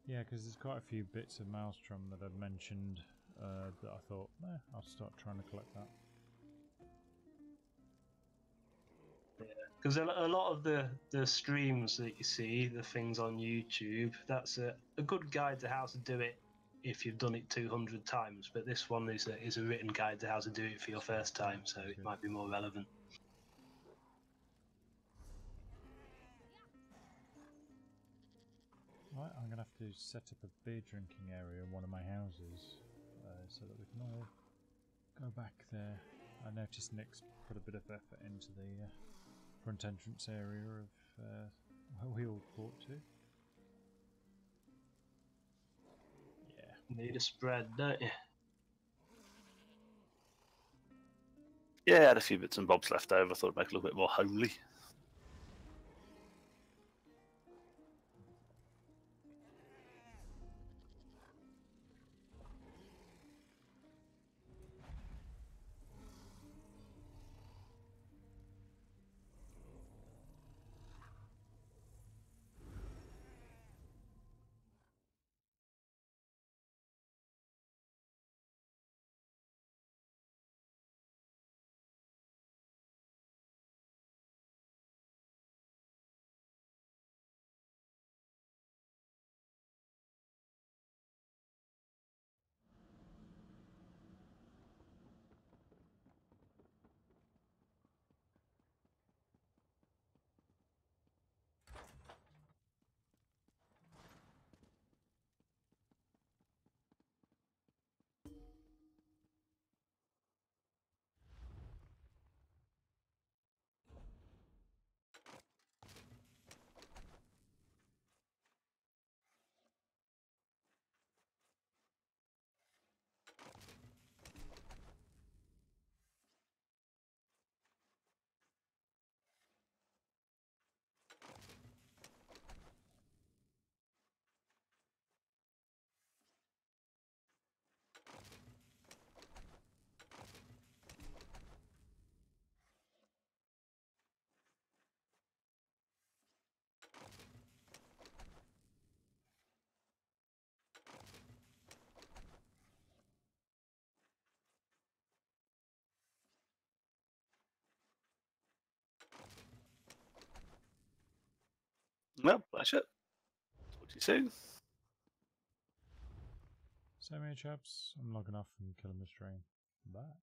Yeah, because there's quite a few bits of Maelstrom that I've mentioned that I thought, I'll start trying to collect that. Because a lot of the streams that you see, the things on YouTube, that's a good guide to how to do it if you've done it 200 times. But this one is a written guide to how to do it for your first time, so it might be more relevant. Right, I'm going to have to set up a beer drinking area in one of my houses so that we can all go back there. I noticed Nick's put a bit of effort into the front entrance area of where we all fought to. Yeah. Need a spread, don't you? Yeah, I had a few bits and bobs left over. I thought it'd make it a little bit more homely. Well, that's it. Talk to you soon. So many chaps, I'm logging off and killing the stream. Bye.